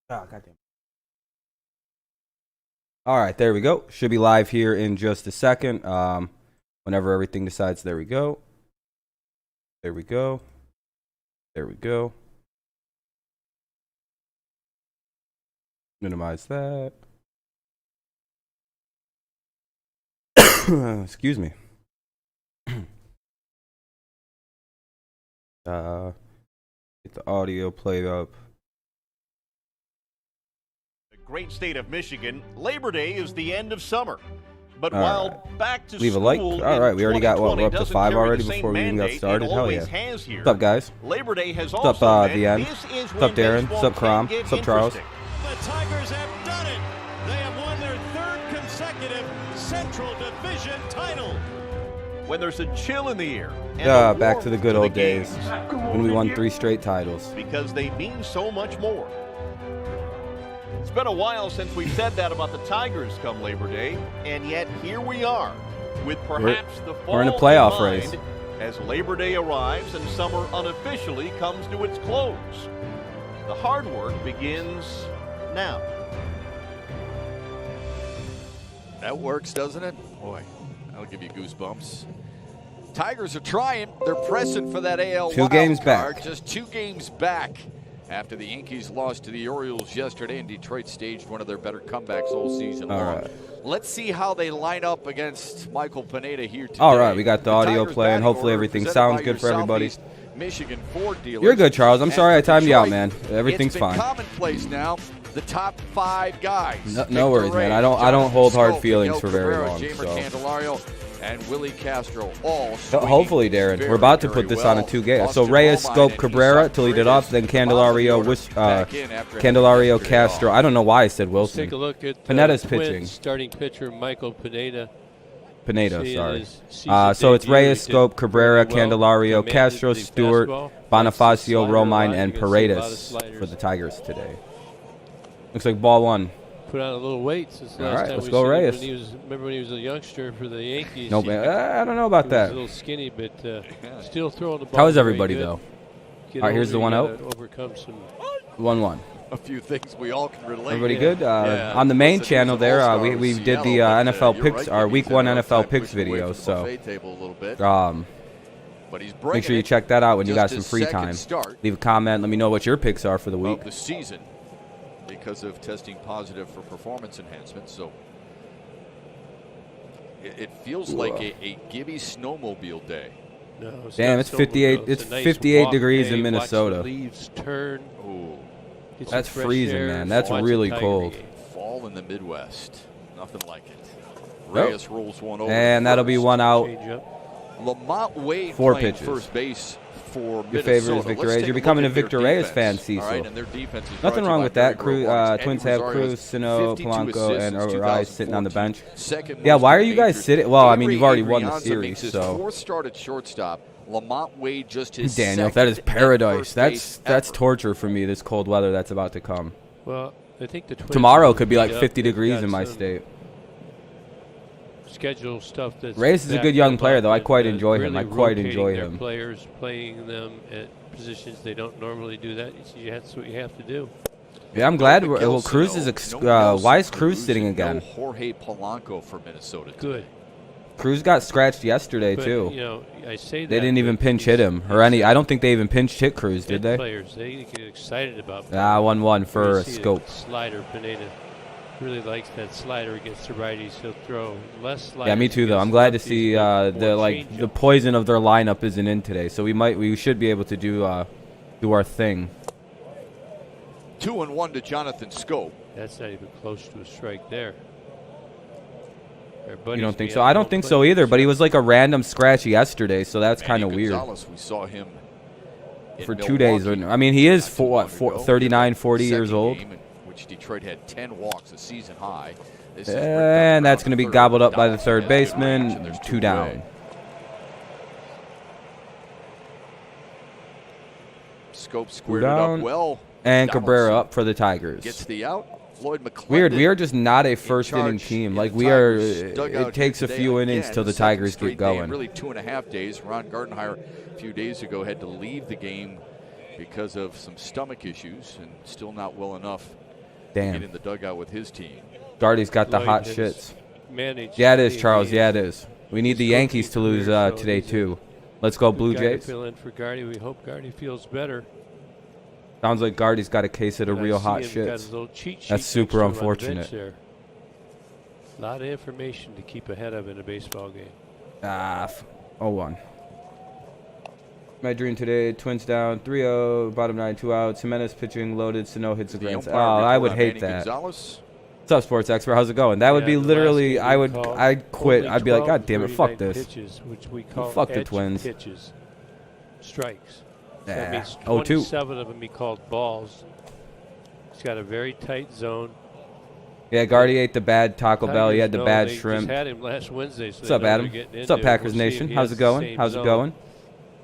Oh, goddamn. All right, there we go. Should be live here in just a second. Whenever everything decides, there we go. There we go. There we go. Minimize that. Excuse me. Get the audio played up. The great state of Michigan, Labor Day is the end of summer. But All while right. back to Leave a school like. All right, we already got what? We're up to 5 already before we even got started. Hell yeah. What's up, guys? Labor Day has What's also up, meant VN? this is What's up, Darren? What's up, Crom? What's up, Charles? The Tigers have done it. They have won their third consecutive Central Division title. When there's a chill in the air. And Back to the good old days games. when we won 3 straight titles. Because they mean so much more. It's been a while since we've said that about the Tigers come Labor Day, and yet here we are, with perhaps the fall we're in a playoff mind race as Labor Day arrives and summer unofficially comes to its close. The hard work begins now. That works, doesn't it? Boy, that'll give you goosebumps. Tigers are trying. They're pressing for that AL 2 games card. back. Just 2 games back after the Yankees lost to the Orioles yesterday, and Detroit staged one of their better comebacks all season long. Right. Let's see how they line up against Michael Pineda here today. All right, we got the audio Tigers playing. batting Hopefully order everything presented sounds by good for your everybody. Southeast Michigan Ford dealers. You're good, Charles. I'm And sorry I for timed you out, Detroit, man. Everything's it's been fine. commonplace now. The top 5 guys. No worries, man. I don't hold hard feelings for very long. Jamer So Candelario and Willie Castro all hopefully, Darren, we're about to put this on a 2-game. So Reyes, Scope, Cabrera to lead it off. Then Candelario, Candelario, Castro. I don't know why I said Wilson. Take a look at Pineda's Twins pitching. starting pitcher Michael Pineda. Pineda, See, sorry. his season So it's debut, Reyes, he did Scope, Cabrera, very well. Candelario, Commanded Castro, the Stewart, fastball. Bonifacio, Slider Romine, line and against a lot of Paredes sliders. for the Tigers today. Looks like ball 1. Put on a little weight since All last right, time let's we go seen him Reyes. when he was. Remember when he was a youngster for the Yankees? No, He- man, I don't know about he was that. a little skinny, but still throwing the ball. How is very everybody, good. though? Get All right, here's over, the one you out. gotta Overcome some. 1-1. A few things we all can relate. Everybody Yeah. good? Yeah. On the main Listen, channel he's an there, all-star we with did the Seattle, but, NFL you're picks, right, our he's Week had 1 a hard NFL time picks pushing away video. from the So buffet table a little bit. But he's make sure you check that out when you got some free time. Start Leave a comment. Let me know what your picks are for the week. of the season because of testing positive for performance enhancement. So it feels like a Gibby snowmobile day. No, Damn, not it's so 58 good. it's a nice 58 walk degrees day. in Watch the Minnesota. leaves turn. Ooh, Get some That's fresh freezing, air, man. That's watch the really Tiger cold. game. fall in the Midwest. Nothing like it. Nope. Reyes rolls one over. And that'll be 1 out. Change up. Lamont Wade 4 playing pitches. first base for Your favorite is Minnesota. Victor Let's Reyes. take You're a becoming look a at their Victor Reyes fan, defense. All right, Cecil. and their defense is brought Nothing to you wrong by with that. Barry Bonds. Twins Eddie have Rosario Cruz, Sino, 52 Polanco, assists and since Rice sitting on the 2014. bench. Second Yeah, most why in are you guys majors. sitting? Well, I mean, Avery you've already won the Adrianza series, makes his so. 4th start at shortstop. Lamont Wade just his Daniel, second that is at paradise. first That's base ever. torture for me. This cold weather that's about to come. Well, I think the Twins Tomorrow will could be beat like up. 50 They've degrees got in my some state. Schedule stuff that's Reyes is a backed good young up player, though. I and, quite enjoy him. really I quite rotating enjoy their him. Players, playing them at positions they don't normally do that. That's what you have to do. Yeah, I'm glad. Miguel Well, Cruz Sano, is. no Nelson Why is Cruz sitting and again? No Jorge Polanco for Minnesota. Good. Cruz got scratched yesterday But, too. you know, I say that They didn't even but pinch these- hit him or any. I don't think they even pinch hit Cruz, did good they? Players, they get excited about. 1-1 You for see Scope. the slider. Pineda really likes that slider against the righties. He'll throw less sliders. Yeah, me too. Though against I'm glad to lefties, see but the more the changeup. poison of their lineup isn't in today, so we should be able to do our thing. 2-1 to Jonathan Scope. That's not even close to a strike there. You don't think so? I don't think so either. But he was like a random scratch yesterday, so that's kind of Manny weird. Gonzalez, we saw him in For 2 days. Milwaukee I mean, he is not too long ago. 39, 40 years Second old. game in which Detroit had 10 walks, a season high. This is Rick And Dunn that's on going to be third. gobbled up by the Donaldson third at mid-range, baseman. and there's 2 away. down. Scope squared it up well. And Cabrera Donaldson up for the Tigers. gets the out. Floyd McClendon. Weird. We are just not a first inning charge team. in Like the we are. Tigers dugout It takes a here few today. innings Again, till the second Tigers straight get day, going. really 2.5 days. Ron Gardenhire a few days ago had to leave the game because of some stomach issues and still not well enough get Damn. in the dugout with his team. Guardy's got the Lloyd hot has shits. managed Yeah, it is, many Charles. Yeah, it games. is. We need He's the coaching Yankees to lose career, so today, he's a too. Let's go, Blue Good guy to Jays. fill in for Gardy. We hope Gardy feels better. Sounds like Guardy's got a case of the And I real see hot him got shits. his little cheat sheet That's next super to him on the unfortunate. bench there. A lot of information to keep ahead of in a baseball game. 0-1. My dream today, Twins down 3-0, bottom 9, 2 outs. Jimenez pitching loaded, Sano hits a The grand. umpire Oh, I would report on hate Manny that. Gonzalez. What's up, sports expert? How's it going? That would Yeah, be the last literally, game I we would, called I'd quit. only I'd be like, 12 God damn it, fuck 39 this. Pitches, which we call Fuck the edge Twins. pitches. Strikes. So Yeah. that means 0-2. 27 of them he called balls. He's got a very tight zone. Yeah, Guardy ate the bad Taco Bell. He Tigers had the know bad they shrimp. Just had him last Wednesday. So What's they up, know they're Adam? getting What's up, into it. Packers We'll see if Nation? he How's has it the going? same How's it zone. going?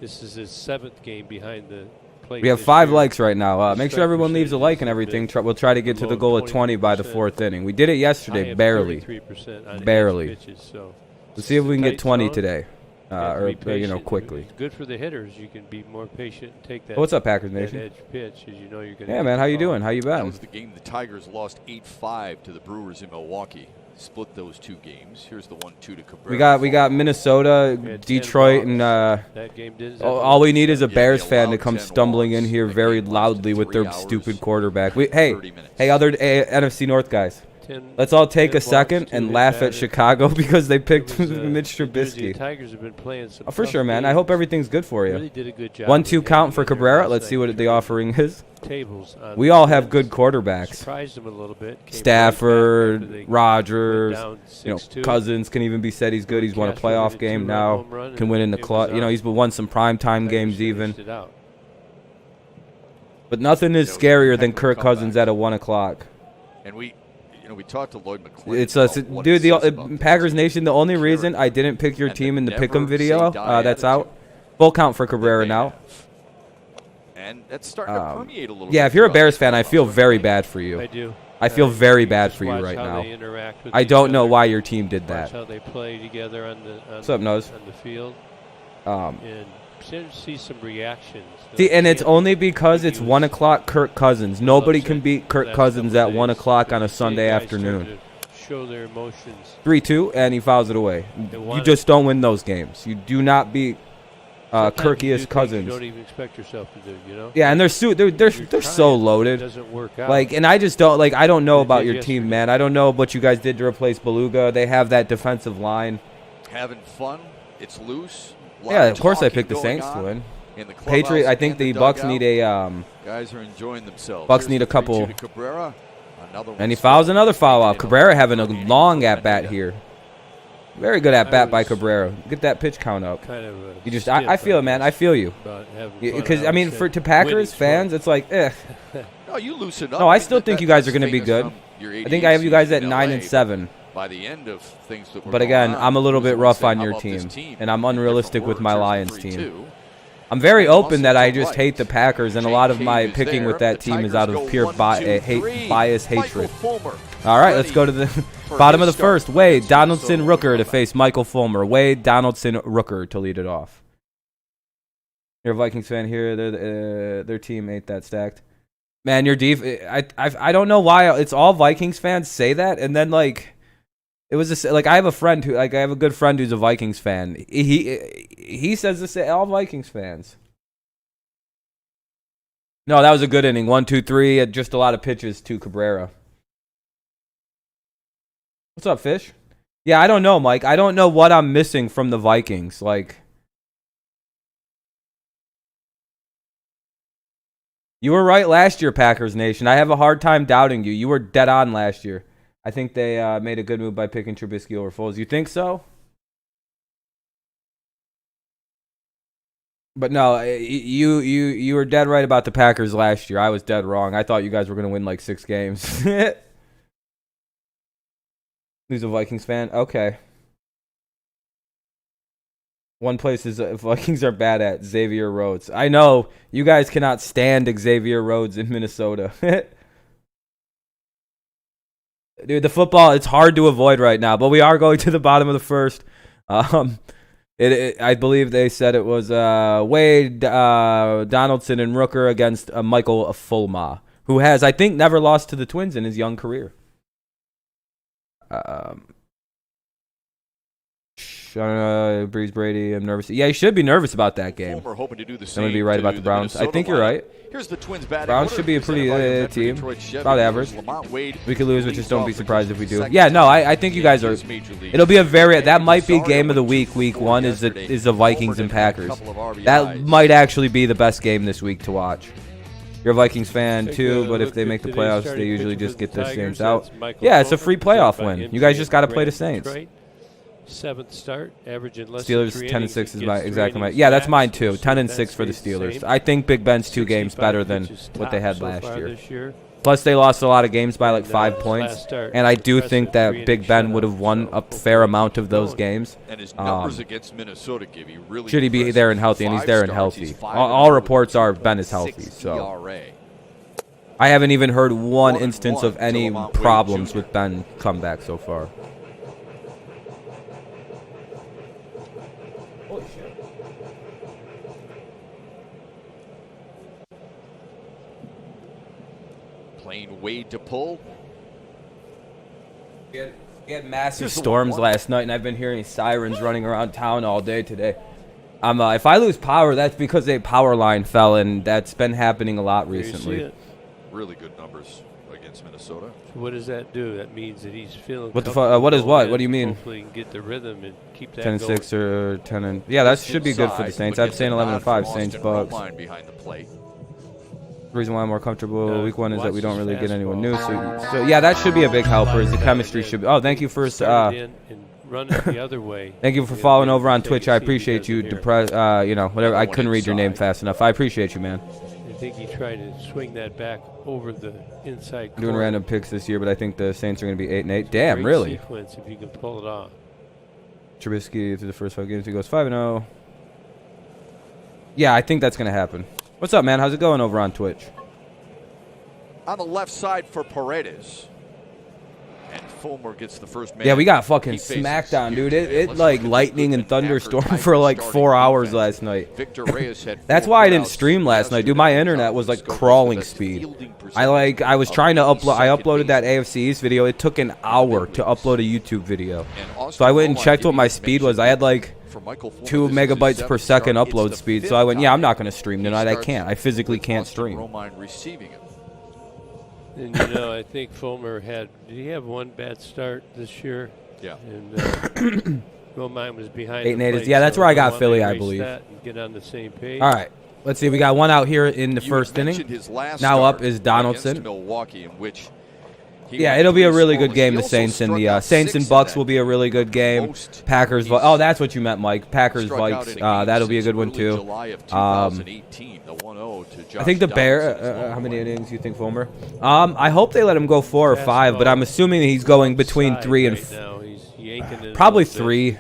This is his 7th game behind the plate. We have this 5 year. likes right now. Make Strike sure everyone leaves a percentage like is and a everything. bit We'll try to get to the below goal of 20 by the 20%. 4th inning. We did it I yesterday, have barely. 33% on edge Barely. pitches, so Let's see if we can get tight 20 zone. today, You have to be patient. quickly. It's good for the hitters. You can be more patient and take that. What's up, Packers that Nation? edge pitch, as you know you're going to. Yeah, man, how you doing? How you That been? was the game the Tigers lost 8-5 to the Brewers in Milwaukee. Split those 2 games. Here's the 1-2 to Cabrera. We got Minnesota, We had 10 Detroit, and That game didn't. all we need is a Yeah, Bears they fan to allowed come 10 stumbling in walks. here That very game lasted loudly with 3 their hours stupid and quarterback. 30 minutes. Hey, other NFC North guys. Let's all take a second and laugh at Chicago because they picked Mitch The Trubisky. Tigers have been playing some. For tough sure, man. I games. hope everything's good for you. Really did a good job. 1-2 with count for hanging in there Cabrera. last Let's see night. what the offering is. Tables on We all the have good Twins. quarterbacks. Surprised them a little bit. Came right back after Stafford, they Rogers, went down 6-2. Cousins can even be said he's good. He's won a Castro playoff hit a game 2-run now. home run, Can and win in the it was clutch. He's won some primetime Tigers games even. finished it out. But nothing is You know, scarier than heck of a Kirk Cousins comeback. at 1 o'clock. And we talked to Lloyd McClain. It's about us, what dude. it says about The this Packers team. Nation. The only reason I didn't pick your And team the in the never Pick'em say video die that's attitude out. Full count for that Cabrera they now. have. And that's starting to permeate a little Yeah, bit if you're a throughout Bears the fan, I clubhouse. feel very bad for I you. do. I feel very You bad just for you watch right how now. they interact with I each don't know other. why your team did Watch that. how they play together on the What's up, Nose? on the field, Um, and see some reactions. See, and it's Can't only because it's use 1 o'clock. Kirk Cousins. Nobody upset can beat Kirk last Cousins couple at 1 days. o'clock on a You see Sunday guys afternoon. starting to show their emotions. 3-2, and he fouls it away. They You want just don't win those games. You do not beat Sometimes you do Kirkiest things Cousins. You don't even expect yourself to do. You know. Yeah, and they're You're so trying, it loaded. doesn't work out. Like, and I just don't like. I don't know They about did your team, yesterday. man. I don't know what you guys did to replace Beluga. They have that defensive line. Having fun. It's loose. Lot Yeah, of course I talking picked the going Saints to on win. in the Patriot. I clubhouse think and the the Bucks dugout. need a Guys are enjoying themselves. Bucks Here's need the a couple- 3-2 to Cabrera. Another and he one fouls stolen. another foul off. Taken Cabrera in having a Manita. long at bat here. Very good at bat by was Cabrera. Get that pitch count up. kind of. You just, I feel it, man. I feel you. Because I mean, for to Packers fans, it's like, No, you loosen up. No, I mean, still think you guys are gonna be famous good. from your I think I have you guys at 88 9 season and in 7. LA. By the end of things that were But going again, on, I'm a little bit who's rough gonna on say, your "How about this team, team?" and I'm Different unrealistic with words. my Here's the Lions team. 3-2. I'm very And open that Lawson's I on just right. hate the Packers, and a lot of Jake my Cave is picking with there. that The team is Tigers out of go pure 1-2-3. bias Michael hatred. Fulmer All right, let's ready go to the for bottom of his the first. start. Wade Against Donaldson Minnesota. Rooker to face Michael Fulmer. Wade Donaldson Rooker to lead it off. You're a Vikings fan here. Their team ain't that stacked. Man, your I don't know why it's all Vikings fans say that, and then like it was like I have a friend who I have a good friend who's a Vikings fan. He says this all Vikings fans. No, that was a good inning. 1, 2, 3. Just a lot of pitches to Cabrera. What's up, Fish? Yeah, I don't know, Mike. I don't know what I'm missing from the Vikings. Like, you were right last year, Packers Nation. I have a hard time doubting you. You were dead on last year. I think they made a good move by picking Trubisky over Foles. You think so? But no, you were dead right about the Packers last year. I was dead wrong. I thought you guys were going to win like 6 games. Who's a Vikings fan? Okay. One place is Vikings are bad at Xavier Rhodes. I know you guys cannot stand Xavier Rhodes in Minnesota. Dude, the football, it's hard to avoid right now, but we are going to the bottom of the first. I believe they said it was Wade, Donaldson, and Rooker against Michael Fulmer. who has, I think, never lost to the Twins in his young career. Breeze Brady, I'm nervous. Yeah, you should be nervous about that game. I'm going to be right about the Browns. I think you're right. Here's the Twins batting. Browns should be a pretty team. About average. We could lose, but just don't be surprised if we do. Yeah, no, I think you guys are. It'll be a very. That might be game of the week. Week 1 is the Vikings and Packers. That might actually be the best game this week to watch. You're a Vikings fan too, but if they make the playoffs, they usually just get the Saints out. Yeah, it's a free playoff win. You guys just got to play the Saints. 7th start, averaging less Steelers than 10-6 is exactly my. Yeah, that's mine too. 10-6 for the Steelers. I think Big Ben's 2 games better than what they had last year. Plus, they lost a lot of games by like 5 points, and I do think that Big Ben would have won a fair amount of those games. And his numbers against Minnesota give you really should he be there and healthy, and he's there and healthy. All reports are Ben is healthy, so I haven't even heard one instance of any problems with Ben come back so far. Holy shit. Playing Wade to pull. We had massive storms last night, and I've been hearing sirens running around town all day today. If I lose power, that's because a power line fell, and that's been happening a lot recently. Really good numbers against Minnesota. So what does that do? That means that he's feeling. What the fuck? What is what? What do you mean? Hopefully, he can get the rhythm and keep that 10-6 or 10 and yeah, that should be good for the Saints. I'm saying 11-5 Saints Bucks. Behind the plate. The reason why I'm more comfortable week 1 is that we don't really get anyone new. So yeah, that should be a big helper. Is the chemistry should be. Oh, thank you for run it the other way. Thank you for following over on Twitch. I appreciate you. You know, whatever. I couldn't read your name fast enough. I appreciate you, man. I think he tried to swing that back over the inside. Doing random picks this year, but I think the Saints are going to be 8-8. Damn, really? Sequence if you can pull it off. Trubisky through the first 5 games, he goes 5-0. Yeah, I think that's going to happen. What's up, man? How's it going over on Twitch? On the left side for Paredes. And Fulmer gets the first man. Yeah, we got fucking smackdown, dude. It like lightning and thunderstorm for like 4 hours last night. That's why I didn't stream last night, dude. My internet was like crawling speed. I was trying to upload. I uploaded that AFC East video. It took an hour to upload a YouTube video. So I went and checked what my speed was. I had like 2 megabytes per second upload speed. So I went, yeah, I'm not going to stream tonight. I can't. I physically can't stream. And, you know, I think Fulmer did he have 1 bad start this year? Yeah. And Romine was behind 8-8. Yeah, that's where I got Philly, I believe. Get on the same page. All right. Let's see. We got one out here in the first inning. Now up is Donaldson. Milwaukee, in which yeah, it'll be a really good game. The Saints and the Saints and Bucks will be a really good game. Packers. Oh, that's what you meant, Mike. Packers Vikes. That'll be a good one too. I think the Bear. How many innings do you think, Fulmer? I hope they let him go 4 or 5, but I'm assuming he's going between 3 and probably 3.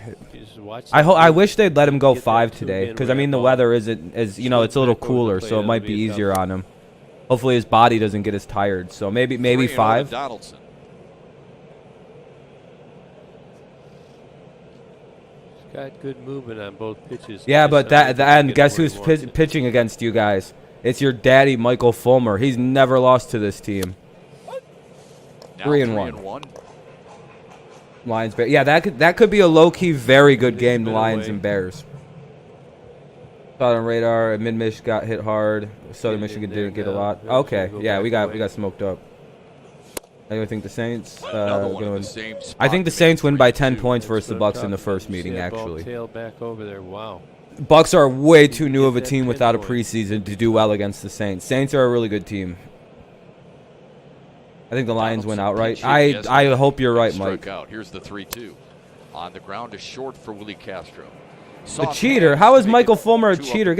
I wish they'd let him go 5 today, because I mean the weather isn't as it's a little cooler, so it might be easier on him. Hopefully his body doesn't get as tired, so maybe 5. Donaldson. Got good movement on both pitches. Yeah, but and guess who's pitching against you guys? It's your daddy, Michael Fulmer. He's never lost to this team. 3-1. Lions, Bears. Yeah, that could be a low-key very good game, the Lions and Bears. Saw it on radar. Mid-Mich got hit hard. Southern Michigan didn't get a lot. Okay, yeah, we got smoked up. I think the Saints. I think the Saints win by 10 points versus the Bucks in the first meeting. Actually, back over there. Wow. Bucks are way too new of a team without a preseason to do well against the Saints. Saints are a really good team. I think the Lions win outright. I hope you're right, Mike. Here's the 3-2. On the ground is short for Willie Castro. The cheater? How is Michael Fulmer a cheater?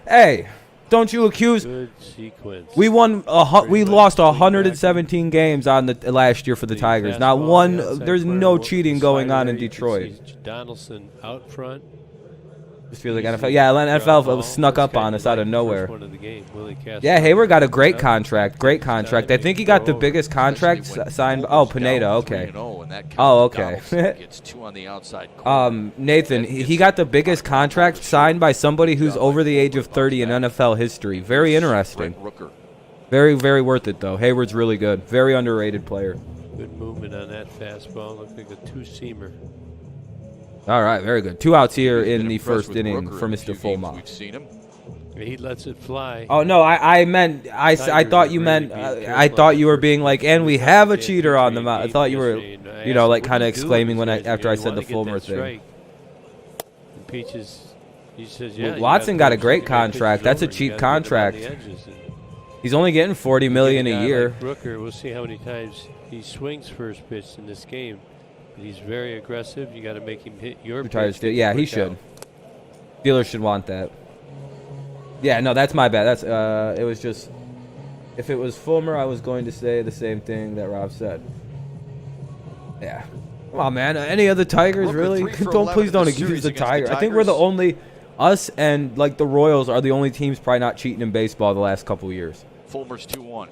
Hey, don't you accuse? Good sequence. We lost 117 games on the last year for the Tigers. Not one. There's no cheating going on in Detroit. Donaldson out front. Just feels like NFL. Yeah, NFL was snuck up on us out of nowhere. Yeah, Hayward got a great contract. Great contract. I think he got the biggest contract signed. Oh, Pineda. Okay. Oh, okay. Nathan, he got the biggest contract signed by somebody who's over the age of 30 in NFL history. Very interesting. Very, very worth it, though. Hayward's really good. Very underrated player. Good movement on that fastball. Looks like a two-seamer. All right, very good. 2 outs here He's been in the impressed first with inning Rooker for in a Mr. few games Fulma. We've seen him. He lets it fly. Oh no, I meant I thought you meant I thought you were being like, and we have a cheater on the mound. I thought you were, you know, like kind of exclaiming when after I said the Fulmer thing. Peaches, he says, yeah. Watson got a great contract. That's a cheap contract. He's only getting $40 million a year. Like Rooker, we'll see how many times he swings first pitch in this game. But he's very aggressive. You got to make him hit your pitch. Yeah, he should. Steelers should want that. Yeah, no, that's my bad. That's it was just, if it was Fulmer, I was going to say the same thing that Rob said. Yeah. Come on, man. Any other Tigers, really? Please don't accuse the Tigers. I think we're the only, us and like the Royals are the only teams probably not cheating in baseball the last couple years. Fulmer's 2-1.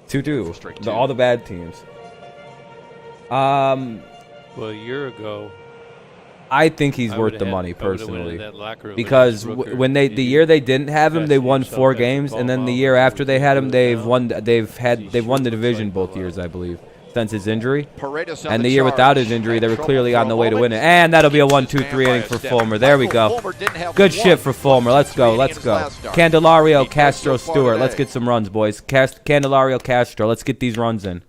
2-2. All the bad teams. Well, a year ago, I think he's worth the money personally, because when the year they didn't have him, they won 4 games, and then the year after they had him, they've won the division both years, I believe, since his injury. And the year without his injury, they were clearly on the way to win it. And that'll be a 1-2-3 inning for Fulmer. There we go. Good shit for Fulmer. Let's go. Let's go. Candelario, Castro, Stewart. Let's get some runs, boys. Candelario, Castro. Let's get these runs in.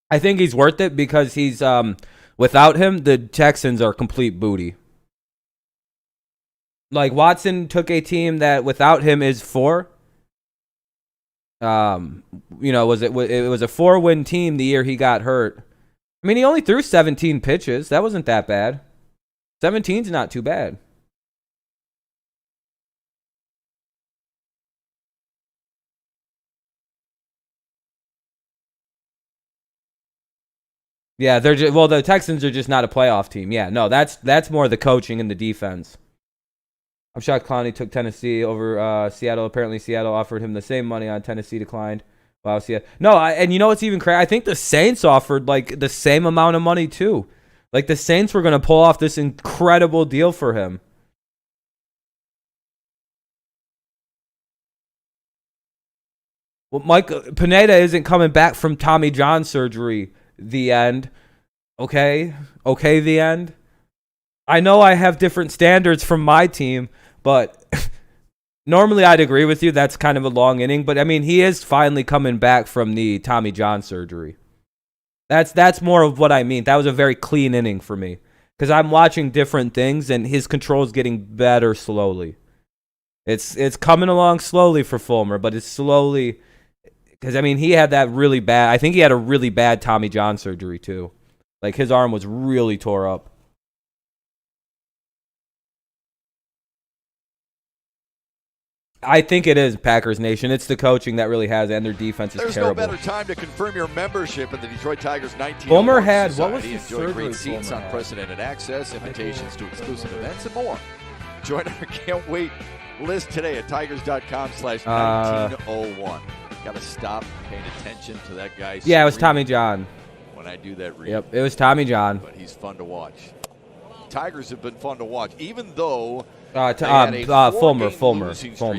I think he's worth it because he's without him, the Texans are complete booty. Like, Watson took a team that without him is 4. You know, it was a 4-win team the year he got hurt. I mean, he only threw 17 pitches. That wasn't that bad. 17's not too bad. Yeah, the Texans are just not a playoff team. Yeah, no, that's more the coaching and the defense. I'm shocked Clowney took Tennessee over Seattle. Apparently, Seattle offered him the same money on Tennessee declined. Wow, Seattle. No, and you know what's even crazy? I think the Saints offered like the same amount of money too. Like the Saints were going to pull off this incredible deal for him. Well, Mike Pineda isn't coming back from Tommy John surgery. The end. Okay, the end. I know I have different standards from my team, but normally I'd agree with you. That's kind of a long inning, but I mean, he is finally coming back from the Tommy John surgery. That's more of what I mean. That was a very clean inning for me because I'm watching different things and his control is getting better slowly. It's coming along slowly for Fulmer, but it's slowly. Because, I mean, he had that really bad. I think he had a really bad Tommy John surgery, too. Like, his arm was really tore up. I think it is Packers Nation. It's the coaching that really has it, and their defense is terrible. There's no better time to confirm your membership in the Detroit Tigers 19. Fulmer had, what was the surgery? Enjoy great seats, unprecedented access, invitations to exclusive events, and more. Join our Can't Wait list today at tigers.com/1901. Got to stop paying attention to that guy. Yeah, it was Tommy John. When I do that read. Yep, it was Tommy John. But he's fun to watch. Tigers have been fun to watch, even though Fulmer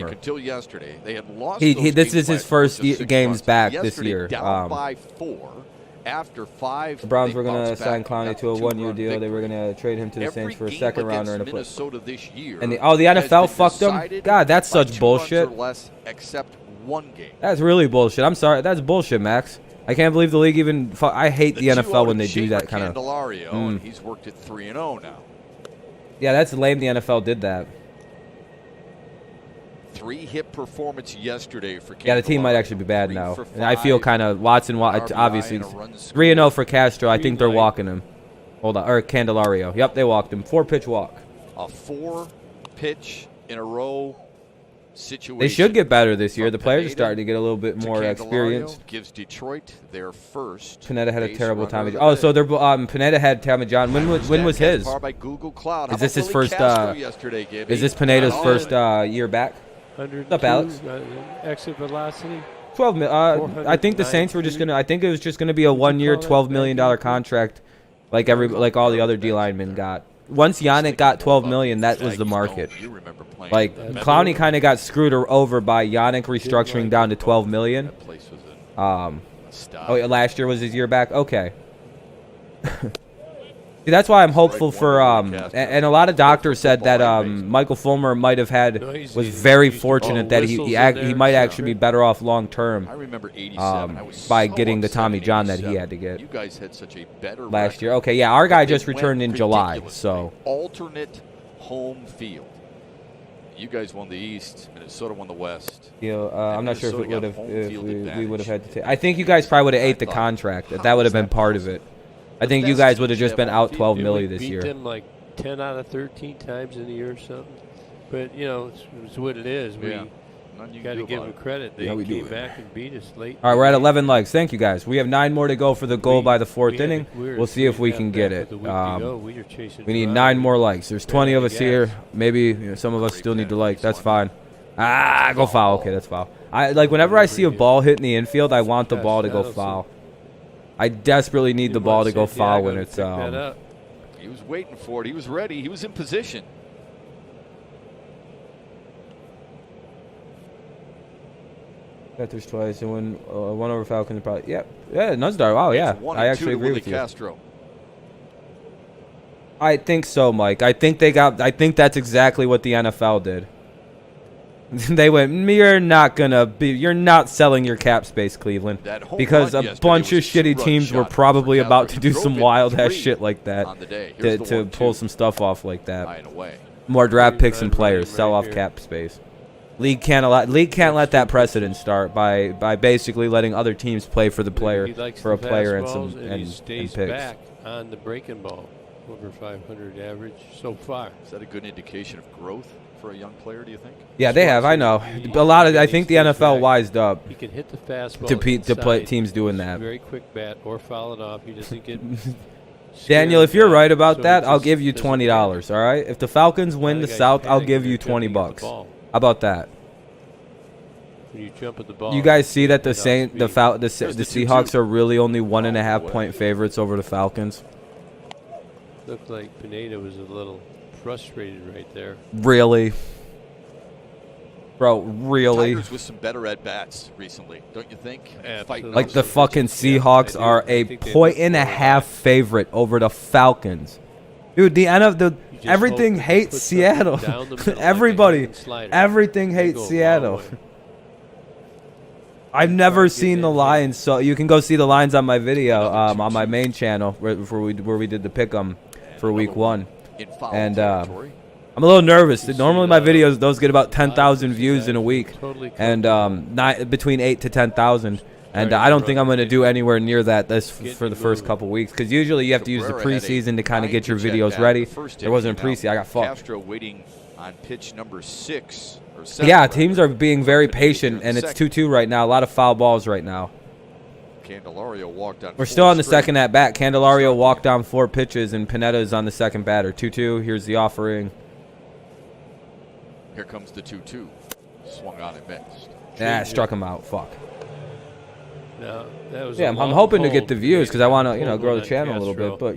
until yesterday. They had lost. This is his first games back this year. Down by 4 after 5. The Browns were going to sign Clowney to a 1-year deal. They were going to trade him to the Saints for a second rounder and a Minnesota this year. And the NFL fucked him. God, that's such bullshit. Except 1 game. That's really bullshit. I'm sorry. That's bullshit, Max. I can't believe the league even. I hate the NFL when they do that kind of. And he's worked at 3-0 now. Yeah, that's lame. The NFL did that. 3-hit performance yesterday for Candelario. Yeah, the team might actually be bad now. And I feel kind of Watson. Obviously, 3-0 for Castro. I think they're walking him. Hold on, or Candelario. Yep, they walked him. 4-pitch walk. A 4-pitch in a row situation. They should get better this year. The players are starting to get a little bit more experienced. Gives Detroit their first. Pineda had a terrible Tommy John. Oh, so they're Pineda had Tommy John. When was his? Is this his first? Is this Pineda's first year back? What's up, Alex? Exit velocity. 12 million. I think the Saints were just gonna. I think it was just gonna be a 1-year, $12 million contract, like all the other D linemen got. Yannick got 12 million, that was the market. You remember playing Like Clowney kind of got screwed over by Yannick restructuring down to 12 million. that place was a stop. Oh, yeah, last year was his year back. Okay. See, that's why I'm hopeful for and a lot of doctors said that Michael Fulmer might have was very fortunate that he might actually be better off long term. I remember 87. I was by so getting the upset Tommy in John that he 87. had to get. You guys had such a better Last year. record. Okay, yeah, our guy They just went returned in July, ridiculously. so Alternate home field. You guys won the East. Minnesota won the West. I'm not sure if Minnesota it would got have home if field we advantage. would have had to take. I think you guys probably would have ate the contract. That would have been part of it. I think you guys would have just been out 12 million this year. Beat them like 10 out of 13 times in a year or something. But, you know, it's what it is. Yeah. We got to give them credit. They came back and beat us late. All right, we're at 11 likes. Thank you, guys. We have 9 more to go for the goal by the 4th inning. We're We'll see if we 3.5 can get back it. with a week to go. We are chasing We need drive. 9 more likes. There's 20 of us Gas. here. Maybe some of us still need to like. That's fine. Go foul. Okay, that's foul. Like whenever I see a ball hit in the infield, I want the ball to go foul. I desperately need the ball to go foul when it's He was waiting for it. He was ready. He was in position. Panthers twice and one over Falcons probably. Yeah, Nussdar. Wow, yeah, It's 1-2 I actually to agree Willie with you. Castro. I think so, Mike. I think that's exactly what the NFL did. They went, you're not selling your cap space, Cleveland, That home because run a yesterday bunch of was a shitty two-run teams were shot probably for about to Castro. do He drove some in wild ass 3 shit like that on the day. Here's the to 1-2. pull some stuff off like that. High and away. More draft picks and Right players, sell off here. cap space. League can't let that precedent start by basically letting other teams play for the player He likes for a the player and fastballs, some he and stays picks. back on the breaking ball. Over 500 average so far. Is that a good indication of growth for a young player, do you think? Yeah, they have. I know. A lot of. I think the NFL wised up He can hit the fastball to play inside. teams doing that. Very quick bat or foul it off. He doesn't get. Daniel, if you're right about so that, he I'll just give you doesn't $20. All right. If the Falcons win the Guy South, I'll panic give when you they're jumping at $20. the ball. How about that? When you jump at the ball. You guys see that the Without the speed. Seahawks are really only 1.5 point favorites over the Falcons. Looked like Pineda was a little frustrated right there. Really, bro? Really? Tigers with some better at bats recently, don't you think? Absolutely. Fighting Like off the some fucking pitches. Seahawks I do. are I a think they point look and a forward to half that. favorite over the Falcons. Dude, the end of the You just everything hope they hates put Seattle. something down the middle like a Everybody, hanging slider. everything They hates go a long Seattle. way. I've never Get seen that the hit. lines, so you can go see the lines on my video on my main channel where we did the pick 'em for week 1. In foul And territory. I'm a little nervous. Normally my videos those get about 10,000 views in a week, Totally and between 8 to 10,000. And Sorry, I don't think brother. I'm going to do anywhere near that Get for the first moving. couple weeks, because usually you have to use the Cabrera had a preseason to kind of get your 9-pitch videos at-bat in ready. the first There wasn't a inning. preseason. I got fucked. Castro waiting on pitch number 6 or 7. Yeah, teams are being very Pineda here patient, in and the it's second. 2-2 right now. A lot of foul balls right now. Candelario walked on. We're 4 still on the straight. second at bat. Candelario walked down 4 pitches, and Pineda is on the second batter. 2-2. Here's the offering. Here comes the 2-2. Swung on and missed. Yeah, struck him out. Fuck. No, that was Yeah, a I'm long hoping to pull. get the views because I want to, Pulled grow one the on channel a little Castro. bit. But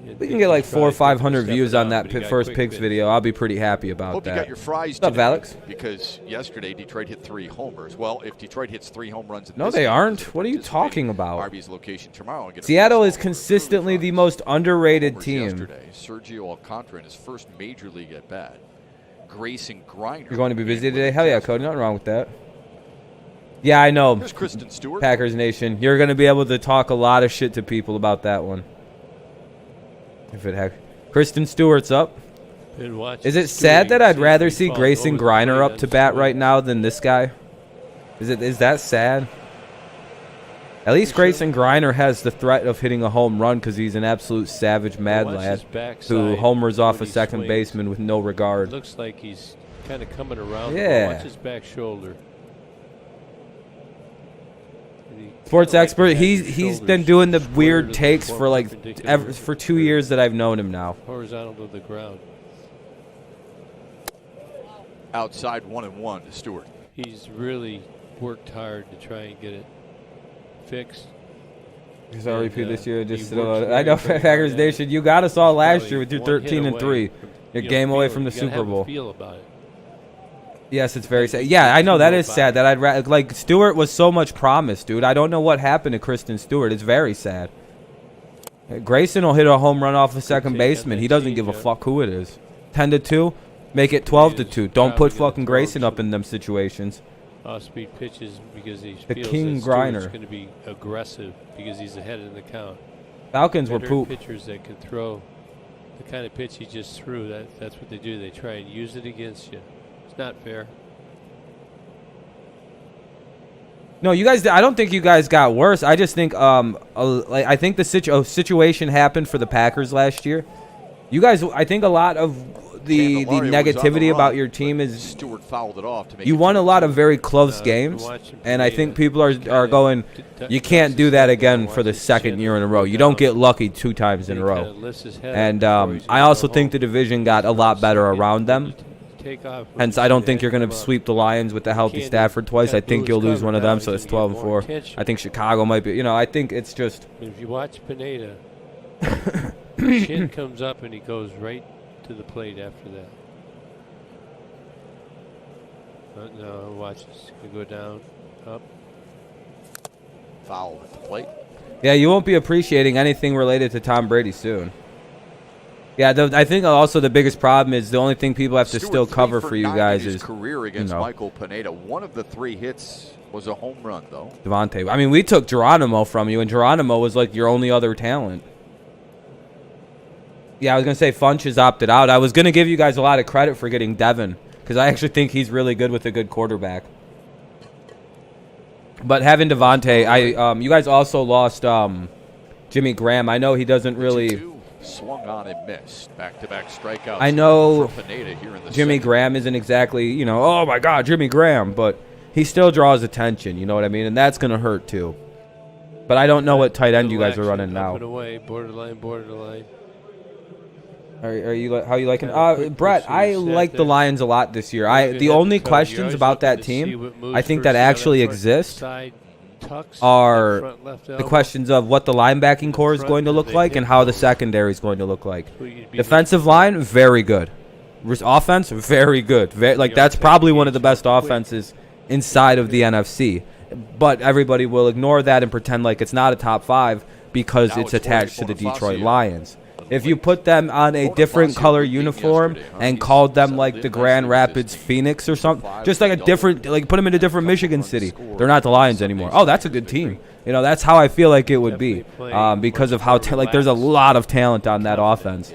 It- we can it get like tried 400 or to 500 step views it on up, that but he got first quick picks pitch. video. I'll be pretty happy about Hope you got that. your fries What's up, today, Alex? because yesterday Detroit hit 3 homers. Well, if Detroit hits 3 home runs, in No, this they game, aren't. they're What are you participating talking about? Arby's location tomorrow. And get a Seattle baseball is for consistently the fries. most underrated Homers team. Yesterday, Sergio Alcantara in his first major league at bat. Grayson Griner. You're going to be busy and today? Willie Hell yeah, Castro. Cody. Nothing wrong with that. Yeah, I know. Here's Kristen Stewart. Packers Nation. You're going to be able to talk a lot of shit to people about that one. If it heck. Kristen Stewart's up. Been watching Is it Stewie sad that I'd since rather he see fought Grayson over the Griner plate up to on bat Stewie. right now than this guy? Is that sad? At least Grayson Griner has the threat of hitting a home run because he's an absolute savage mad Watch lad his backside who homers off when a he second swings. baseman with no regard. Looks like he's kind of coming around. Yeah. Watch his back shoulder. And he Sports kinda like expert. has his He's shoulders been doing the squared weird to the takes floor for like perpendicular. for 2 years that I've known him now. Horizontal to the ground. Outside 1-1 to Stewart. He's really worked hard to try and get it fixed. So repeat this year. Just he works I know very, very Packers hard at it. Nation. You got us all last Probably year with your one hit 13 and away 3. from, Your you know, game away feel- from the you gotta Super have a Bowl. feel about it. Yes, it's very sad. Yeah, I know that is sad. That like Stewart was so much promise, dude. I don't know what happened to Kristen Stewart. It's very sad. Grayson will hit a home run off a second take baseman. that He doesn't give a change, fuck who it is. 10-2, make it 12-2. Don't put Probably gonna fucking throw Grayson some up in them situations. Off-speed pitches because he The feels king that Stewart's griner. going to be aggressive because he's ahead in the count. Falcons were Veteran poop. pitchers that can throw the kind of pitch he just threw. That's what they do. They try and use it against you. It's not fair. No, you guys. I don't think you guys got worse. I just think I think the situation happened for the Packers last year. You guys, I think a lot of the Candelario was on the negativity run, about your team but is Stewart fouled it off to make you it won a 2-2. lot of very close games, watching and I think Pineda, people are going. You can't do that again for the second year in a row. You don't get lucky 2 times in a row. And I also think the division got a lot better around them. Hence, I don't think you're going to sweep the Lions with the healthy Stafford twice. I think you'll lose one of them, so it's 12-4. I think Chicago might be. I think it's just. If you watch Pineda, his chin comes up and he goes right to the plate after that. No, watch this. Go down, up. Foul at the plate. Yeah, you won't be appreciating anything related to Tom Brady soon. Yeah, I think also the biggest problem is the only thing people have to Stewart, still 3 cover for for you 9 guys in his is career against Michael Pineda. One of the 3 hits was a home run, though. Devontae. I mean, we took Geronimo from you, and Geronimo was like your only other talent. Yeah, I was going to say Funch has opted out. I was going to give you guys a lot of credit for getting Devin, because I actually think he's really good with a good quarterback. But having Devontae, you guys also lost Jimmy Graham. I know he doesn't really... Swung on and missed. Back-to-back strikeouts. I know for Pineda here in the Jimmy second. Graham isn't exactly, oh my God, Jimmy Graham, but he still draws attention, you know what I mean? And that's going to hurt too. But I don't know what tight end you guys are running now. Up and away, borderline. Are you how you liking? Brett, I like the Lions a lot this year. The only questions about that team, I think that actually exist, are the questions of what the linebacking core is going to look like and how the secondary is going to look like. Defensive line, very good. Offense, very good. That's probably one of the best offenses inside of the NFC. But everybody will ignore that and pretend like it's not a top 5 because it's attached to the Detroit Lions. If you put them on a different color uniform and called them like the Grand Rapids Phoenix or something, just like a different, like put them in a different Michigan city, they're not the Lions anymore. Oh, that's a good team. That's how I feel like it would be because of how there's a lot of talent on that offense.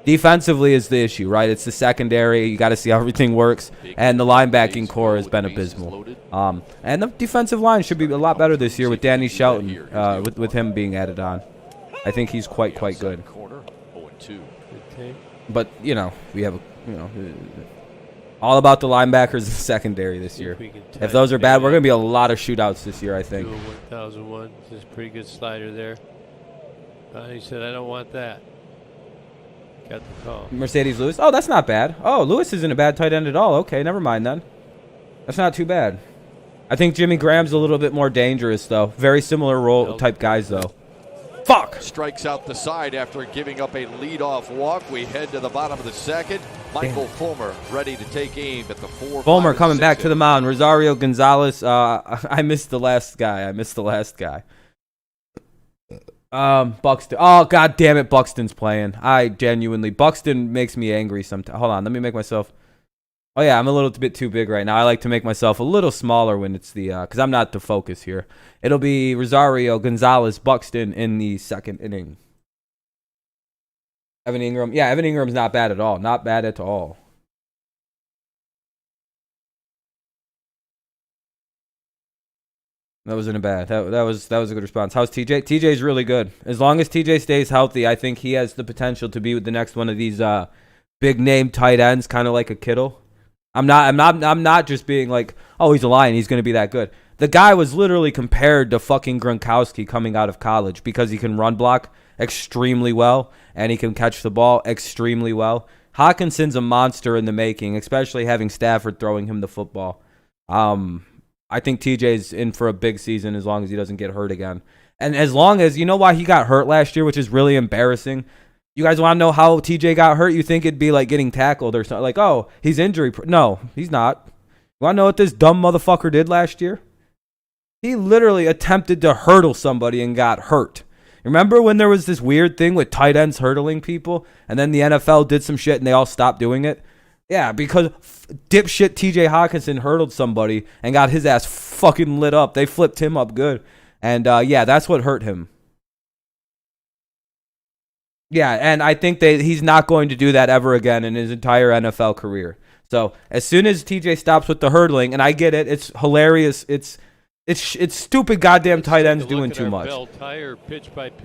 Defensively is the issue, right? It's the secondary. You got to see how everything works, and the linebacking core has been abysmal. And the defensive line should be a lot better this year with Danny Shelton, with him being added on. I think he's quite good. But, we have, all about the linebackers and secondary this year. If those are bad, we're going to be a lot of shootouts this year, I think. 1001. This is a pretty good slider there. He said, I don't want that. Got the call. Mercedes Lewis. Oh, that's not bad. Oh, Lewis isn't a bad tight end at all. Okay, never mind then. That's not too bad. I think Jimmy Graham's a little bit more dangerous, though. Very similar role type guys, though. Fuck! Strikes out the side after giving up a leadoff walk. We head to the bottom of the second. Michael Fulmer ready to take aim at the 4. Fulmer coming back to the mound. Rosario Gonzalez. I missed the last guy. Buxton. Oh, God damn it. Buxton's playing. Buxton makes me angry sometimes. Hold on. Let me make myself. Oh, yeah. I'm a little bit too big right now. I like to make myself a little smaller when it's because I'm not the focus here. It'll be Rosario Gonzalez Buxton in the second inning. Evan Ingram. Yeah, Evan Ingram's not bad at all. Not bad at all. That wasn't a bad. That was a good response. How's TJ? TJ's really good. As long as TJ stays healthy, I think he has the potential to be the next one of these big name tight ends, kind of like a Kittle. I'm not just being like, oh, he's a Lion, he's going to be that good. The guy was literally compared to fucking Gronkowski coming out of college because he can run block extremely well and he can catch the ball extremely well. Hawkinson's a monster in the making, especially having Stafford throwing him the football. I think TJ's in for a big season as long as he doesn't get hurt again. And as long as, you know why he got hurt last year, which is really embarrassing? You guys want to know how TJ got hurt? You think it'd be like getting tackled or something. Like, oh, he's injury. No, he's not. You want to know what this dumb motherfucker did last year? He literally attempted to hurdle somebody and got hurt. Remember when there was this weird thing with tight ends hurdling people, and then the NFL did some shit and they all stopped doing it? Yeah, because dipshit TJ Hawkinson hurdled somebody and got his ass fucking lit up. They flipped him up good. And, yeah, that's what hurt him. Yeah, and I think he's not going to do that ever again in his entire NFL career. So as soon as TJ stops with the hurdling, and I get it, it's hilarious. It's stupid goddamn tight ends doing too much.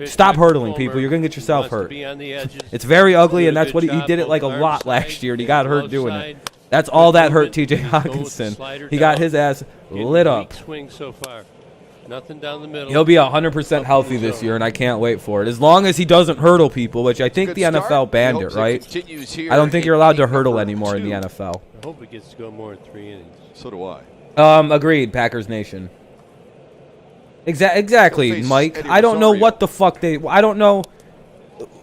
Stop hurdling, people. You're going to get yourself hurt. It's very ugly, and that's what he did it like a lot last year, and he got hurt doing it. That's all that hurt TJ Hawkinson. He got his ass lit up. Nothing down the middle. He'll be 100% healthy this year, and I can't wait for it. As long as he doesn't hurdle people, which I think the NFL banned it, right? I don't think you're allowed to hurdle anymore in the NFL. I hope it gets to go more than 3 innings. So do I. Agreed, Packers Nation. Exactly, Mike. I don't know what the fuck I don't know.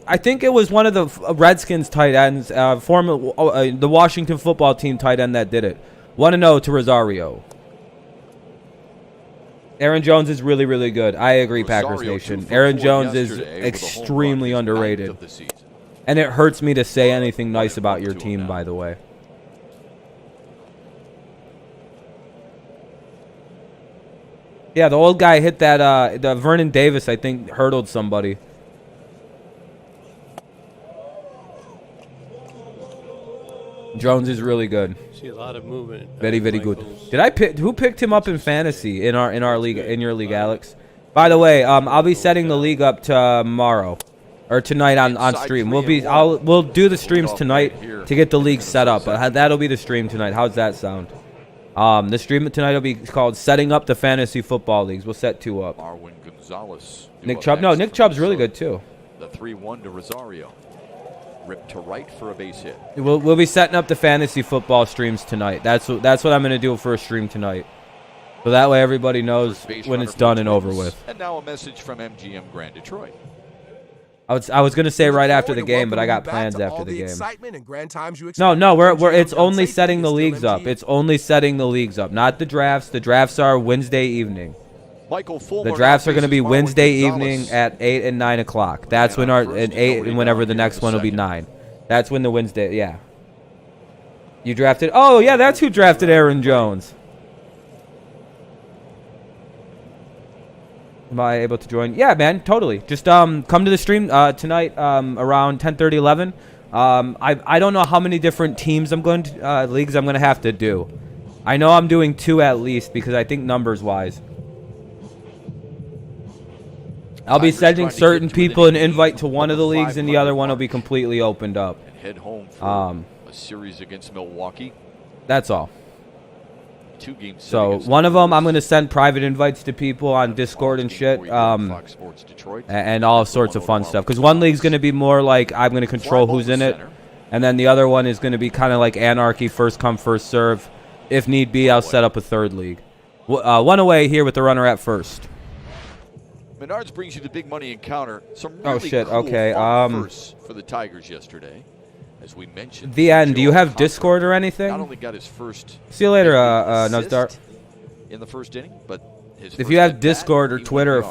I think it was one of the Redskins tight ends, the Washington football team tight end that did it. 1-0 to Rosario. Aaron Jones is really, really good. I agree, Packers Nation. Aaron Jones is extremely underrated. And it hurts me to say anything nice about your team, by the way. Yeah, the old guy hit that, the Vernon Davis, I think, hurdled somebody. Jones is really good. See a lot of movement. Very, very good. Did I pick? Who picked him up in fantasy in our league, in your league, Alex? By the way, I'll be setting the league up tomorrow or tonight on stream. We'll do the streams tonight to get the league set up. That'll be the stream tonight. How's that sound? The stream tonight will be called Setting Up the Fantasy Football Leagues. We'll set 2 up. Marwin Gonzalez. Nick Chubb. No, Nick Chubb's really good too. The 3-1 to Rosario. Ripped to right for a base hit. We'll be setting up the fantasy football streams tonight. That's what I'm going to do for a stream tonight. So that way everybody knows when it's done and over with. And now a message from MGM Grand Detroit. I was going to say right after the game, but I got plans after the game. No, it's only setting the leagues up. It's only setting the leagues up, not the drafts. The drafts are Wednesday evening. The drafts are going to be Wednesday evening at 8 and 9 o'clock. That's when at 8 and whenever the next one will be 9. That's when the Wednesday, yeah. You drafted, oh yeah, that's who drafted Aaron Jones. Am I able to join? Yeah, man, totally. Just come to the stream tonight around 10:30, 11. I don't know how many different teams leagues I'm going to have to do. I know I'm doing 2 at least because I think numbers-wise. I'll be sending certain people an invite to one of the leagues, and the other one will be completely opened up. And head home for a series against Milwaukee. That's all. 2 games. So one of them, I'm going to send private invites to people on Discord and shit, and all sorts of fun stuff. Because one league's going to be more like I'm going to control who's in it, and then the other one is going to be kind of like anarchy, first come, first serve. If need be, I'll set up a 3rd league. One away here with the runner at first. Menards brings you the big money encounter. Some really oh shit! Cool okay. first for the Tigers yesterday, as we mentioned. The end. Do you have Discord or anything? Not only got his first. See you later, Nuzdar. In the first inning, but if you have Discord or Twitter,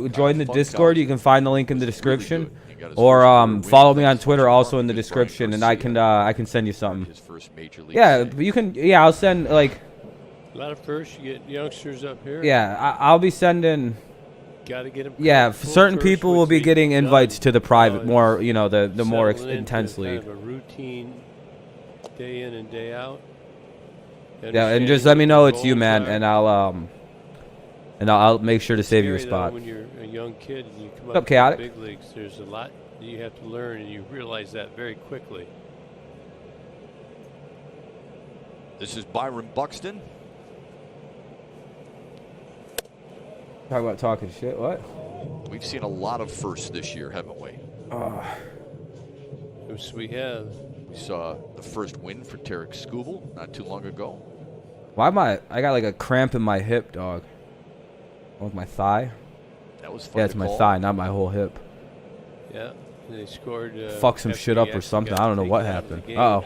join the Discord. You can find the link in the description, or follow me on Twitter also in the description, and I can send you something. Yeah, you can. Yeah, I'll send like. A lot of firsts. You get youngsters up here. Yeah, I'll be sending. Gotta get him. Yeah, certain people will be getting invites to the private, more the more intense league. Kind of a routine, day in and day out. Yeah, and just let me know it's you, man, and I'll make sure to save you a spot. When you're a young kid and you come up to the Chaotic? big leagues, there's a lot that you have to learn, and you realize that very quickly. This is Byron Buxton. Talk about talking shit. What? We've seen a lot of firsts this year, haven't we? Yes, we have. We saw the first win for Tarek Skubal not too long ago. Why am I got like a cramp in my hip, dog. With my thigh? That was fun. Yeah, it's my thigh, not my whole hip. Yeah, they scored. Fuck some shit up or something. I don't know what happened. Uh-oh.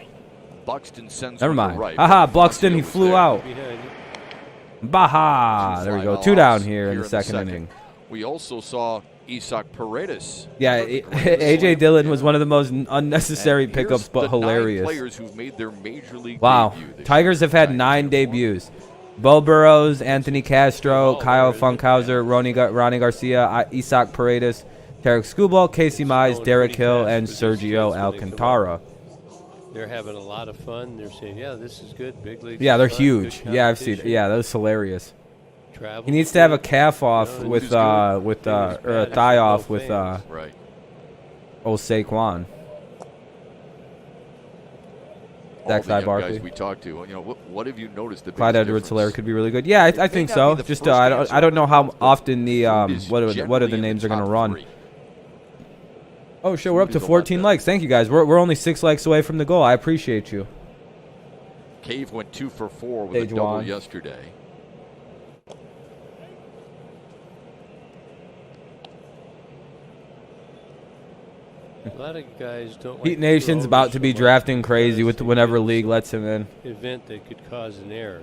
Buxton sends Never one to mind. right. Haha, Buxton, he Buxton flew was out. Behind you. Baha! There we go. 2 down here in the second second. inning. We also saw Isak Paredes. Yeah, AJ Dillon was one of the most unnecessary pickups, but hilarious. Players who've made their major league Wow. debut this Tigers year. have had 9 debuts. Bo Burrows, Anthony Castro, Kyle Funkhauser, Ronnie Garcia, Isak Paredes, Tarek Skubal, Casey Mize, Derek Hill, and Sergio Alcantara. They're having a lot of fun. They're saying, "Yeah, this is good. Big league." Yeah, they're huge. Yeah, I've seen. Yeah, that was hilarious. Travel He needs to have a calf off You know, with who's good? or a thigh off with Right. old Saquon. All Zach the young Barkley. guys we talked to. You know, what have you noticed? The Clyde biggest Edwards-Helaire difference? could be really good. Yeah, I think may so. not be the Just first I don't know how answer, often the is what are the generally in names the are gonna top run. 3. Oh shit, we're up to He's a lot 14 better. likes. Thank you guys. We're only 6 likes away from the goal. I appreciate you. Cave went 2 for 4 with a double Juan. yesterday. A lot of guys don't. Heat like Nation's to about to be overshow drafting crazy because with they whenever get league some lets him in. event that could cause an error.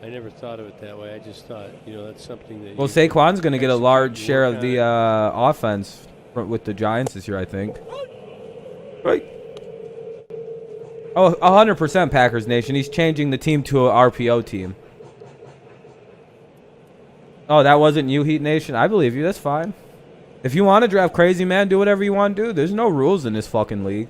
I never thought of it that way. I just thought, that's something that. Well, you could Saquon's going to get a execute large and share work of the on. offense with the Giants this year, I think. Right. Oh, 100% Packers Nation. He's changing the team to an RPO team. Oh, that wasn't you, Heat Nation? I believe you. That's fine. If you want to draft crazy, man, do whatever you want to do. There's no rules in this fucking league.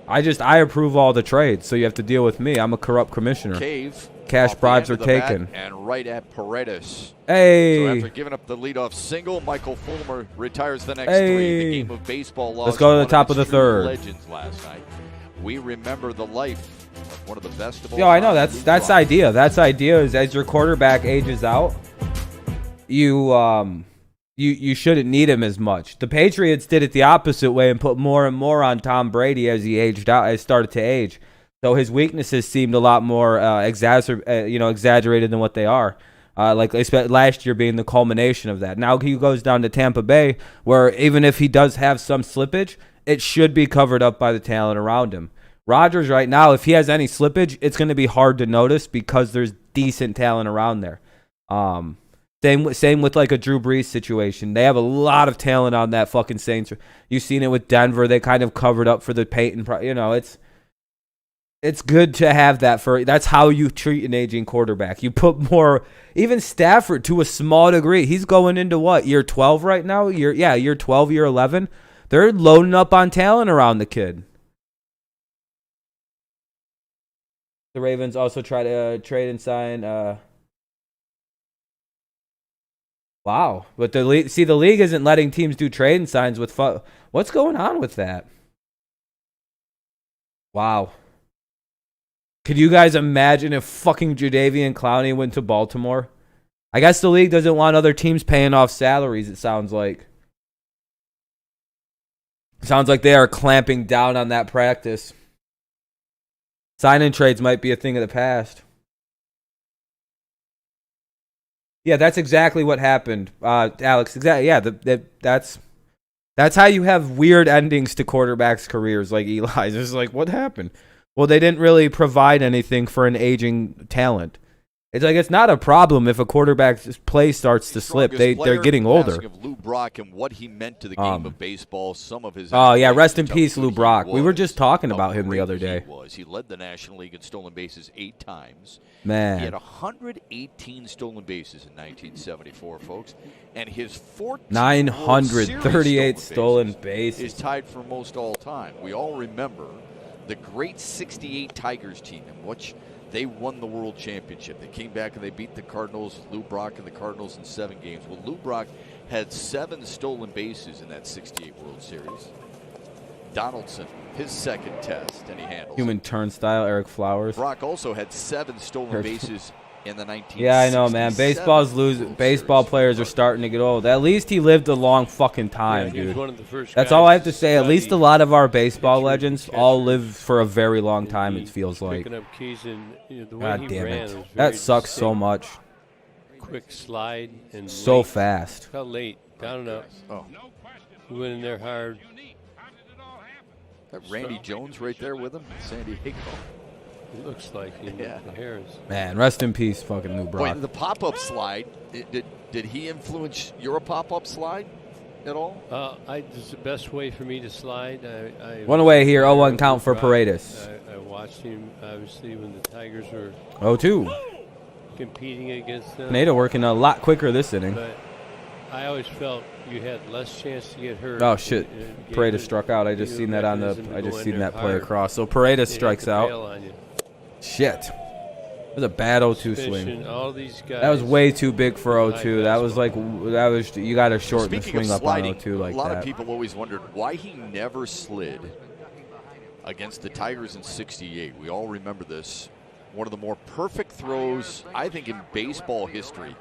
I approve all the trades, so you have to deal with me. I'm a corrupt commissioner. Cave. Cash off the bribes end are of the bat taken. And right at Paredes. Hey. So after giving up the leadoff single, Michael Fulmer retires the next Hey. 3. The game of baseball lost. Let's go to the one top of its the true third. Legends last night. We remember the life of one of the best of all Yo, I know time, that's Lou that's Brock. idea. That's idea is as your quarterback ages out, you shouldn't need him as much. The Patriots did it the opposite way and put more and more on Tom Brady as he aged out, as started to age. So his weaknesses seemed a lot more exaggerated than what they are. Like last year being the culmination of that. Now he goes down to Tampa Bay, where even if he does have some slippage, it should be covered up by the talent around him. Rodgers right now, if he has any slippage, it's going to be hard to notice because there's decent talent around there. Same with like a Drew Brees situation. They have a lot of talent on that fucking Saints. You've seen it with Denver. They kind of covered up for the Peyton. It's good to have that that's how you treat an aging quarterback. You put more, even Stafford to a small degree. He's going into what, year 12 right now? Year 12, year 11. They're loading up on talent around the kid. The Ravens also try to trade and sign. Wow, but the league isn't letting teams do trade and signs with. What's going on with that? Wow. Could you guys imagine if fucking Jadeveon Clowney went to Baltimore? I guess the league doesn't want other teams paying off salaries. It sounds like. Sounds like they are clamping down on that practice. Sign-in trades might be a thing of the past. Yeah, that's exactly what happened, Alex. Exactly. Yeah, that's how you have weird endings to quarterbacks' careers, like Eli's. It's like, what happened? Well, they didn't really provide anything for an aging talent. It's like it's not a problem if a quarterback's play starts to slip. They're getting older. Of Lou Brock and what he meant to the game of baseball. Some of his. Oh yeah, accolades, rest in how peace, good Lou he Brock. We were was, just talking how about him the great other day. He led the National League in stolen bases 8 times. Man, he had 118 stolen bases in 1974, folks, and his 14 938 stolen is bases. tied for most all time. We all remember the great '68 Tigers team in which they won the World Championship. They came back and they beat the Cardinals, Lou Brock and the Cardinals in 7 games. Well, Lou Brock had 7 stolen bases in that '68 World Series. Donaldson, his second test, and he handles Human it. turnstile, Eric Flowers. Brock also had 7 stolen bases in the 1960s. Yeah, I know, man. Baseball players are starting to get old. At least he lived a long fucking time, he was dude. one of the first That's guys all I have to say. At study least a lot of our baseball pitchers, legends catchers, all live for a very long and time, he it feels was like. picking up keys and, the way God he damn ran it. was very That sucks so distinct. much. Quick slide and So late. fast. Look how late. Down and up. Oh, He went in there hard. that Randy Jones right there with him, San Diego. It looks like him. Yeah. The hairs. Man, rest in peace, fucking Lou Brock. Wait, the pop-up slide, did he influence your pop-up slide at all? It's the best way for me to slide. One away here, 0-1 Lou count for Brock. Paredes. I watched him, obviously, when the Tigers were 0-2. competing against them. Pineda working a lot quicker this inning. But I always felt you had less chance to get hurt. Oh shit! Paredes struck out. I just seen that on the. I just seen that play across. So Paredes strikes out. Shit. That was a bad 0-2 swing. All these guys. That was way too big for 0-2. That was you got to shorten the Speaking swing of up on sliding, 0-2 like a lot that. of people always wondered why he never slid against the Tigers in '68. We all remember this. One of the more perfect throws, I think, in baseball history.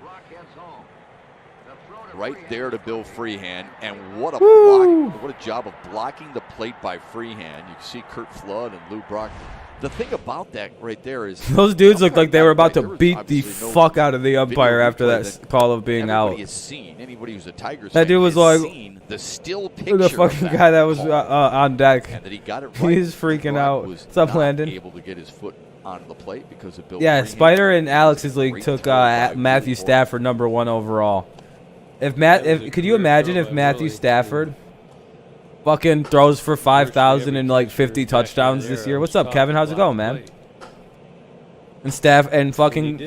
Right there to Bill Freehand, and what a block! What a job of blocking the plate by Freehand. You can see Kurt Flood and Lou Brock. The thing about that right there is Those dudes looked like they were about to there was beat the obviously no fuck out of the umpire video after replay that call of being out. everybody has seen. Anybody who's a Tigers That fan dude was has like- seen the still picture The fucking of guy that was call. on deck. And that he got it right. He's freaking Brock out. was What's up, not Landon? able to get his foot onto the plate because of Bill Yeah, Freehand. Spider and Alex's league Great took throw by Matthew Billy Stafford #1 overall. If could you career imagine throw if by Matthew Willie. Stafford fucking throws for 5,000 and like 50 touchdowns this year? What's up, Kevin? How's it going, man? And fucking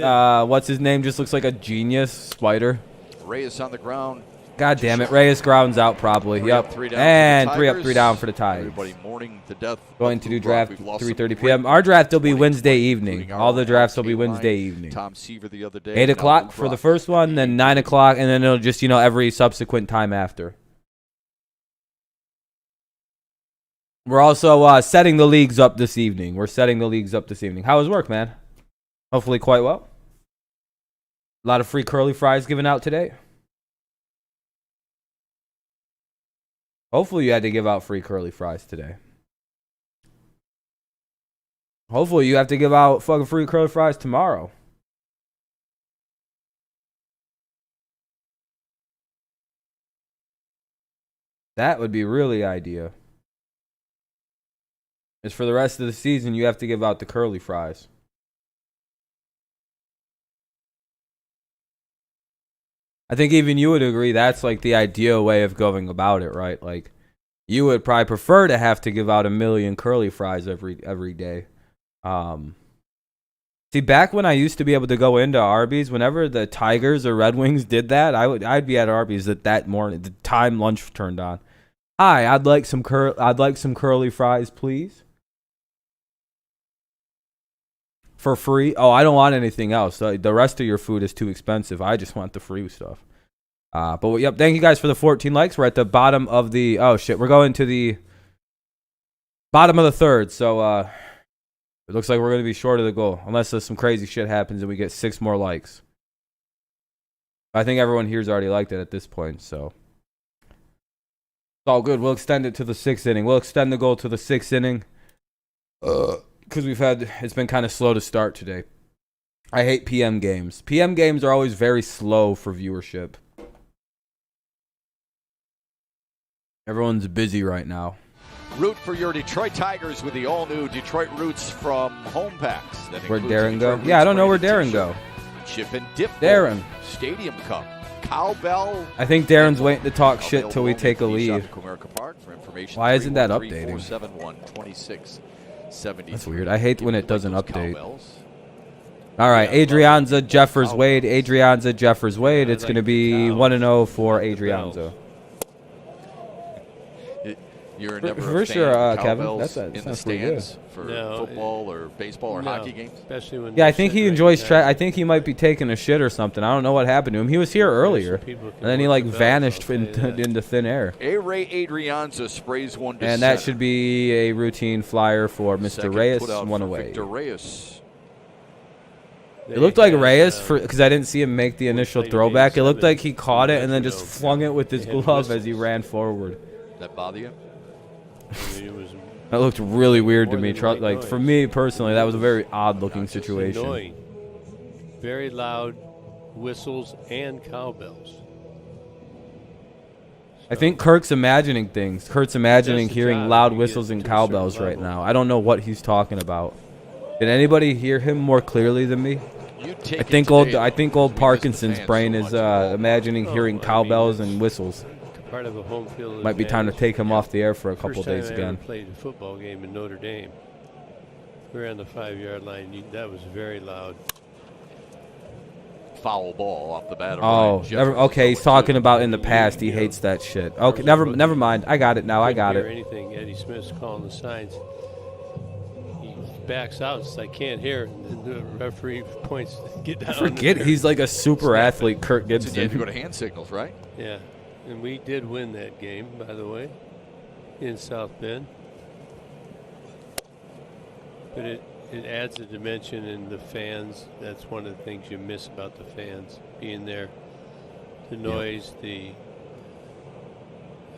what's his name just looks like a genius, Spider. Reyes on the ground. God damn it, Reyes grounds out probably. Three Yep. up, three down And for the 3 up, Tigers. 3 down for the Tigers. Everybody mourning the death. Going of to Lou do Brock. draft We've lost some 3:30 great p.m. Our draft will be 2020, Wednesday evening. including our All the drafts will be Kate Line, Wednesday evening. Tom Seaver the other day. 8 now o'clock Lou for the Brock. first one, then 9 o'clock, and then it'll just, every subsequent time after. We're also setting the leagues up this evening. How was work, man? Hopefully quite well. A lot of free curly fries given out today. Hopefully you had to give out free curly fries today. Hopefully you have to give out fucking free curly fries tomorrow. That would be really ideal. Is for the rest of the season you have to give out the curly fries. I think even you would agree that's like the ideal way of going about it, right? Like you would probably prefer to have to give out 1 million curly fries every day. See, back when I used to be able to go into Arby's, whenever the Tigers or Red Wings did that, I'd be at Arby's that morning, the time lunch turned on. Hi, I'd like some curly fries, please. For free? Oh, I don't want anything else. The rest of your food is too expensive. I just want the free stuff. But yep, thank you guys for the 14 likes. We're at the bottom of the... Oh, shit. We're going to the bottom of the third. So it looks like we're going to be short of the goal. Unless some crazy shit happens and we get 6 more likes. I think everyone here's already liked it at this point, so... It's all good. We'll extend it to the 6th inning. We'll extend the goal to the 6th inning. Because it's been kind of slow to start today. I hate PM games. PM games are always very slow for viewership. Everyone's busy right now. Root for your Detroit Tigers with the all-new Detroit Roots from Home Packs. That Where'd includes Darren a go? Detroit Yeah, I don't know where Roots Darren branded go. t-shirt, Chip and Dip Darren. Stadium Cup, Cowbell. I think Darren's waiting to talk shit till we Available take a only at leave. Shop at Comerica Park. For information, Why isn't that 313-471-2673. That's weird. I hate when it doesn't update. Cowbells. All right, Adrianza, Jeffers, Wade. Adrianza, Jeffers, Wade. It's going to be 1-0 for Adrianza. You're For- never for a sure, fan of Kevin. cowbells That in the sounds pretty good. stands for No, football or baseball or hockey games? Especially when Yeah, I they're think he sitting enjoys right track. there. I think he might be taking a shit or something. I don't know what happened to him. He was here earlier, People can and then he work like the bells, vanished I'll tell you that. into thin air. A-Ray Adrianza sprays one to And that center. should be a routine flyer for Mr. Second Reyes. put out One for away. Victor Reyes. It looked like Reyes, because I didn't see him make the initial throwback. It looked like he caught it and then just flung it with his glove as he ran forward. That bother you? I mean, it was That looked really weird to more me. than white Like, noise. for me personally, that was a very odd-looking situation. annoying. Very loud whistles and cowbells. I think Kirk's imagining things. Kurt's imagining That's the hearing job. loud You get whistles to and a certain cowbells right level. now. I don't know what he's talking about. Did anybody hear him more clearly than me? I think old Parkinson's brain is imagining hearing cowbells and whistles. Part of a home field Might be time to take him off the air for a couple First time days I again. ever played a football game in Notre Dame. We were on the 5-yard line. That was very loud. Foul ball off the bat. Of Oh, Ryan Jefferson. okay. He's talking about in the past. He hates that shit. Okay, never mind. I got it now. I got Couldn't it. hear anything. Eddie Smith's calling the signs. He backs out. So I can't hear. And the referee points. Get down. Forget there. he's like a super athlete, Kirk So you have to Gibson. go to hand signals, right? Yeah, and we did win that game, by the way, in South Bend. But it adds a dimension in the fans. That's one of the things you miss about the fans being there. The noise, the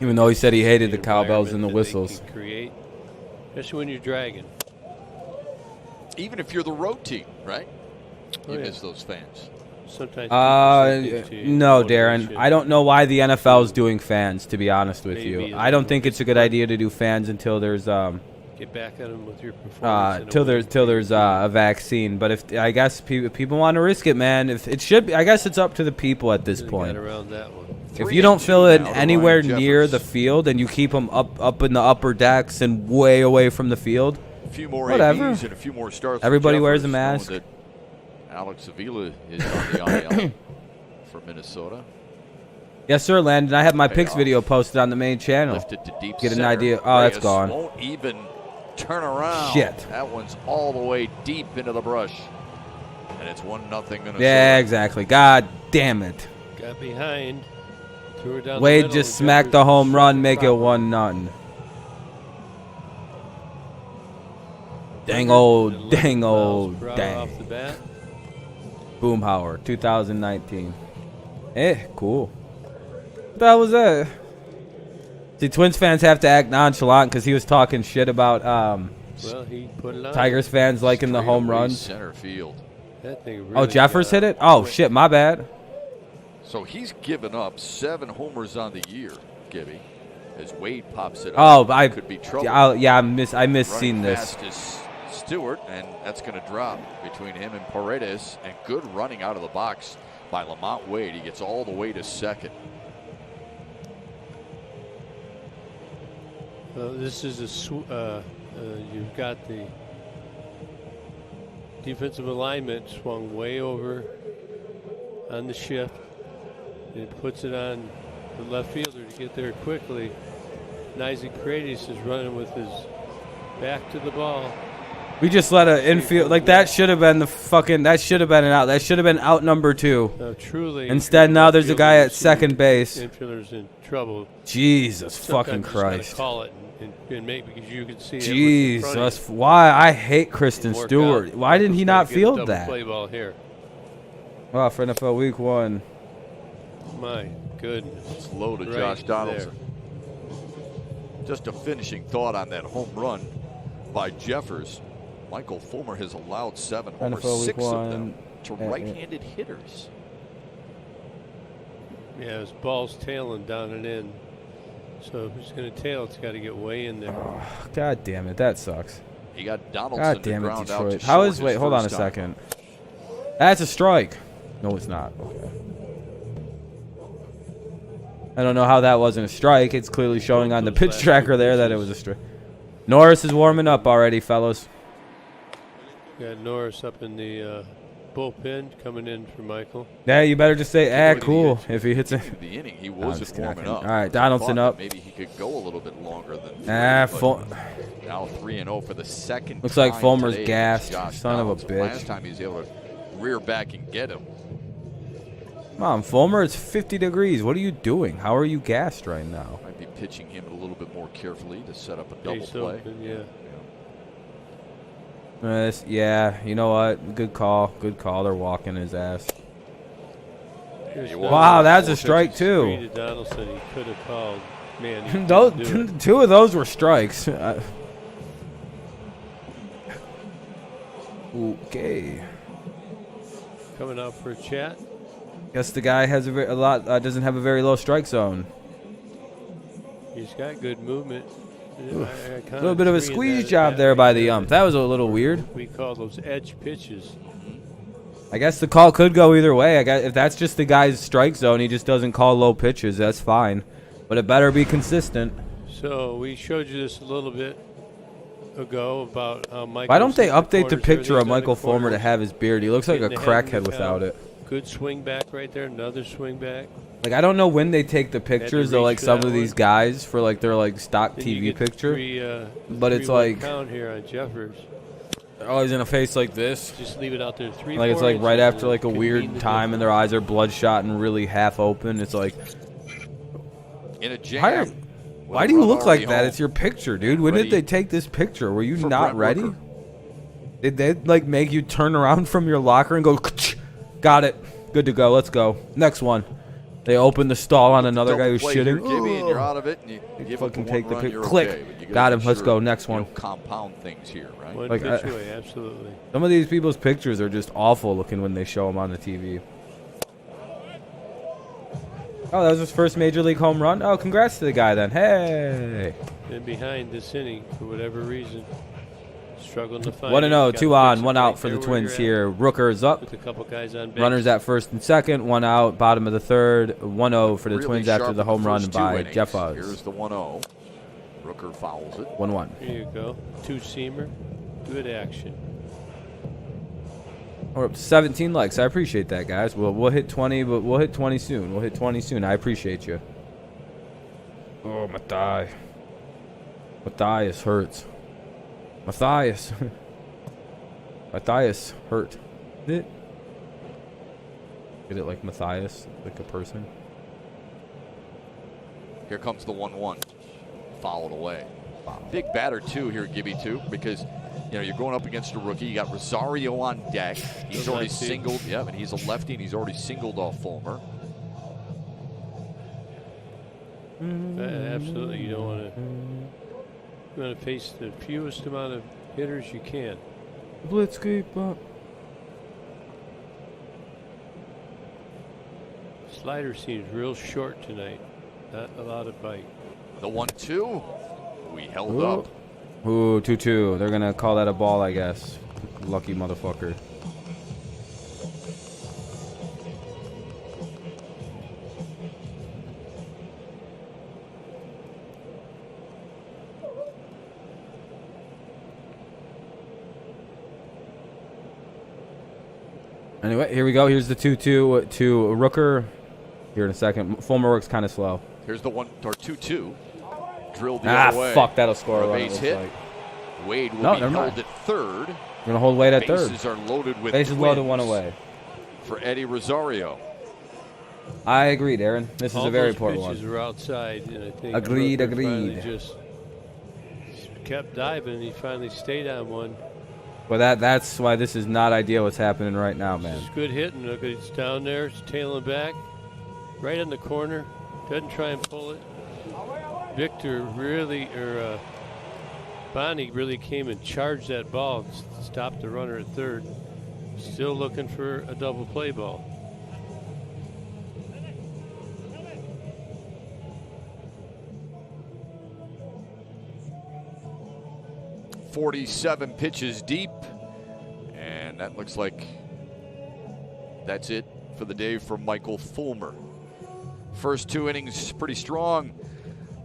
Even though he said he hated the cowbells environment and the that they whistles. can create, especially when you're dragging. Even if you're the road team, right? Oh, You yeah. miss those fans. Sometimes people say No, to you, Darren. motivation. I don't know why the NFL is doing fans, to be honest with Maybe you. a I don't little think it's a good idea to do fans until there's Get back at them with your performance. till there's a vaccine. But if I guess people want to risk it, man. If it should be, I guess it's up to the people at this point. Around that one. If you don't fill it now to anywhere Ryan near Jeffers. the field and you keep them up in the upper decks and way away from the field, A few more Whatever. ABs and a few more starts. for Everybody wears a Jeffers, knowing mask. that Alex Avila is on the IL for Minnesota. yes, sir, Landon. I have my picks Payoff. video posted on the main channel. Lifted to deep Get an center. idea. Oh, that's Reyes gone. Won't even turn around. Shit. That one's all the way deep into the brush. And it's 1-0 Minnesota. Yeah, exactly. God damn it. Got behind. Threw her down the Wade middle, just and smacked Jeffers the home shot run, it make it proper. 1-0. Dang 11 old, miles per hour off the bat. Boomhauer, 2019. Cool. What the hell was that? See, Twins fans have to act nonchalant because he was talking shit about Well, he put it on. Tigers fans liking the home Straightaway runs. Center field. That thing Oh, really Jeffers got hit it? Oh, quick. shit, my bad. So he's given up 7 homers on the year, Gibby. As Wade pops it Oh, up. I Could be trouble. I missed Running seeing this. fast is Stewart, and that's going to drop between him and Paredes. And good running out of the box by Lamont Wade. He gets all the way to second. This is you've got the defensive alignment swung way over on the shift. It puts it on the left fielder to get there quickly. Isaac Paredes is running with his back to the ball. We just let an infield like that should have been an out. That should have been out number 2. Truly. Instead, now there's a guy at infielders- second base. Infielders in trouble. Jesus Sometimes fucking you just gotta Christ. call it and make because you can see it Jesus, why I hate Kristen Work Stewart. out. Why didn't he not Get a field double that? Play ball here. Wow, for NFL Week 1. My goodness. It's low to Right Josh there. Donaldson. Just a finishing thought on that home run by Jeffers. Michael Fulmer has allowed 7 homers, NFL Week 6 of them 1. to right-handed hitters. Yeah, his ball's tailing down and in. So if it's going to tail, it's got to get way in there. God damn it, that sucks. He got Donaldson God to damn it, ground out Detroit. to How short is his wait, hold on a first time. second. That's a strike. No, it's not. Okay. I don't know how that wasn't a strike. It's clearly showing on the pitch tracker there that it was a strike. Norris is warming up already, fellas. Got Norris up in the bullpen coming in for Michael. Yeah, you better just say, Going to cool. the- If he hits it. The inning, he I'm wasn't just warming kidding. up. All right, I Donaldson thought up. that maybe he could go a little bit longer than 3. Now 3-0 for the second Looks like time Fulmer's today gassed. against Josh Son of a Donaldson. bitch. Last time he was able to rear back and get him. Come on, Fulmer, it's 50 degrees. What are you doing? How are you gassed right now? Might be pitching him a little bit more carefully to set up a double Base play. open, yeah. Yeah, you know what? Good call. Good call. They're walking his ass. Wow, Wow, that's a strike too. Donaldson, he could have called. Man, he Those, didn't do it. two of those were strikes. Okay. Coming out for a chat. Guess the guy has a lot. Doesn't have a very low strike zone. He's got good movement. A little bit of a squeeze job there by the ump. That was a little weird. We call those edge pitches. I guess the call could go either way. I guess if that's just the guy's strike zone, he just doesn't call low pitches. That's fine, but it better be consistent. So we showed you this a little bit ago about how Michael. Why don't they update the picture of Michael Fulmer to have his beard? He looks like a crackhead without it. Good swing back right there. Another swing back. Like, I don't know when they take the pictures of like some of these guys for like their like stock TV picture, but it's like count here on Jeffers. they're always in a face like this. Just leave it out there. Like it's like right after like a weird time and their eyes are bloodshot and really half open. It's like, In a jam. why do you look like that? It's your picture, dude. When did they take this picture? Were you not ready? Did they like make you turn around from your locker and go, got it, good to go, let's go, next one? They open the stall on another guy who's shitting. And you're out of it, and you give fucking up take the run, pick. you're Click. okay, but you gotta Got him. make Let's sure, go. Next one. Compound things here, right? One Like, pitch away, absolutely. Some of these people's pictures are just awful looking when they show them on the TV. Oh, that was his first major league home run. Oh, congrats to the guy then. Hey. Been behind this inning for whatever reason. Struggling to find. 1-0, 2 on, 1 out for the Twins here. Rooker's up. With a couple guys on base. Runners at first and second, 1 out, bottom of the third. 1-0 for the Really Twins after sharp the home run first two by innings. Jeff Buzz. Here's the 1-0. Rooker fouls it. 1-1. Here you go. Two-seamer. Good action. We're up to 17 likes. I appreciate that, guys. We'll hit 20, but we'll hit 20 soon. We'll hit 20 soon. I appreciate you. Oh, my thigh. Matthias hurts. Matthias. Matthias hurt. Get it like Matthias, like a person. Here comes the 1-1. Fouled away. Wow. Big batter, too, here, Gibby, too, because, you know, you're going up against a rookie. You got Rosario on deck. He's already singled. Yeah, and he's a lefty, and he's already singled off Fulmer. Absolutely. You don't want to. You want to face the fewest amount of hitters you can. Blitzkrieg up. Slider seems real short tonight. Not a lot of bite. The 1-2. We held up. Ooh, 2-2. They're going to call that a ball, I guess. Lucky motherfucker. Anyway, here we go. Here's the 2-2 to Rooker. Here in a second. Fulmer works kind of slow. Here's the 2-2. Drilled the other way. Fuck, that'll score a run. Base hit. Like. Wade will be held at third. We're going to hold Wade at third. Bases are loaded with Bases loaded, 1 away. For Eddie Rosario. I agree, Darren. This is a very important one. All those pitches were outside, and I think Agreed. finally just kept diving, and he finally stayed on one. Well, that's why this is not ideal what's happening right now, man. It's good hitting. Look, it's down there. It's tailing back. Right in the corner. Doesn't try and pull it. Victor really, Bonnie really came and charged that ball. Stopped the runner at third. Still looking for a double play ball. .47 pitches deep, and that looks like that's it for the day for Michael Fulmer. First 2 innings pretty strong.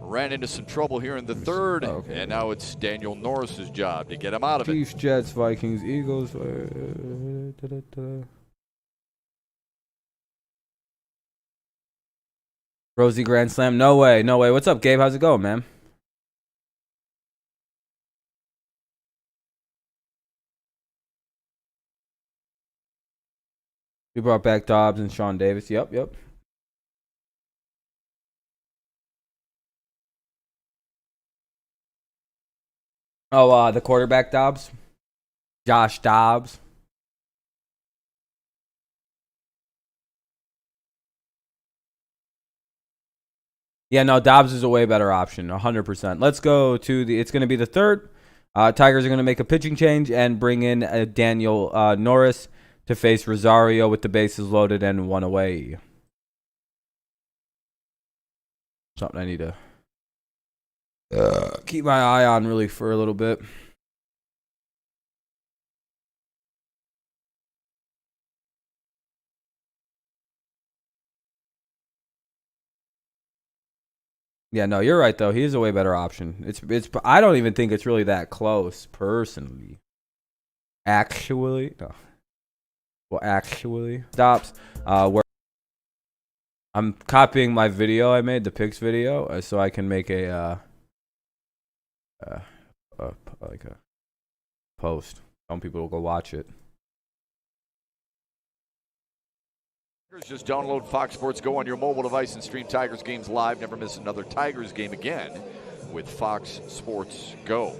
Ran into some trouble here in the third, and now it's Daniel Norris's job to get him out of it. Chiefs, Jets, Vikings, Eagles. Rosie Grand Slam. No way. No way. What's up, Gabe? How's it going, man? We brought back Dobbs and Sean Davis. Yep. Oh, the quarterback Dobbs. Josh Dobbs. Yeah, no, Dobbs is a way better option, 100%. Let's go to the. It's going to be the third. Tigers are going to make a pitching change and bring in Daniel Norris to face Rosario with the bases loaded and 1 away. Something I need to keep my eye on really for a little bit. Yeah, no, you're right though. He is a way better option. It's. I don't even think it's really that close, personally. Actually, no. Well, actually, stops. Where I'm copying my video I made, the picks video, so I can make a like a post. Some people will go watch it. Just download Fox Sports Go on your mobile device and stream Tigers games live. Never miss another Tigers game again with Fox Sports Go.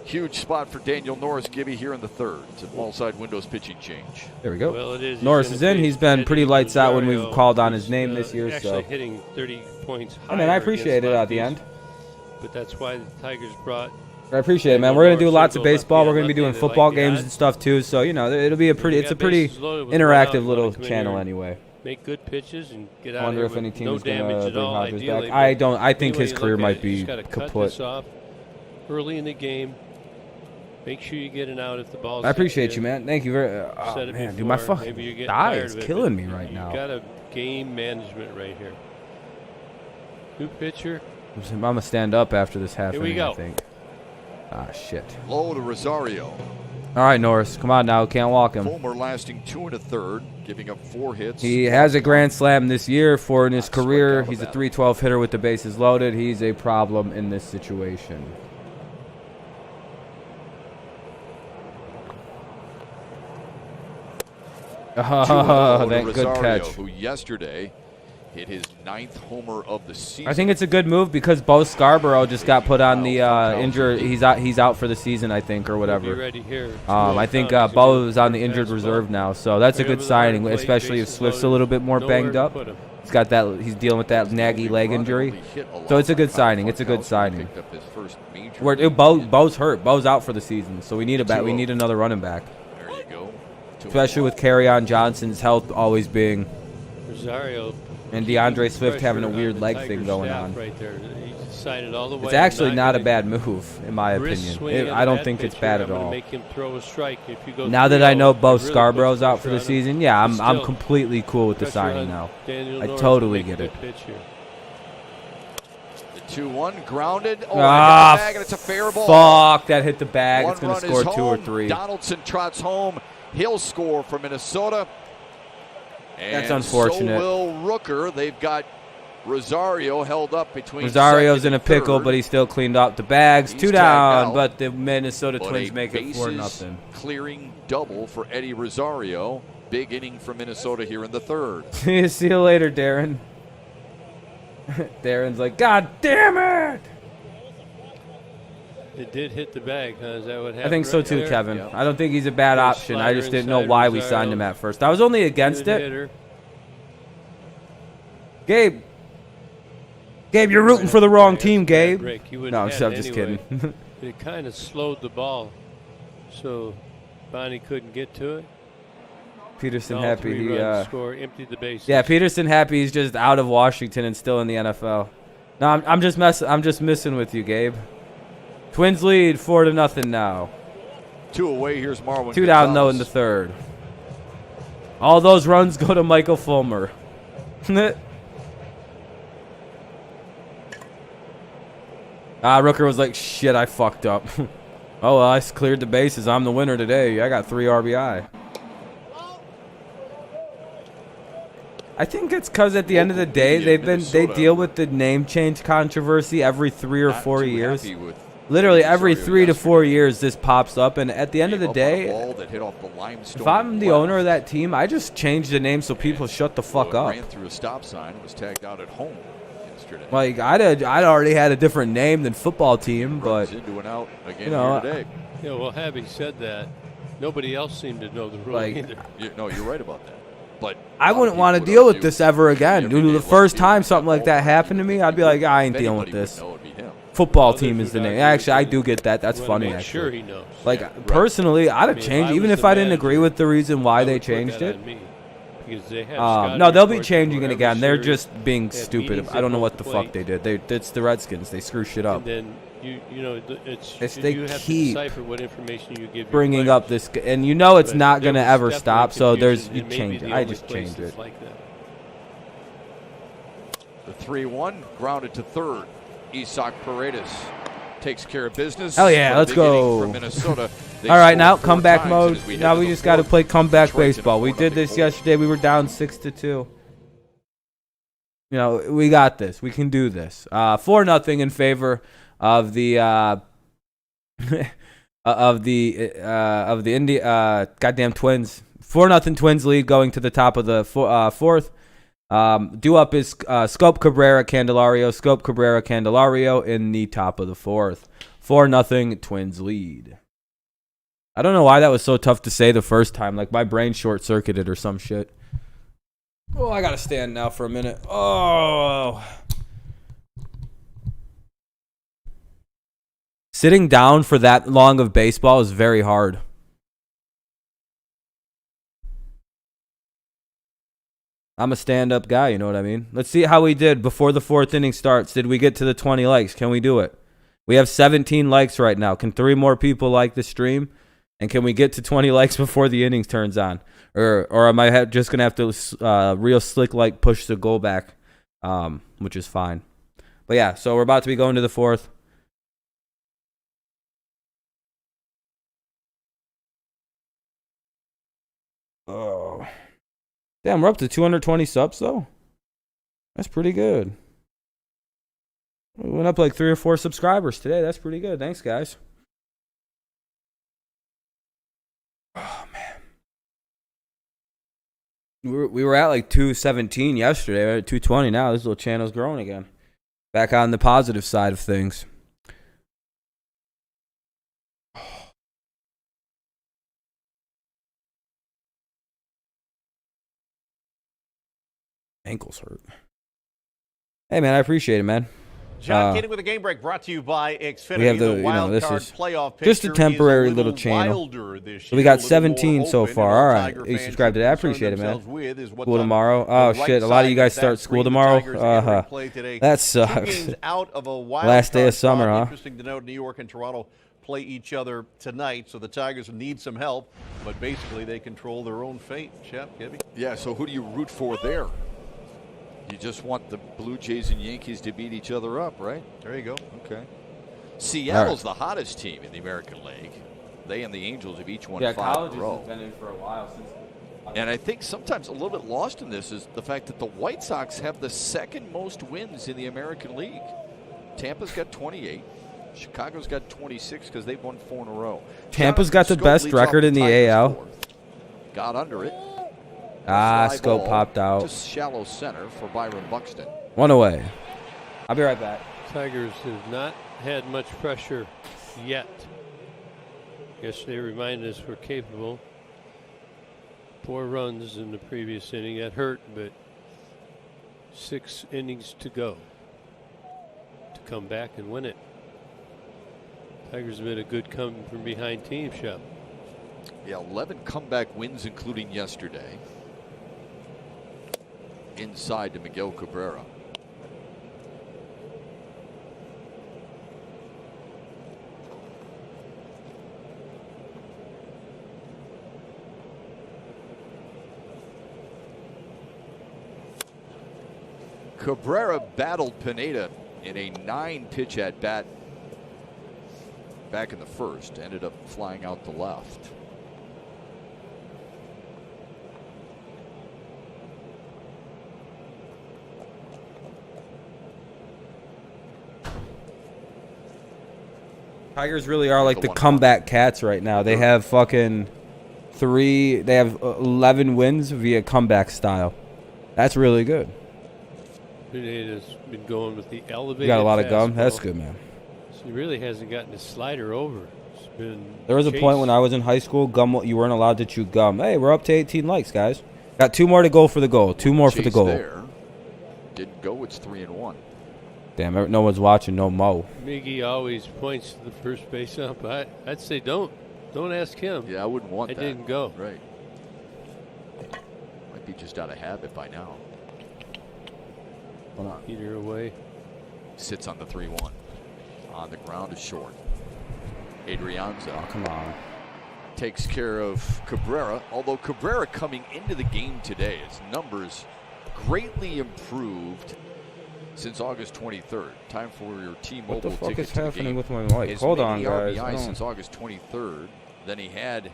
Huge spot for Daniel Norris, Gibby, here in the third. It's an all-side windows pitching change. There we go. Well, it is. Norris is in. He's been pretty lights out when we've called on his name this year. Actually So hitting 30 points higher. I mean, I appreciate it at the end. But that's why the Tigers brought. I appreciate it, man. We're gonna do lots of baseball. We're gonna be doing football games and stuff too. So you know, it'll be a pretty. It's a pretty interactive little channel anyway. Make good pitches and get I out wonder of if here any with team no is gonna damage bring at all. Hodges Ideally, back. I don't. I but think anyway his you career look at might it, you be just gotta cut kaput. this off early in the game. Make sure you get an out if the ball's. I appreciate you, man. Thank you very. Said it Man, dude, my before. fucking Maybe you're getting thigh tired is of it, killing but me right you now. got a game management right here. New pitcher. I'm gonna stand up after this half Here we inning, go. I think. Ah, shit. Low to Rosario. All right, Norris, come on now. Can't walk him. Fulmer lasting 2 1/3, giving up 4 hits. He has a grand slam this year in his career. He's a .312 hitter with the bases loaded. He's a problem in this situation. Oh, that good catch. Who yesterday hit his 9th homer of the season. I think it's a good move because Bo Scarborough just got put on the injured. He's out for the season, I think, or Be whatever. ready here. I think Bo is on the injured reserve now, so that's a good signing, especially if Swift's a little bit more banged up. He's got that. He's dealing with that naggy leg injury, so it's a good signing. It's a good signing. Bo's hurt. Bo's out for the season, so we need a back. We need another running back, There you go. especially with Kerryon Johnson's health always being, Rosario. and DeAndre Swift having a Pressure weird on the leg Tiger thing going staff on. Right there. He decided all the way. It's actually I'm not a gonna bad move, in my wrist opinion. swing I at don't that think it's pitcher. bad I'm at gonna all. Make him throw a strike. If you go Now that I know 3-0, Bo it really Scarborough's puts out for the pressure on him. season, yeah, I'm Still, completely cool with the pressure signing on now. Daniel I Norris totally to make get a it. good pitch here. The 2-1 grounded. Oh, Ah, hit the bag, and it's a fair ball. Fuck, that hit the bag. It's going to score 2 or 3. Donaldson trots home. He'll score for Minnesota. And That's unfortunate. So will Rooker. They've got Rosario held up between. Rosario's second in a and pickle, third. but he still cleaned up the bags. He's 2 tagged down, out. but the Minnesota But Twins a make it 4-0. bases-clearing double for Eddie Rosario. Big inning for Minnesota here in the third. See you later, Darren. Darren's like, God damn it! It did hit the bag, huh? Is that what happened? I think so right too, there? Kevin. Yep. I don't think he's a bad Little option. I slider just didn't know inside why we Rosario. signed him at first. I was only against Good it. hitter. Gabe, you're rooting for the wrong team, Gabe. Break. He wouldn't No, I'm have just it anyway. kidding. It kind of slowed the ball, so Bonnie couldn't get to it. Peterson All happy 3 he runs score, emptied the bases. Yeah, Peterson happy he's just out of Washington and still in the NFL. No, I'm just messing with you, Gabe. Twins lead 4-0 now. 2 away. Here's Marwin. 2 down though Gonzalez. in the third. All those runs go to Michael Fulmer. Rooker was like, shit, I fucked up. Oh, well, I cleared the bases. I'm the winner today. I got 3 RBI. I think it's because at the end of the day, they deal with the name change controversy every 3 or 4 years. Literally every 3 to 4 years, this pops up, and at the end of the day, if I'm the owner of that team, I just change the name so people shut the fuck up. Ran through a stop sign. Was tagged out at home yesterday. Like I'd already had a different name than football team, but Runs into an out again you know, here today. Yeah, well, having said that, nobody else seemed to know the rule Like, either. No, you're right about that. But I a lot of wouldn't want to people would deal with argue this ever again. every Dude, day, the let's first deal with time something like that Hallmark happened to me, I'd be like, I ain't If dealing with anybody would this. know, it'd be him. Football Others team is the would name. argue Actually, I that do get that. That's you wanna funny, make sure actually. he knows. Like, Yeah, right. personally, I'd have I mean, changed, if I even was if the I didn't agree manager, with the reason why I they would put changed that it. on me, because they have scouting No, they'll be reports changing before it every again. They're series. just being They have stupid. meetings I don't know at what the both fuck they plates. did. It's the Redskins. They screw shit up. And then you know it's They you have keep to decipher what information you give your Bringing players. up this, and you know it's But not there gonna was ever definitely stop. So there's confusion, you and maybe change it. the I only just place changed that's it. like that. The 3-1 grounded to third. Isak Paredes takes care of business. Hell yeah, What a let's big inning go. from Minnesota. They All right, scored now 4 comeback times, mode. and as we Now head we to the just got to fourth, play comeback Detroit's in a baseball. We 4-0 did this hole. yesterday. We were down 6-2. You know, we got this. We can do this. 4-0 in favor of the goddamn Twins. 4-0 Twins lead going to the top of the fourth. Due up is Scope Cabrera Candelario in the top of the fourth. 4-0 Twins lead. I don't know why that was so tough to say the first time. Like my brain short circuited or some shit. Oh, I gotta stand now for a minute. Oh. Sitting down for that long of baseball is very hard. I'm a stand-up guy, you know what I mean? Let's see how we did before the fourth inning starts. Did we get to the 20 likes? Can we do it? We have 17 likes right now. Can 3 more people like the stream? And can we get to 20 likes before the innings turns on? Or am I just going to have to real slick like push the goal back, which is fine. But yeah, so we're about to be going to the fourth. Oh. Damn, we're up to 220 subs, though. That's pretty good. We went up like 3 or 4 subscribers today. That's pretty good. Thanks, guys. Oh, man. We were at like 217 yesterday. We're at 220 now. This little channel's growing again. Back on the positive side of things. Ankles hurt. Hey, man, I appreciate it, man. John Canning with a game break brought to you by Xfinity. We have the, Wildcard this is playoff just a temporary little channel. So we got 17 so far. All right, you subscribed to that. I appreciate it, man. School tomorrow. Oh shit, a lot of you guys start school tomorrow. That sucks. Last day of summer, huh? Interesting to note, New York and Toronto play each other tonight, so the Tigers need some help, but basically they control their own fate. Shep, Gibby? Yeah, so who do you root for there? You just want the Blue Jays and Yankees to beat each other up, right? There you go. Okay. Seattle's the hottest team in the American League. They and the Angels have each won 5 in a row. been in for a while since. And I think sometimes a little bit lost in this is the fact that the White Sox have the second most wins in the American League. Tampa's got 28. Chicago's got 26 because they've won 4 in a row. Tampa's got the Scope best leads off record in the Tigers AL. fourth. Got under it. Scope Fly ball popped out. to shallow center for Byron Buxton. 1 away. I'll be right back. Tigers have not had much pressure yet. Guess they reminded us we're capable. 4 runs in the previous inning. That hurt, but 6 innings to go to come back and win it. Tigers have been a good come from behind team, Shep. Yeah, 11 comeback wins, including yesterday. Inside to Miguel Cabrera. Cabrera battled Pineda in a 9-pitch at bat back in the first. Ended up flying out the left. Tigers really are like the comeback cats right now. They have fucking 11 wins via comeback style. That's really good. Pineda's been going with the elevated. You got a lot of gum. fastball. That's good, man. So he really hasn't gotten his slider over. He's been. There was a point when I was in high school, gum you weren't allowed to chew gum. Hey, we're up to 18 likes, guys. Got 2 more to go for the goal. 2 more for the goal. There. Didn't go. It's 3-1. Damn, no one's watching. No Mo. Miggy always points to the first base ump. I'd say don't ask him. Yeah, I wouldn't want that. I didn't go. Right. Might be just out of habit by now. Hold on. Either away. Sits on the 3-1. On the ground is short. Adrianza. Oh, come on. Takes care of Cabrera, although Cabrera coming into the game today, his numbers greatly improved since August 23rd. Time for your T-Mobile What the fuck ticket is to the happening game. with my mic? Hold on, guys. RBI since August 23rd than he had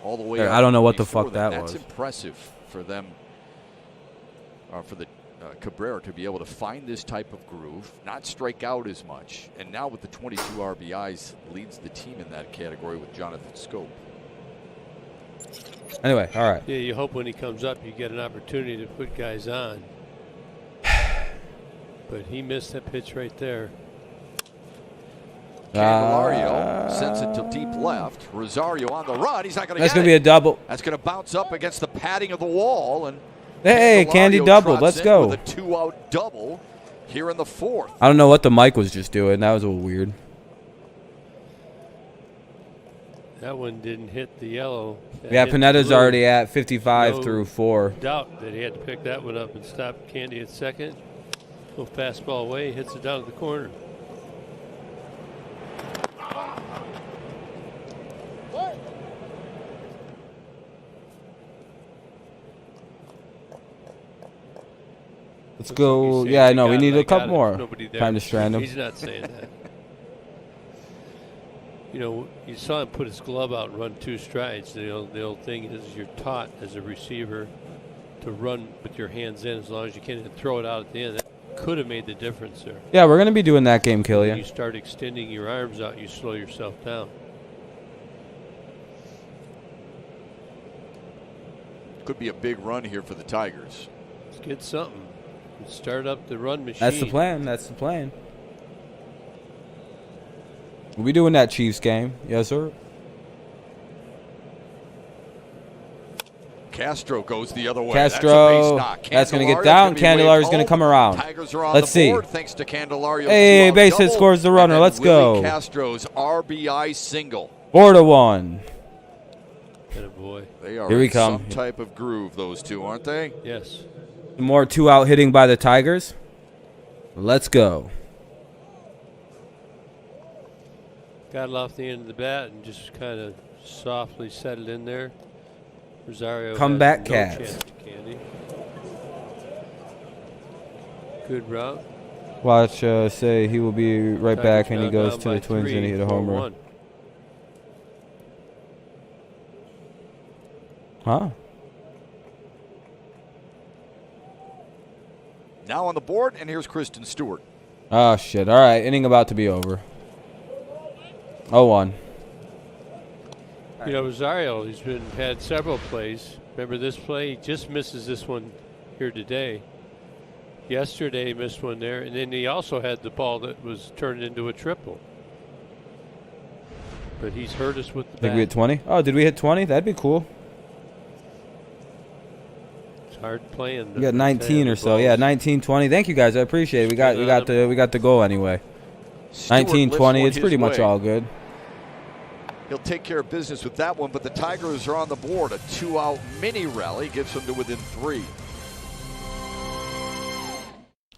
all the way Hey, up I don't know what the before fuck that was. That's impressive for them, for the Cabrera to be able to find this type of groove, not strike out as much, and now with the 22 RBIs, leads the team in that category with Jonathan Scope. Anyway, all right. Yeah, you hope when he comes up, you get an opportunity to put guys on. But he missed that pitch right there. Candelario sends it to deep left. Rosario on the run. He's not going to get it. That's going to be a double. That's going to bounce up against the padding of the wall. And Hey, Candy Candelario doubled. trots Let's in go. with a 2-out double here in the 4th. I don't know what the mic was just doing. That was a little weird. That one didn't hit the yellow. That Yeah, hit the Pineda's blue. already at 55 No through 4. Doubt that he had to pick that one up and stop Candy at second. Little fastball away, hits it down to the corner. Let's go. Yeah, I know. We need a couple more. Nobody there. Time to strand him. He's not saying that. You know, you saw him put his glove out and run 2 strides. The old thing is you're taught as a receiver to run with your hands in as long as you can and throw it out at the end. That could have made the difference there. Yeah, we're going to be doing that game, When Killian. you start extending your arms out, you slow yourself down. Could be a big run here for the Tigers. Let's get something. Let's start up the run machine. That's the plan. That's the plan. We'll be doing that Chiefs game. Yes, sir. Castro goes the other way. Castro, that's going to get down. Candelario's going to come around. Tigers are on Let's the see. board thanks to Candelario. Hey, 2-out base hit double, scores the runner. and then Let's Willie go. Castro's RBI single. 4-1. Boy. They are Here we in come. some type of groove, those two, aren't they? Yes. More 2-out hitting by the Tigers. Let's go. Got it off the end of the bat and just kind of softly set it in there. Rosario Comeback has Cavs. no chance to Candy. Good route. Watch say he will be right Tigers back, and he now goes down to by the Twins 3, and he hit a home run. 4-1. Huh? Now on the board, and here's Kristen Stewart. Oh, shit. All right, inning about to be over. 0-1. You know, Rosario, he's had several plays. Remember this play? He just misses this one here today. Yesterday he missed one there, and then he also had the ball that was turned into a triple. But he's hurt us with the Think we hit bat. 20? Oh, did we hit 20? That'd be cool. It's hard playing. We got 19 or so. Yeah, 19, 20. Thank you guys. I appreciate it. We got the goal anyway. Stewart 19, lifts 20. one It's his pretty much way. all good. He'll take care of business with that one, but the Tigers are on the board. A 2-out mini rally gets them to within 3.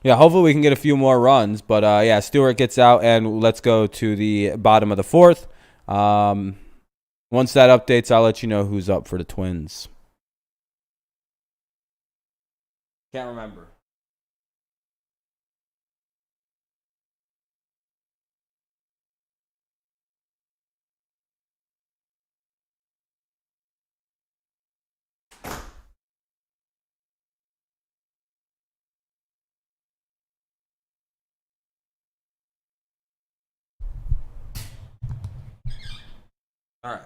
Yeah, hopefully we can get a few more runs. But, yeah, Stewart gets out, and let's go to the bottom of the 4th. Once that updates, I'll let you know who's up for the Twins. Can't remember. All right.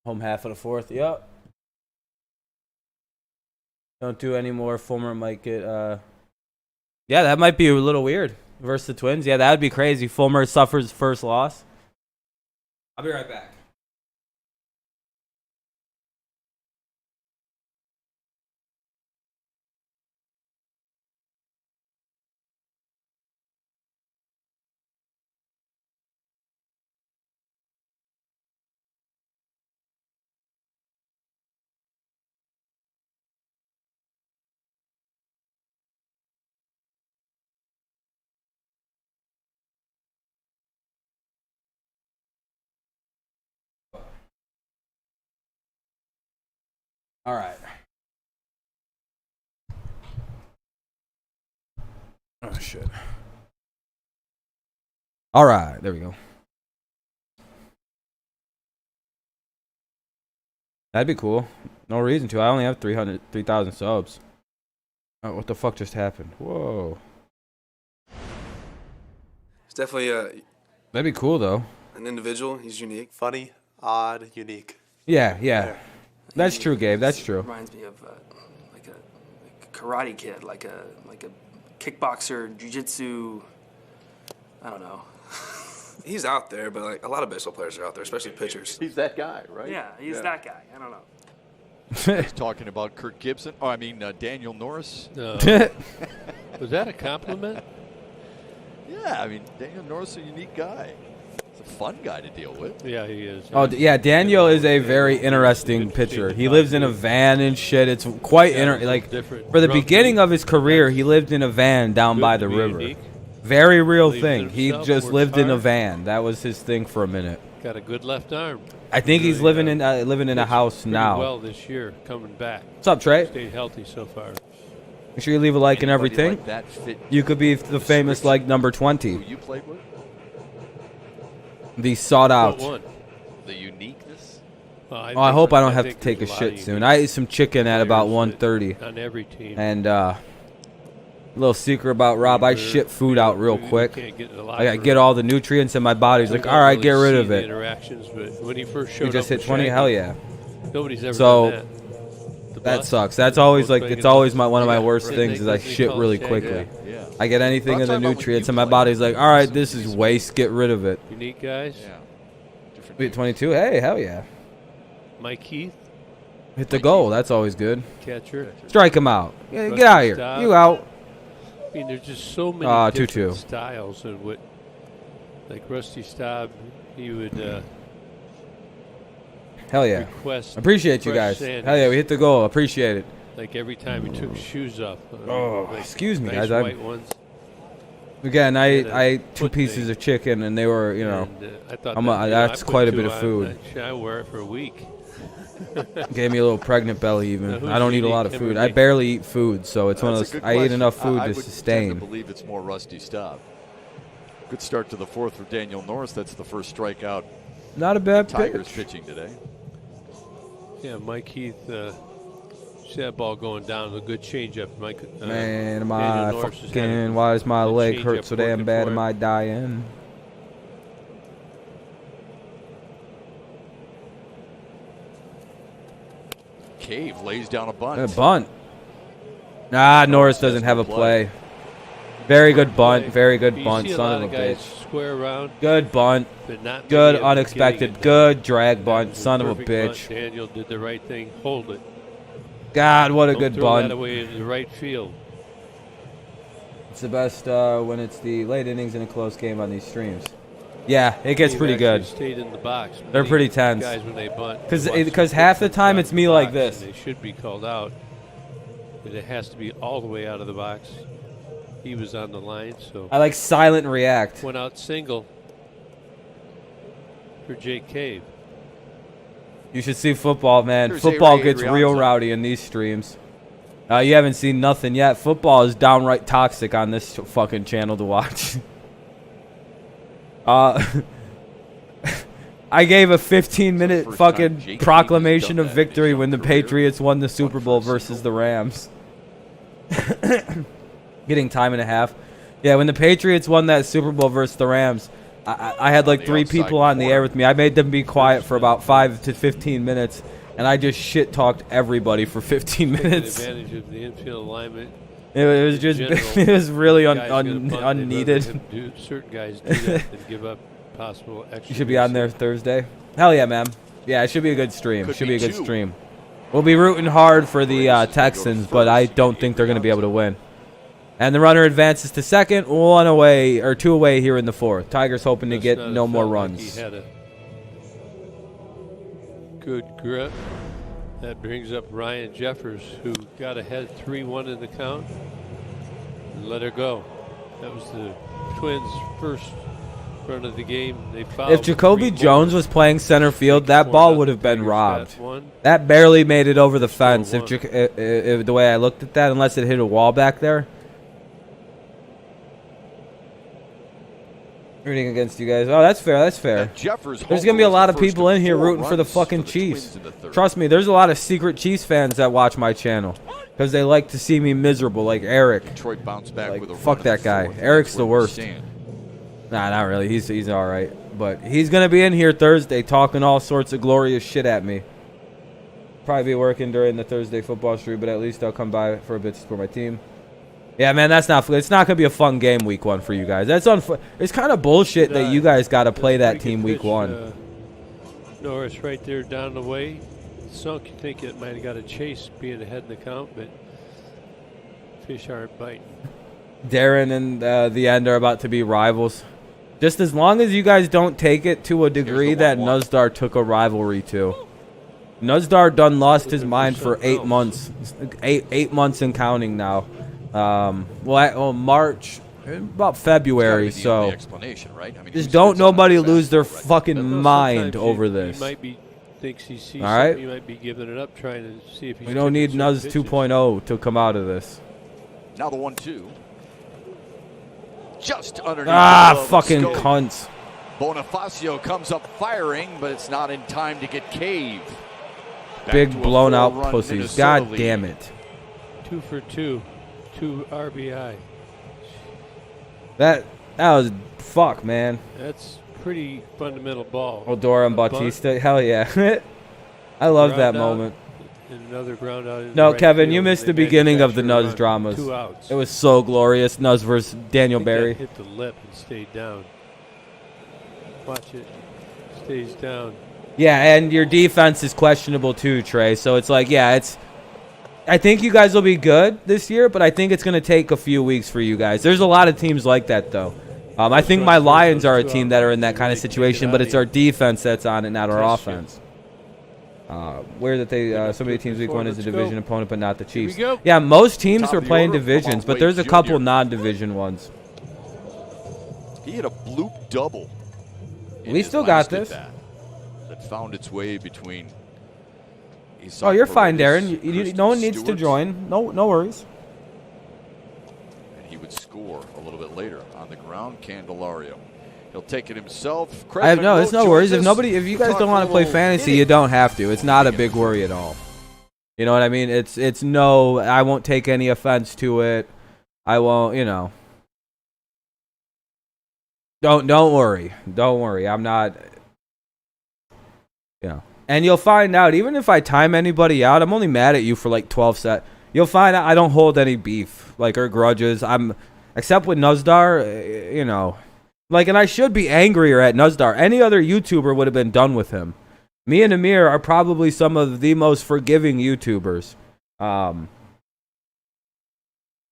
Home half of the 4th. Yep. Don't do any more. Fulmer might get. Yeah, that might be a little weird. versus the Twins. Yeah, that would be crazy. Fulmer suffers first loss. I'll be right back. All right. Oh, shit. All right. There we go. That'd be cool. No reason to. I only have 3,000 subs. Oh, what the fuck just happened? Whoa. He's definitely That'd be cool, though. an individual. He's unique. Funny, odd, unique. Yeah. That's true, Gabe. That's true. Reminds me of like a karate kid, like a kickboxer, jiu-jitsu. I don't know. He's out there, but like a lot of baseball players are out there, especially pitchers. He's that guy, right? Yeah, he's that guy. I don't know. He's talking about Kirk Gibson. Oh, I mean Daniel Norris. Was that a compliment? Yeah, I mean Daniel Norris is a unique guy. He's a fun guy to deal with. Yeah, he is. Oh, yeah, Daniel is a very interesting pitcher. He lives in a van and shit. It's quite like different. for the beginning of his career, he lived in a van down by the river. Very real thing. He just lived in a van. That was his thing for a minute. Got a good left arm. I think he's living in a house Pretty now. well this year, coming back. What's up, Trey? Stayed healthy so far. Make sure you leave a like and Anybody everything. like that fit You could be the famous like number 20, who you played with? the sought out. What one? The uniqueness. Oh, I hope I don't have to think take a there's lot shit of soon. unique I ate some chicken at about players 1:30. on every team. And a little secret about Rob, I shit food out real You quick. can't get in the I gotta locker get room. all the nutrients in my body. He's We like, don't all right, really get rid see of the it. Interactions, but when he first showed You just up hit with 20? Shaggy, Hell yeah. Nobody's ever So, done that. The That bus, sucks. That's always like, Volkswagen it's always bus. one of my Yeah, worst right. things is I They shit call it really Shaggy. quickly. Yeah. I get anything I'm in the talking about when nutrients you and my played. body's like, all right, this is waste, get rid of it. Unique guys. Yeah. Different. Wait, 22? Hey, hell yeah. Mike Heath, Hit the goal. That's always good. catcher. Strike him out. Yeah, Rusty get out of here. Staub. You out. I mean, there's just so many 2-2. different styles and what, like Rusty Staub, he would Hell yeah. request. Appreciate you fresh guys. sandals, Hell yeah, we hit the goal. Appreciate it. Like every time he took his shoes off. Oh, like excuse me, nice guys. white ones. Again, I had a ate 2 foot pieces thing. of chicken, and they were, you know, And, I thought I'm that, a- you know, that's I put quite a 2 bit of on, food. I wear it for a week. gave me a little pregnant belly Now, even. who's I don't eat a unique, lot of him food. or I me? barely eat food, so it's one of That's a those. good I eat question. enough food I to would tend sustain. to believe it's more Rusty Staub. Good start to the fourth for Daniel Norris. That's the first strikeout Not a bad Tigers pitch. pitching today. Yeah, Mike Heath, see that ball going down, a good changeup. Mike, Man, am Daniel I Norris has had fucking? Why does my the leg changeup hurt so damn working bad? for Am him. I dying? Cave lays down a bunt. A bunt. Nah, Norris doesn't have a play. Very good bunt. Very good You bunt. see a Son lot of a guys bitch. square around, Good bunt. but not Good many of them unexpected. getting it. Good drag That bunt. was Son of a perfect bunt. bitch. Daniel did the right thing. Hold it. God, what a Don't good throw that bunt. away in the right field. It's the best when it's the late innings in a close game on these streams. Yeah, it gets He pretty actually good. Stayed in the box. They're Many pretty tense. Guys, when they bunt, 'Cause they watch because them half the put time out it's of me the like box, this. and they should be called out. But it has to be all the way out of the box. He was on the line, so I like silent react. went out single for Jake Cave. You should see football, man. Here's Football A-Ray gets real Adrianza. rowdy in these streams. You haven't seen nothing yet. Football is downright toxic on this fucking channel to watch. I gave a 15-minute first time fucking Jake proclamation Cave of has done that in victory his when the young career. Patriots won the Super One Bowl for a versus single. the Rams. Getting time and a half. Yeah, when the Patriots won that Super Bowl versus the Rams, I had like the 3 outside people on the air corner. with me. I made them be quiet for about 5 to 15 minutes, and I just shit-talked everybody for 15 Taking minutes. advantage of the infield alignment. It was just it was really unneeded. Certain guys do that and give up possible extra. You should be on there Thursday. Hell yeah, man. Yeah, it should be a good stream. Should be a good stream. We'll be rooting hard for the Texans, but I don't think they're going to be able to win. And the runner advances to second, 1 away or 2 away here in the 4th. Tigers hoping to get no more runs. He had a good grip. That brings up Ryan Jeffers, who got ahead 3-1 in the count and let her go. That was the Twins' first run of the game. They fouled. If Jacoby Jones was playing center field, that ball would have been robbed. That barely made it over the fence. If the way I looked at that, unless it hit a wall back there. Rooting against you guys. Oh, that's fair. That's fair. There's going to be a lot of people in here rooting for the fucking Chiefs. Trust me, there's a lot of secret Chiefs fans that watch my channel because they like to see me miserable, like Eric. Detroit bounced back with a fuck that guy. Eric's the worst. Nah, not really. He's all right. But he's going to be in here Thursday talking all sorts of glorious shit at me. Probably be working during the Thursday football stream, but at least I'll come by for a bit to support my team. Yeah, man, it's not going to be a fun game week 1 for you guys. It's kind of bullshit that you guys got to play that team week 1. Norris right there down the way. Sunk, you think it might have got a chase being ahead in the count, but fish aren't biting. Darren and the end are about to be rivals. Just as long as you guys don't take it to a degree that Nuzdar took a rivalry to. Nuzdar done lost his mind for 8 months. 8 months and counting now. March, about February, so just don't nobody lose their fucking mind over this. He might be thinks he sees all right? something. He might be giving it up, trying to see if he's. We don't need Nuz 2.0 to come out of this. Now the 1-2. Just underneath. Fucking cunts. Bonifacio comes up firing, but it's not in time to get Cave. Big blown out pussies. God damn it. 2 for 2. 2 RBI. That was fuck, man. That's pretty fundamental ball. Odora and Bautista, hell yeah. I love that moment. Another ground out. No, Kevin, you missed the beginning of the Nuz dramas. 2 outs. It was so glorious. Nuz versus Daniel Barry. Hit the lip and stayed down. Watch it. Stays down. Yeah, and your defense is questionable too, Trey. So it's like, yeah, I think you guys will be good this year, but I think it's going to take a few weeks for you guys. There's a lot of teams like that, though. I think my Lions are a team that are in that kind of situation, but it's our defense that's on it, not our offense. Where that some of the teams week 1 is a division opponent, but not the Chiefs. Yeah, most teams are playing divisions, but there's a couple non-division ones. He had a bloop double. We still got this. That found its way between. Oh, you're fine, Darren. No one needs to join. No worries. And he would score a little bit later on the ground. Candelario. He'll take it himself. It's no worries. If you guys don't want to play fantasy, you don't have to. It's not a big worry at all. You know what I mean? It's no. I won't take any offense to it. I won't. Don't worry. Don't worry. I'm not. And you'll find out, even if I time anybody out, I'm only mad at you for like 12 sets. You'll find out I don't hold any beef, or grudges. Except with Nuzdar, and I should be angrier at Nuzdar. Any other YouTuber would have been done with him. Me and Amir are probably some of the most forgiving YouTubers. And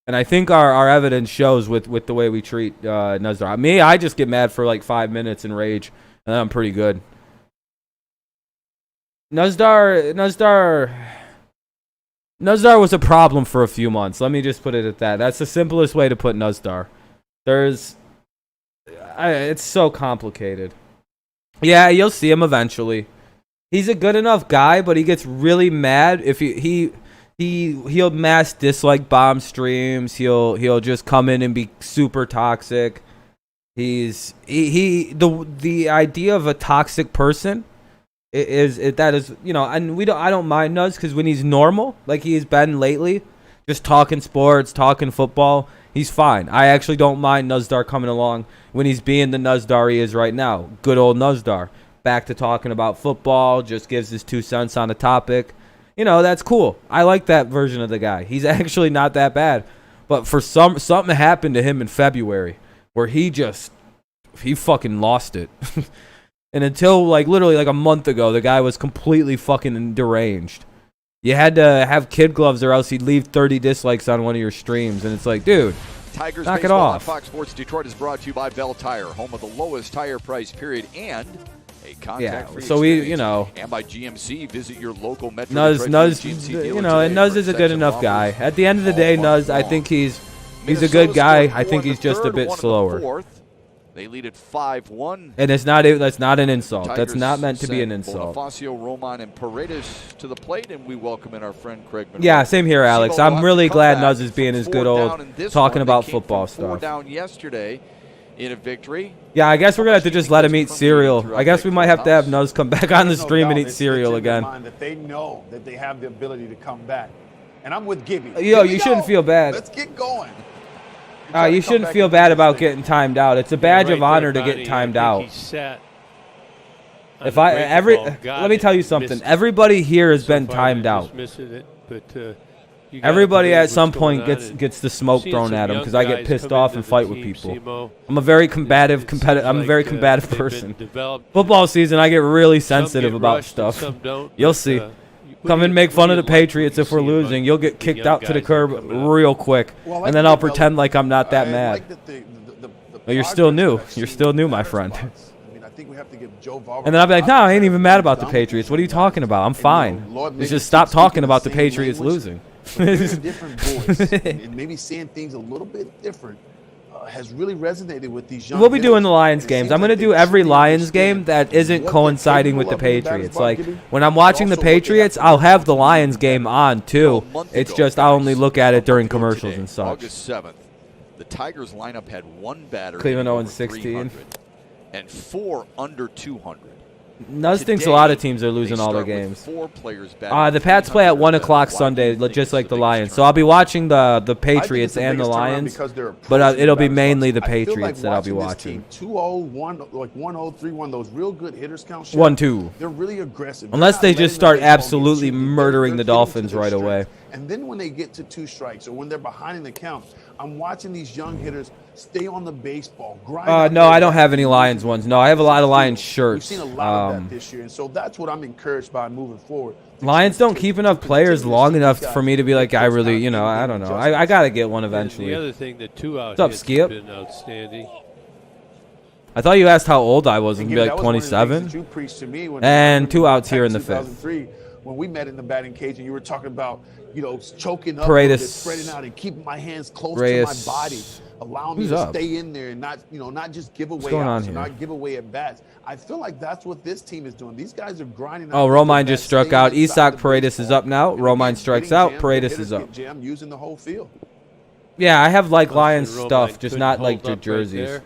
I think our evidence shows with the way we treat Nuzdar. Me, I just get mad for like 5 minutes and rage, and then I'm pretty good. Nuzdar was a problem for a few months. Let me just put it at that. That's the simplest way to put Nuzdar. It's so complicated. Yeah, you'll see him eventually. He's a good enough guy, but he gets really mad if he'll mass dislike bomb streams. He'll just come in and be super toxic. The idea of a toxic person. And I don't mind Nuz because when he's normal, like he's been lately, just talking sports, talking football, he's fine. I actually don't mind Nuzdar coming along when he's being the Nuzdar he is right now. Good old Nuzdar. Back to talking about football, just gives his 2 cents on a topic. That's cool. I like that version of the guy. He's actually not that bad. But for something happened to him in February where he fucking lost it. And until like literally like a month ago, the guy was completely fucking deranged. You had to have kid gloves or else he'd leave 30 dislikes on one of your streams. And it's like, dude, Tigers knock it baseball on off. Fox Sports Detroit is brought to you by Bell Tire, home of the lowest tire price period and a contact-free so we, experience. you know, and by GMC, visit your local Metro Nuz, Detroit GMC you dealer know, and today Nuz for is a good exceptional enough guy. offers At the end of the day, all Nuz, month I think long. he's a Minnesota good guy. scored I four think in he's the just a third, bit one in the slower. fourth. They lead at 5-1. And that's not an insult. That's Tigers not meant to be an send insult. Bonifacio, Roman, and Paredes to the plate, and we welcome in our friend Craig Monroe. Yeah, same here, Alex. SEMO will I'm have really to come glad back Nuz is being from his 4 good down old in this talking one. They about came football from 4 stuff. down yesterday in a victory. Yeah, I guess we're gonna have to just let him eat cereal. throughout I guess we might have to have Clubhouse. Nuz come back on the There's no stream and doubt eat it's cereal in their again. mind that they know that they have the ability to come back. And I'm with Gibby. Yo, Here we you shouldn't go. feel bad. Let's get going. Try to You come shouldn't back feel and bad do about this thing. getting timed out. It's a badge of honor to get timed out. If let me tell you something. Everybody here has been timed out. Everybody at some point gets the smoke thrown at them because I get pissed off and fight with people. I'm a very combative person. Football season, I get really sensitive about stuff. You'll see. Come and make fun of the Patriots if we're losing. You'll get kicked out to the curb real quick, and then I'll pretend like I'm not that mad. But you're still new. You're still new, my friend. And then I'll be like, no, I ain't even mad about the Patriots. What are you talking about? I'm fine. It's just stop talking about the Patriots losing. Different voice and maybe saying things a little bit different has really resonated with these young We'll be doing the hitters. Lions games. I'm going to do every Lions game that isn't coinciding with the Patriots. Like, when I'm watching the Patriots, I'll have the Lions game on, too. It's just I'll only look at it during commercials and such. August 7th, the Tigers lineup had one batter Cleveland over 0-16. 300 and 4 under 200. Nuz thinks a lot of teams are losing all their games. 4 players batting The Pats play at 1 o'clock Why do Sunday, you think just it's like the biggest Lions. So turnaround? I'll be watching the Patriots I think and the it's biggest turnaround Lions, because they're but approaching it'll be batters. mainly the I feel like Patriots that I'll be this watching. team, 2-0, 1-0, 3-1, those real good hitters count. 1-2. They're really aggressive. Unless They're they not just letting start the baseball get absolutely cheap. murdering They're the getting to Dolphins their right away. strengths. And then when they get to 2 strikes or when they're behind in the count, I'm watching these young hitters stay on the baseball, grind out No, their I don't have bats. any Lions ones. No, I have a lot of Lions We've shirts. seen a lot of that this year, and so that's what I'm encouraged by moving forward. Lions don't keep enough players long enough for me to be like, I really, you know, I don't know. I got to get one The eventually. other thing, the 2-out What's up, hits Skip? have been outstanding. I thought you asked how old I was and be That like was one of the things 27. that you preached to me when And when 2 we outs met here in in the fifth. 2003, when we met in the batting cage, and you were talking about, you know, choking up, Paredes. and spreading out, and keeping my hands close Reyes. to my body, allowing Who's me to up? stay in there and not, you know, not just give away going on outs, and here? not give away at bats. I feel like that's what this team is doing. These guys are grinding. Oh, out Roman the just bats, struck staying out. inside Isak the Paredes is baseball, up now. and Roman again, strikes getting out. jammed, Paredes hitters is up. get jammed, using the whole field. Yeah, I have like Austin Lions Roman stuff, just couldn't not hold like the up right jerseys. there.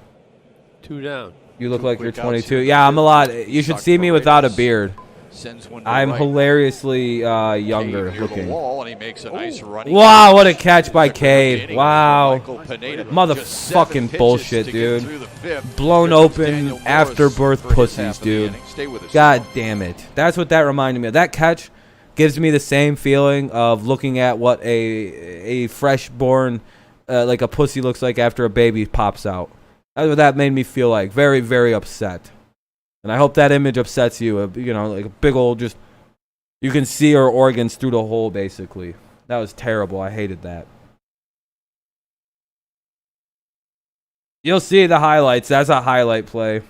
2 down. You look like you're quick outs 22. here. Yeah, I'm a lot. You should Isak see me without a Paredes beard. Sends one to I'm right. hilariously younger Cade near the looking. wall, and he makes a nice running Wow, catch. what a catch by The career Cade. gaining Wow. Michael Pineda. Motherfucking Just 7 pitches bullshit, to get dude. through the 5th. Blown Here comes open Daniel Morris afterbirth for his pussies, half of the dude. inning. Stay with us. God damn it. That's what that reminded me of. That catch gives me the same feeling of looking at what a fresh born, like a pussy looks like after a baby pops out. That's what that made me feel like. Very, very upset. And I hope that image upsets you. You know, like a big old just, you can see her organs through the hole, basically. That was terrible. I hated that. You'll see the highlights. That's a highlight play.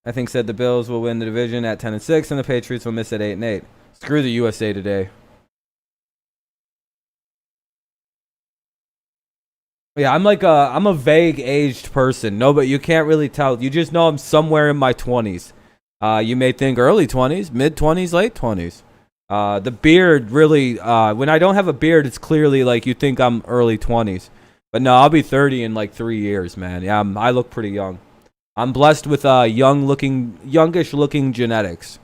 I think said the Bills will win the division at 10-6 and the Patriots will miss at 8-8. Screw the USA Today. Yeah, I'm a vague aged person. No, but you can't really tell. You just know I'm somewhere in my 20s. You may think early 20s, mid 20s, late 20s. The beard really, when I don't have a beard, it's clearly like you think I'm early 20s. But no, I'll be 30 in like 3 years, man. Yeah, I look pretty young. I'm blessed with youngish looking genetics.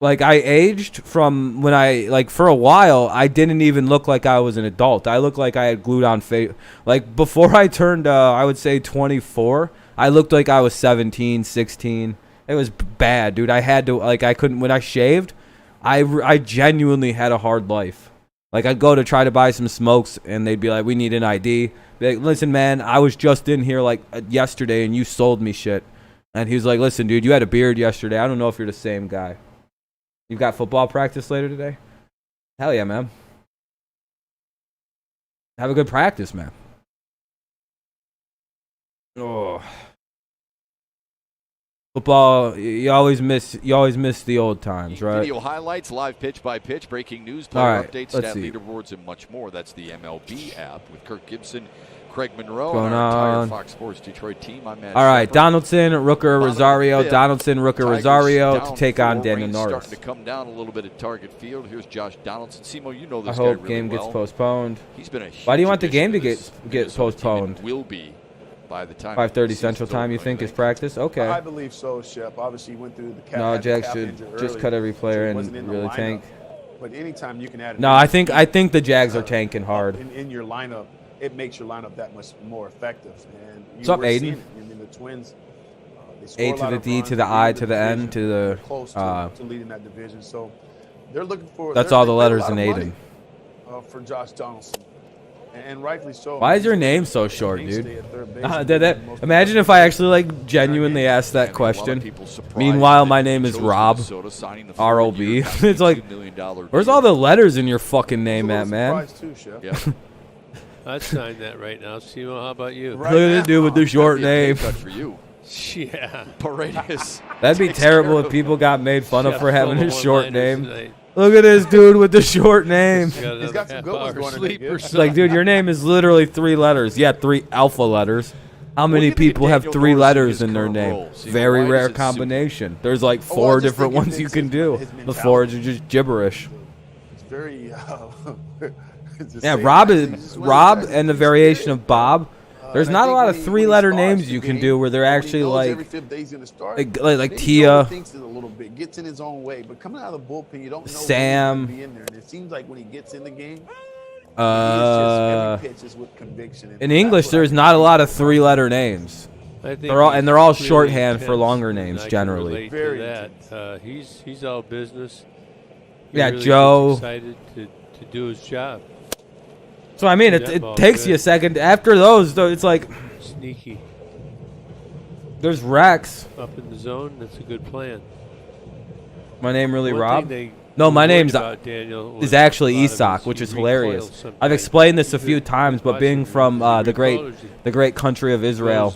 Like I aged from when for a while, I didn't even look like I was an adult. I looked like I had glued on face. Like before I turned, I would say 24, I looked like I was 17, 16. It was bad, dude. I had to, I couldn't, when I shaved, I genuinely had a hard life. Like, I'd go to try to buy some smokes, and they'd be like, we need an ID. Be like, listen, man, I was just in here, like, yesterday, and you sold me shit. And he was like, listen, dude, you had a beard yesterday. I don't know if you're the same guy. You've got football practice later today? Hell yeah, man. Have a good practice, man. Oh. Football, you always miss the old times, right? Video highlights, live pitch by pitch, breaking news, player updates, stat leaderboards, and much more. That's the MLB app with Kirk Gibson, Craig Monroe, and our entire Fox Sports Detroit team. I'm Matt All right, Shepard. Donaldson, Rooker, Rosario, Donaldson, Rooker, Rosario to take on Daniel Norris. Starting to come down a little bit at target field. Here's Josh Donaldson. Simo, you know this guy really well. I hope game gets postponed. He's been a huge Why do you want the game to get postponed? Will be by the time 5:30 Central Time. You think is practice? Okay. I believe so, Shep. Obviously, he went through the cap. No, Jack should just cut every player and really tank. But anytime you can add. No, I think the Jags are tanking hard. In your lineup, it makes your lineup that much more effective. And what's up, Aiden? I mean, the Twins. A to the D to the I to the N to the. Close to leading that division, so they're looking for. That's all the letters in Aiden. For Josh Donaldson. And rightfully so. Why is your name so short, dude? Imagine if I actually like genuinely asked that question. Meanwhile, my name is Rob. R-O-B. It's like, where's all the letters in your fucking name at, man? I'd sign that right now. Simo, how about you? Look at this dude with the short name. Yeah. Paredes. That'd be terrible if people got made fun of for having a short name. Look at this dude with the short name. He's got some good ones going in. Like, dude, your name is literally 3 letters. Yeah, 3 alpha letters. How many people have 3 letters in their name? Very rare combination. There's like 4 different ones you can do. The 4 are just gibberish. It's very. Yeah, Rob and the variation of Bob. There's not a lot of 3-letter names you can do where they're actually like Tia. Thinks it a little bit, gets in his own way, but coming out of the bullpen, you don't know Sam. Be in there. And it seems like when he gets in the game, every pitch is with conviction. In English, there's not a lot of 3-letter names. They're all shorthand for longer names generally. Very that. He's all business. Yeah, Joe. Excited to do his job. So I mean, it takes you a second. After those, though, it's like sneaky. There's Rex up in the zone. That's a good plan. My name really Rob? No, my name's is actually Isak, which is hilarious. I've explained this a few times, but being from the great country of Israel,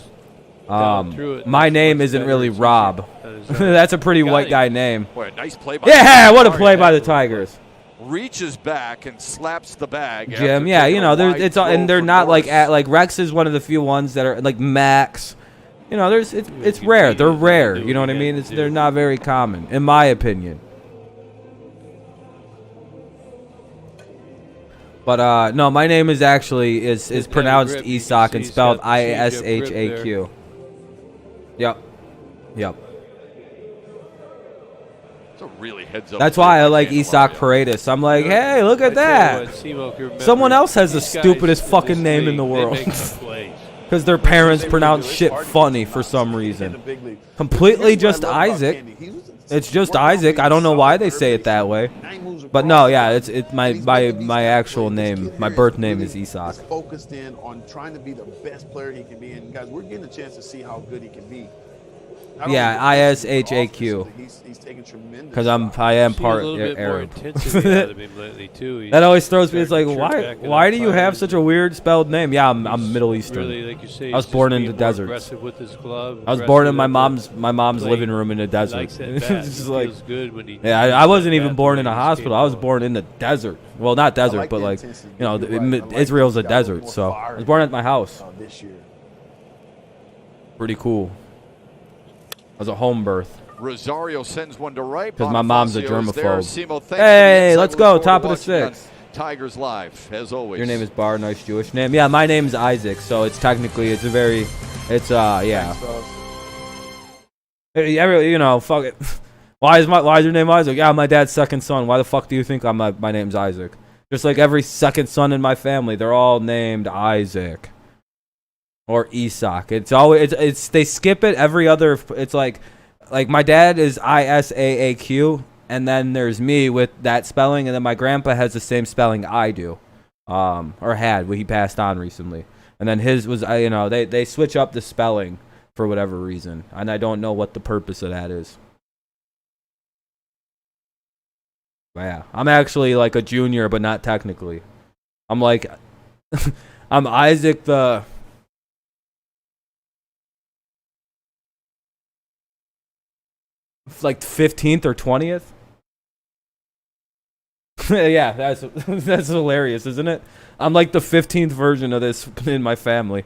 my name isn't really Rob. That's a pretty white guy name. Boy, a nice play by what a play by the Tigers. Reaches back and slaps the bag. Jim, yeah, you know, and they're not like Rex is one of the few ones that are like Max. You know, it's rare. They're rare. You know what I mean? They're not very common, in my opinion. But no, my name is actually is pronounced Isak and spelled I-S-H-A-Q. Yep. Really heads up. That's why I like Isak Paredes. I'm like, hey, look at that. Someone else has the stupidest fucking name in the world. Because their parents pronounce shit funny for some reason. Completely just Isaac. It's just Isaac. I don't know why they say it that way. But no, yeah, it's my actual name. My birth name is Isak. Focused in on trying to be the best player he can be. And guys, we're getting a chance to see how good he can be. Yeah, I-S-H-A-Q. He's taking tremendous. Because I am part Arab. That always throws me. It's like, why do you have such a weird spelled name? Yeah, I'm Middle Eastern. Really, like you say, I was born in the desert. I was born in my mom's living room in the desert. It's just like, yeah, I wasn't even born in a hospital. I was born in the desert. Well, not desert, but like, you know, Israel's a desert. So I was born at my house. Pretty cool. As a home birth. Rosario sends one to right. Because my mom's a germaphobe. Hey, let's go. Top of the 6th. Tigers live, as always. Your name is Bar. Nice Jewish name. Yeah, my name's Isaac. So it's technically, yeah. You know, fuck it. Why is your name Isaac? Yeah, my dad's second son. Why the fuck do you think my name's Isaac? Just like every second son in my family, they're all named Isaac. Or Isak. It's always they skip it every other. It's like my dad is ISAAQ, and then there's me with that spelling, and then my grandpa has the same spelling I do, or had when he passed on recently. And then his was, they switch up the spelling for whatever reason, and I don't know what the purpose of that is. But yeah, I'm actually like a junior, but not technically. I'm like, I'm Isaac the... like 15th or 20th. Yeah, that's hilarious, isn't it? I'm like the 15th version of this in my family.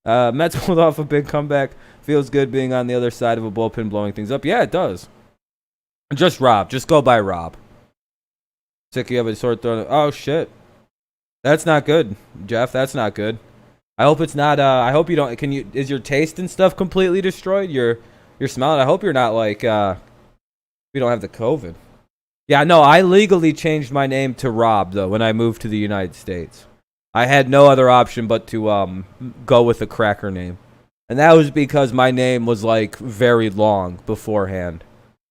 Mets pulled off a big comeback. Feels good being on the other side of a bullpen blowing things up. Yeah, it does. Just Rob. Just go by Rob. Sick, you have a sword thrown. Oh, shit. That's not good, Jeff. That's not good. I hope it's not, I hope you don't, is your taste and stuff completely destroyed? You're smelling. I hope you're not like, we don't have the COVID. Yeah, no, I legally changed my name to Rob, though, when I moved to the United States. I had no other option but to go with a cracker name. And that was because my name was, like, very long beforehand.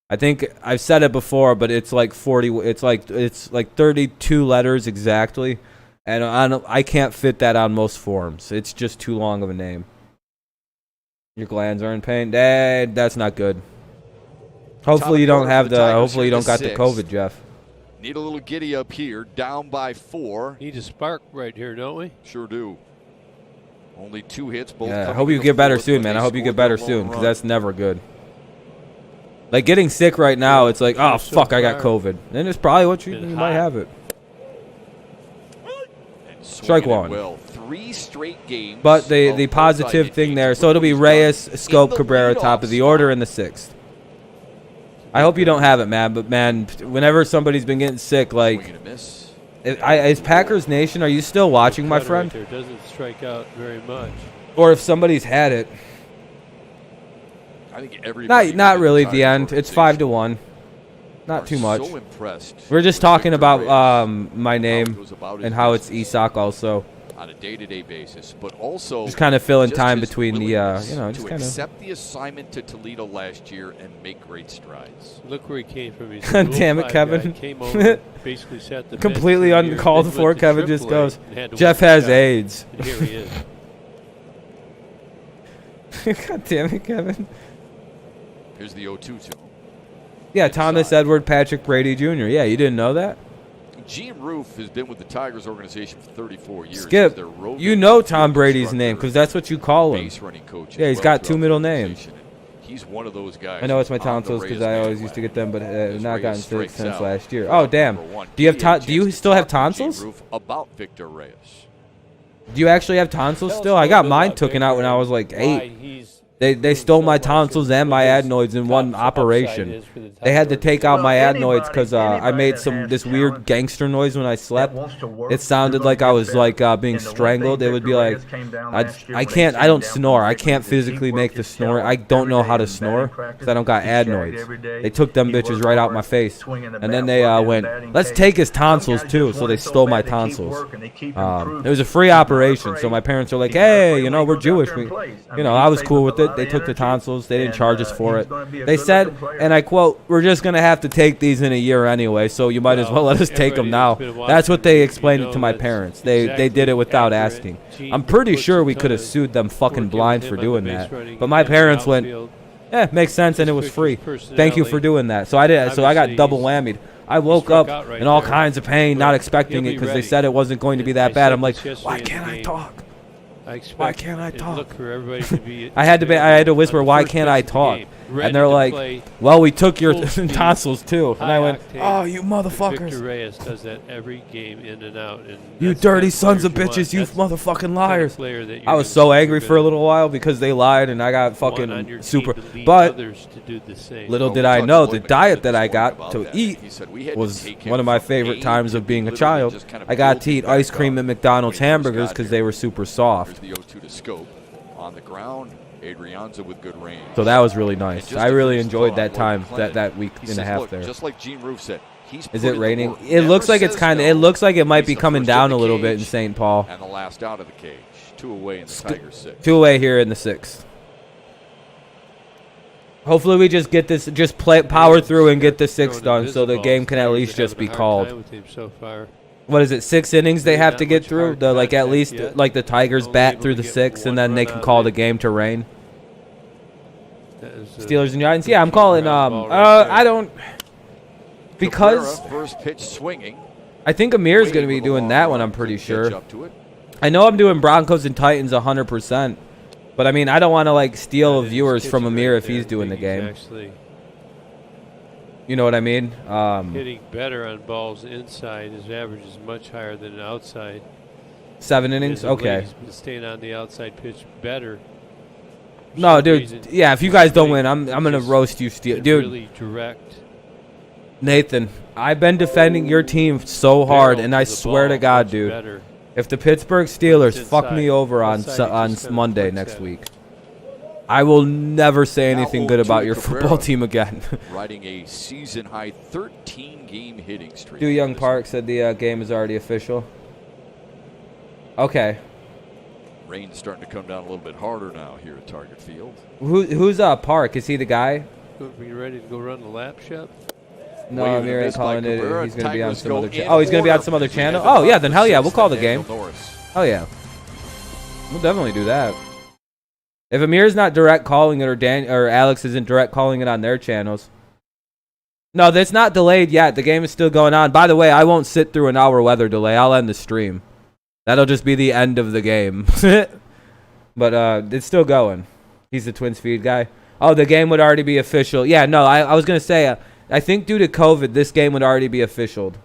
I think I've said it before, but it's like 32 letters exactly. And I can't fit that on most forms. It's just too long of a name. Your glands are in pain. Dad, that's not good. Hopefully you don't have the. Hopefully you don't got the COVID, Jeff. Need a little giddy up here, down by 4. Need a spark right here, don't we? Sure do. Only 2 hits. Both. Yeah, I hope you get better soon, man. I hope you get better soon, because that's never good. Like getting sick right now, it's like, oh fuck, I got COVID. And it's probably what you might have it. Strike one. Well, 3 straight games. But the positive thing there, so it'll be Reyes, Scope, Cabrera, top of the order in the 6th. I hope you don't have it, man. But man, whenever somebody's been getting sick, like, is Packers Nation? Are you still watching, my friend? Right there doesn't strike out very much. Or if somebody's had it. I think everybody. Not really. At the end, it's 5-1. Not too much. So impressed. We're just talking about my name and how it's Isak also. On a day-to-day basis, but also just kind of filling time between the, just to kind of accept the assignment to Toledo last year and make great strides. Look where he came from. He's damn it, Kevin! Came over, basically sat the completely uncalled for. Kevin just goes. Jeff has AIDS. And here he is. God damn it, Kevin! Here's the 0-2 to him. Yeah, Thomas Edward Patrick Brady Jr. Yeah, you didn't know that? Gene Roof has been with the Tigers organization for 34 years. Skip, you know Tom Brady's name because that's what you call him. Yeah, he's got 2 middle names. He's one of those guys. I know it's my tonsils because I always used to get them, but not gotten sick since last year. Oh damn! Do you still have tonsils? About Victor Reyes. Do you actually have tonsils still? I got mine taken out when I was like 8. They stole my tonsils and my adenoids in one operation. They had to take out my adenoids because I made this weird gangster noise when I slept. It sounded like I was like being strangled. It would be like I don't snore. I can't physically make the snore. I don't know how to snore because I don't got adenoids. They took them bitches right out my face, and then they went, let's take his tonsils too. So they stole my tonsils. It was a free operation. So my parents were like, hey, we're Jewish. I was cool with it. They took the tonsils. They didn't charge us for it. They said, and I quote, we're just going to have to take these in a year anyway, so you might as well let us take them now. That's what they explained it to my parents. They did it without asking. I'm pretty sure we could have sued them fucking blind for doing that. But my parents went, makes sense, and it was free. Thank you for doing that. So I did. So I got double whammied. I woke up in all kinds of pain, not expecting it because they said it wasn't going to be that bad. I'm like, why can't I talk? Why can't I talk? I had to whisper, why can't I talk? And they're like, well, we took your tonsils too. And I went, oh, you motherfuckers. Victor Reyes does that every game in and out. And you dirty sons of bitches, you motherfucking liars. I was so angry for a little while because they lied and I got fucking super. But little did I know the diet that I got to eat was one of my favorite times of being a child. I got to eat ice cream and McDonald's hamburgers because they were super soft. The 0-2 to Scope on the ground. Adrianza with good range. So that was really nice. I really enjoyed that time, that week and a half there. Just like Gene Roof said, is it raining? It looks like it's kind of. It looks like it might be coming down a little bit in St. Paul. And the last out of the cage, 2 away in the Tigers' 6th. 2 away here in the 6th. Hopefully we just get this, just power through and get the 6 done, so the game can at least just be called. What is it? 6 innings they have to get through. The like at least like the Tigers bat through the 6, and then they can call the game to rain. Steelers and Giants. Yeah, I'm calling. I don't because first pitch swinging. I think Amir's going to be doing that one. I'm pretty sure. I know I'm doing Broncos and Titans 100%, but I mean I don't want to like steal viewers from Amir if he's doing the game. You know what I mean? Hitting better on balls inside. His average is much higher than outside. 7 innings? Okay. He's been staying on the outside pitch better. No, dude. Yeah, if you guys don't win, I'm gonna roast you, dude. Really direct. Nathan, I've been defending your team so hard, and I swear to God, dude, if the Pittsburgh Steelers fuck me over on Monday next week, I will never say anything good about your football team again. Riding a season-high 13-game hitting streak. Young Park said the game is already official. Okay. Rain's starting to come down a little bit harder now here at Target Field. Who's Park? Is he the guy? Are you ready to go run the lap shop? No, Amir ain't calling it. He's going to be on some other channel. Oh, he's going to be on some other channel? Oh, yeah, then hell yeah, we'll call the game. Oh, yeah. We'll definitely do that. If Amir's not direct calling it or Alex isn't direct calling it on their channels. No, that's not delayed yet. The game is still going on. By the way, I won't sit through an hour weather delay. I'll end the stream. That'll just be the end of the game. But it's still going. He's the Twins feed guy. Oh, the game would already be official. Yeah, no, I was going to say, I think due to COVID, this game would already be officialed.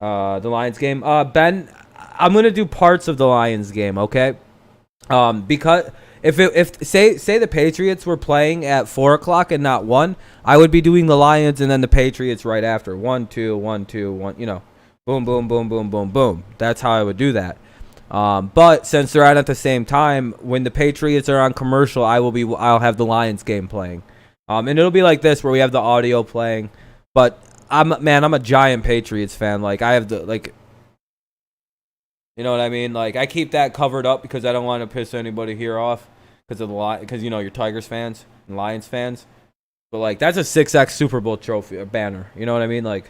The Lions game. Ben, I'm going to do parts of the Lions game, okay? Because if say the Patriots were playing at 4 o'clock and not 1, I would be doing the Lions and then the Patriots right after. 1, 2, 1, 2, 1, you know. Boom, boom, boom, boom, boom, boom. That's how I would do that. But since they're on at the same time, when the Patriots are on commercial, I'll have the Lions game playing. And it'll be like this where we have the audio playing. But I'm a giant Patriots fan. Like I have you know what I mean? Like I keep that covered up because I don't want to piss anybody here off because you know you're Tigers fans and Lions fans. But like that's a 6X Super Bowl trophy or banner. You know what I mean? Like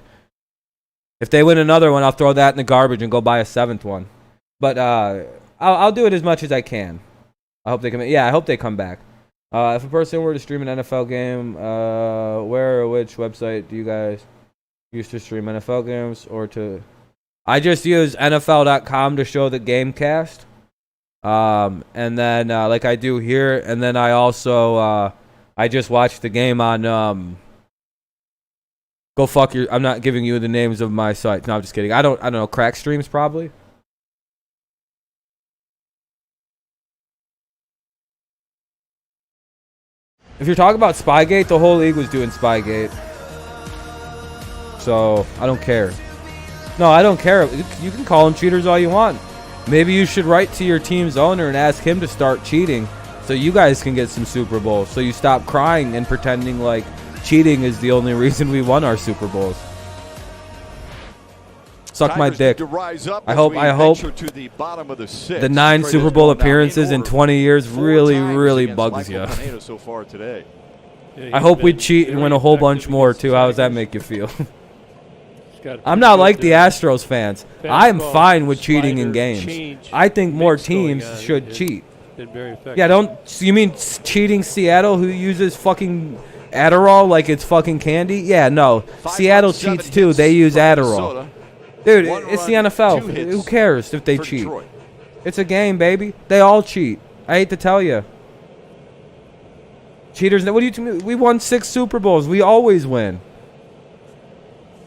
if they win another one, I'll throw that in the garbage and go buy a 7th one. But I'll do it as much as I can. I hope they come. Yeah, I hope they come back. If a person were to stream an NFL game, where or which website do you guys use to stream NFL games or to? I just use NFL.com to show the game cast, and then like I do here, and then I also I just watch the game on Go fuck your. I'm not giving you the names of my sites. No, I'm just kidding. I don't know. Crack streams probably. If you're talking about Spygate, the whole league was doing Spygate. So I don't care. No, I don't care. You can call them cheaters all you want. Maybe you should write to your team's owner and ask him to start cheating so you guys can get some Super Bowls. So you stop crying and pretending like cheating is the only reason we won our Super Bowls. Suck my dick. I hope the 9 Super Bowl appearances in 20 years really bugs you. I hope we cheat and win a whole bunch more too. How does that make you feel? I'm not like the Astros fans. I'm fine with cheating in games. I think more teams should cheat. Yeah, you mean cheating Seattle who uses fucking Adderall like it's fucking candy? Yeah, no. Seattle cheats too. They use Adderall. Dude, it's the NFL. Who cares if they cheat? It's a game, baby. They all cheat. I hate to tell you. Cheaters, what do you mean? We won 6 Super Bowls. We always win.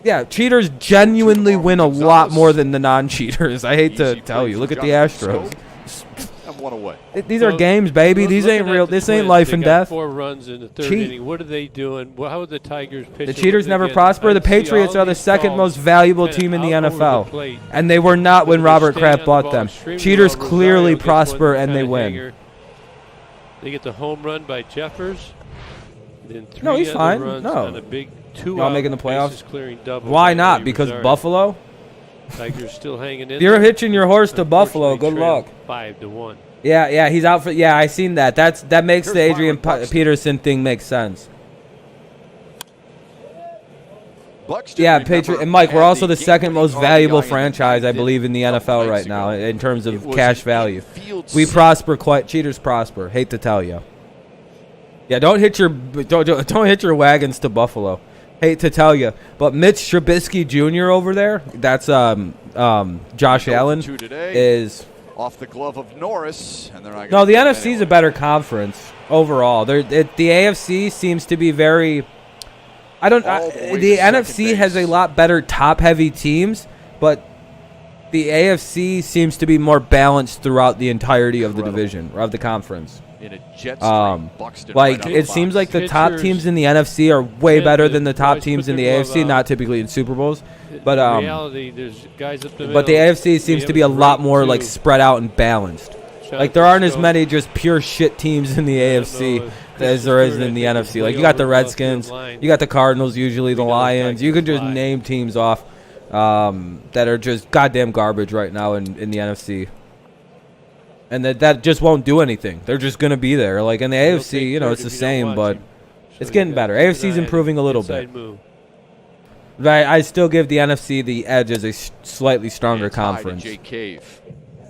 Yeah, cheaters genuinely win a lot more than the non-cheaters. I hate to tell you. Look at the Astros. One away. These are games, baby. These ain't real. This ain't life and death. 4 runs in the 3rd inning. What are they doing? How are the Tigers pitching? The cheaters never prosper. The Patriots are the second most valuable team in the NFL. And they were not when Robert Kraft bought them. Cheaters clearly prosper and they win. They get the home run by Jeffers. Then 3 no, he's fine. Runs no. On a big 2 Y'all making the playoffs? Double. Why not? Because Buffalo? Tigers still hanging in. If you're hitching your horse to Buffalo, good luck. 5-1. Yeah, he's out for. Yeah, I seen that. That makes Here's the Adrian Byron Buxton. Peterson thing make sense. Buxton, Yeah, remember, Patriot and Mike, we're had also the second most game-winning valuable RBI in the franchise, I ninth believe, in the inning NFL of right now Mexico. in terms It of was cash an value. infield We single. prosper quite. Cheaters prosper. Hate to tell you. Yeah, don't hit your wagons to Buffalo. Hate to tell you, but Mitch Trubisky Jr. over there, that's Josh Allen, Two today. is Off the glove of Norris, and they're not. no. The gonna NFC is a better conference overall. The AFC seems to be very. All the way The to second NFC has a base. lot better top-heavy teams, but the AFC seems to be more balanced throughout the entirety of the division or of the conference. in a jet stream. Buxton Like right out it the seems box. like the top Pitchers teams in the NFC are way tend better to than the top always teams put in the their glove AFC. out. Not typically in Super Bowls, but In reality, there's guys up the middle. but the AFC seems to be a lot more like spread out and balanced. Like there aren't as many just pure shit teams in the AFC as there is in the NFC. Like you got the Redskins, you got the Cardinals, usually the Lions. You can just name teams off that are just goddamn garbage right now in the NFC. And that just won't do anything. They're just gonna be there. Like in the AFC, you know, it's the same, but it's getting better. AFC's improving a little bit. Right, I still give the NFC the edge as a slightly stronger And tied to conference. Jake Cave.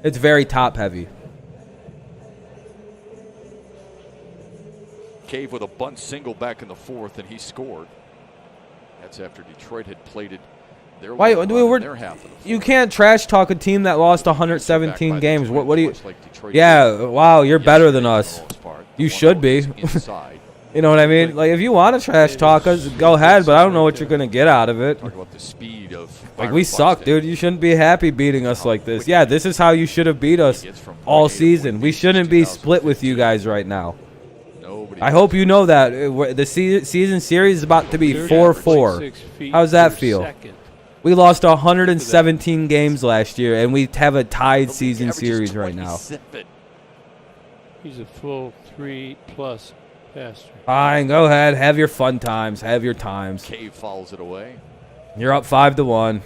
It's very top heavy. Cave with a bunt single back in the fourth, and he scored. That's after Detroit had plated their Why run in we're their half of the fourth. you can't trash talk a team that lost 117 Back by games. Detroit, What do you? much like Detroit Yeah, did wow, you're better than yesterday us. for the most part. You The should 1-0 be. is inside. You know what I mean? Like if you want to trash talk us, go ahead. But I don't know what you're gonna get out of it. Talk about the speed of Like Byron we suck, Buxton. dude. You shouldn't be happy beating us like this. Yeah, this is how you should have beat us all season. We shouldn't be split with you guys right now. Nobody I hope you know that the season series is about to be 4-4. How's that feel? We lost 117 games last year, and we have a tied season averages series right now. 27. He's a full 3+ passer. Fine, go ahead. Have your fun times. Have your times. Cave fouls it away. You're up 5-1.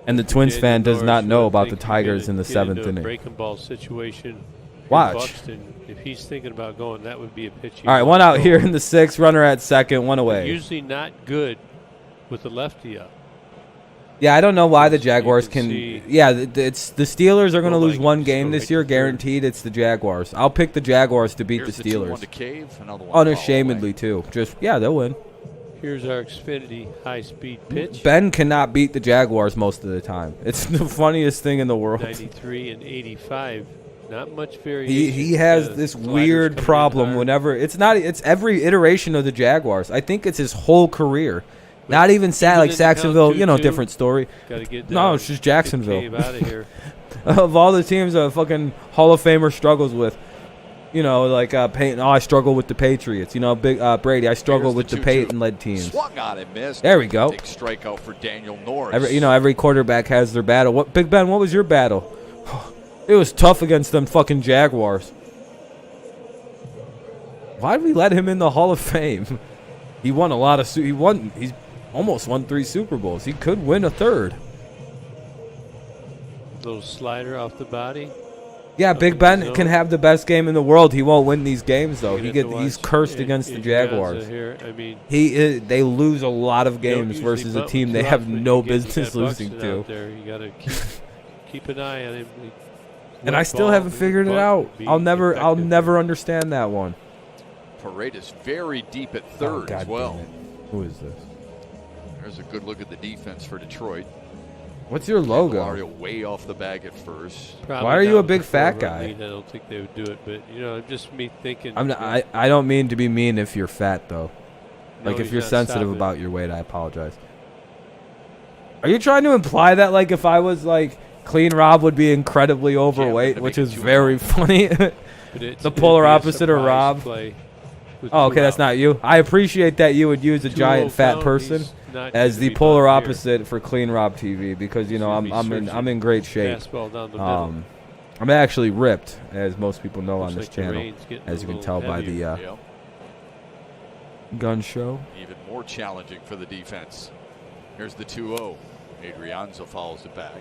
And the Twins fan does not know about the Tigers in the 7th inning. Breaking ball situation. Watch. Buxton, if he's thinking about going, that would be a pitch. All right, one out here in the 6th, runner at second, one away. Usually not good with the lefty up. Yeah, I don't know why the Jaguars can can. see- Yeah, it's the Steelers are going to lose like one so game like this year, the third. guaranteed. It's the Jaguars. I'll pick the Jaguars to beat Here's the the 2-1 Steelers. to Cave. Another one foul Unashamedly, away. too. Just, yeah, they'll win. Here's our Xfinity high-speed pitch. Ben cannot beat the Jaguars most of the time. It's the funniest thing in the world. 93 and 85. Not much variation. He has this Sliders weird coming in problem hard. whenever it's every iteration of the Jaguars. I think it's his whole career. Not even like in the count Saxonville, 2-2, different story. Gotta get No, it's just Jacksonville. Cave out of here. Of all the teams a fucking Hall of Famer struggles with, Peyton. Oh, I struggle with the Patriots. Big Brady. I struggle Here's with the the 2-2. Peyton-led teams. Swung on and missed. There we go. Big strikeout for Daniel Norris. Every quarterback has their battle. What, Big Ben? What was your battle? It was tough against them fucking Jaguars. Why did we let him in the Hall of Fame? He won a lot of. He's almost won 3 Super Bowls. He could win a 3rd. Little slider off the body. Yeah, Big Ben can have the best game in the world. He won't win these games though. He's cursed against the Jaguars. Here. I mean, They lose a lot of don't games usually versus a bunt team too they have often. no You get business that losing Buxton to. out there. You gotta keep an eye on him. And I still haven't figured it out. I'll never understand that one. Paredes very deep at third as well. Who is this? There's a good look at the defense for Detroit. What's your logo? Mario way off the bag at first. Probably Why are you down a big for fat run guy? lead. I don't think they would do it, but just me thinking. I don't mean to be mean if you're fat though. No, Like if he's you're not sensitive stopping. about your weight, I apologize. Are you trying to imply that like if I was like Clean Rob would be incredibly overweight, to which make is it 2-0. very funny? But The polar opposite of Rob. Oh, okay, that's not you. I appreciate that you would use a giant fat person as the polar opposite for Clean Rob TV because I'm in great shape. Fastball down the middle. I'm actually ripped, as most people know Looks on this like the channel, rain's getting as a you can little tell by the heavier. gun show. Even more challenging for the defense. Here's the 2-0. Adrianza follows it back.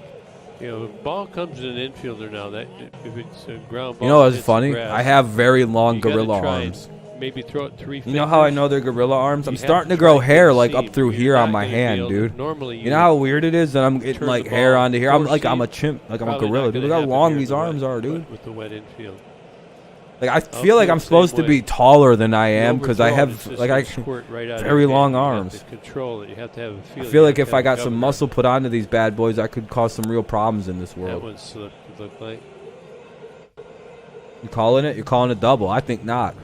You know, if ball comes to an infielder now, that if it's a ground ball, You know what's hits the funny? grass, I have very long you gotta gorilla try and arms. Maybe throw it 3 You fingers. know how I know they're gorilla arms? I'm You have starting to try grow and hair get like seam. up through You're here on not my gonna be hand, able to- dude. Normally, You know how weird it is that I'm getting turn like the hair ball onto here? I'm four like I'm a seam. chimp, like I'm a Probably gorilla, not dude. gonna Look how happen long here these in the arms wet- are, dude. With the wet infield. Like I feel like I'm supposed to be taller than I am because I Overthrow it, have it's just like gonna I squirt right out of very your long hand. You have arms. to control it. You have to have a I feel. feel You like have if to I have got some governor. muscle put onto these bad boys, I could cause some real problems in this That world. one slipped. It looked like. You calling it? You're calling it double? I think not.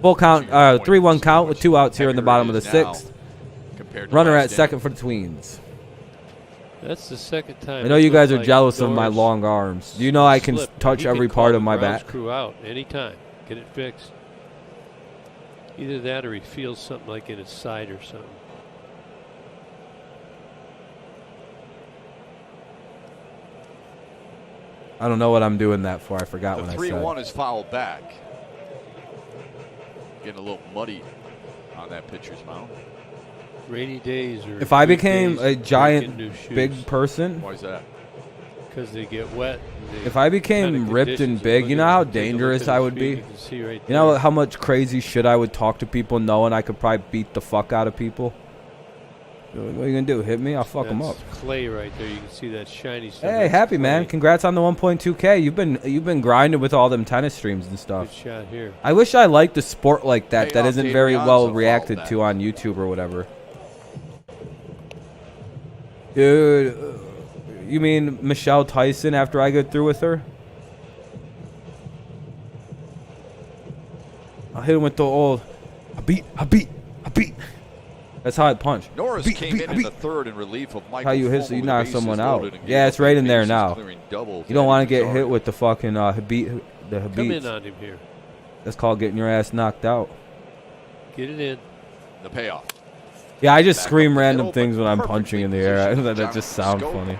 Full count, 3-1 count with 2 outs here in the bottom of the 6th. Runner at second for the Tweens. That's the second time. I know it you guys looked are like jealous of my Doris long arms. You know I can slipped. touch He can every call part the of my grounds back. crew out anytime. Get it fixed. Either that or he feels something like in his side or something. I don't know what I'm doing that for. I forgot The when I 3-1 said. is fouled back. Getting a little muddy on that pitcher's mound. Rainy days or If I good became days a breaking giant new shoes. big person, Why is that? Because they get wet. and they if I became kinda ripped and conditions. big, Look you know at how him. Take a look dangerous at I his would feet. be? You can see right You know there. how much crazy shit I would talk to people knowing I could probably beat the fuck out of people? What are you going to do? Hit me? I'll fuck them up. That's clay right there. You can see that shiny stuff. Hey, That's happy man! clay. Congrats on the 1.2K. You've been grinding with all them tennis streams and Good stuff. shot here. I wish I liked a sport like that that Payoff isn't to very Adrianza well fouled reacted that. to on YouTube or whatever. Dude, you mean Michelle Tyson after I get through with her? I'll hit him with the old I beat. That's how I punch. Norris Beat, came beat, in beat. the third in relief of Michael. How you hit so Fulmer you with knock the someone bases out. loaded and Yeah, gave it's up right three in there bases, now. clearing double You don't want to get Zadie hit Nazari. with the fucking the Come in Habits. on him here. That's called getting your ass knocked out. Get it in. The payoff. Yeah, I just Back scream up the random middle, things but when I'm perfectly punching in the air. positioned. That just sounds Scope. funny.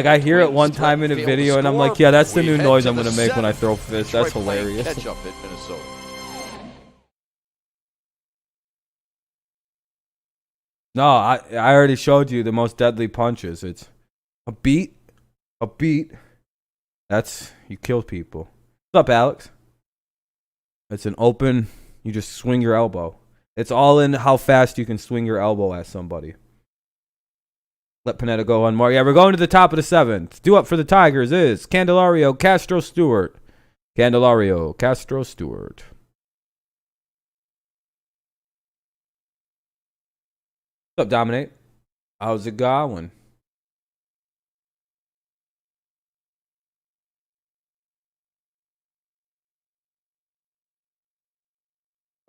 I hear it one time in a Failed to video and I'm score. like, yeah, that's the We new head noise to I'm the gonna make when I seventh. throw fists. Detroit That's playing hilarious. Catch up at Minnesota. No, I already showed you the most deadly punches. It's a beat. That's you kill people. What's up, Alex? It's an open. You just swing your elbow. It's all in how fast you can swing your elbow at somebody. Let Panetta go one more. Yeah, we're going to the top of the 7th. Due up for the Tigers is Candelario Castro Stewart. What's up, Dominate? How's it going?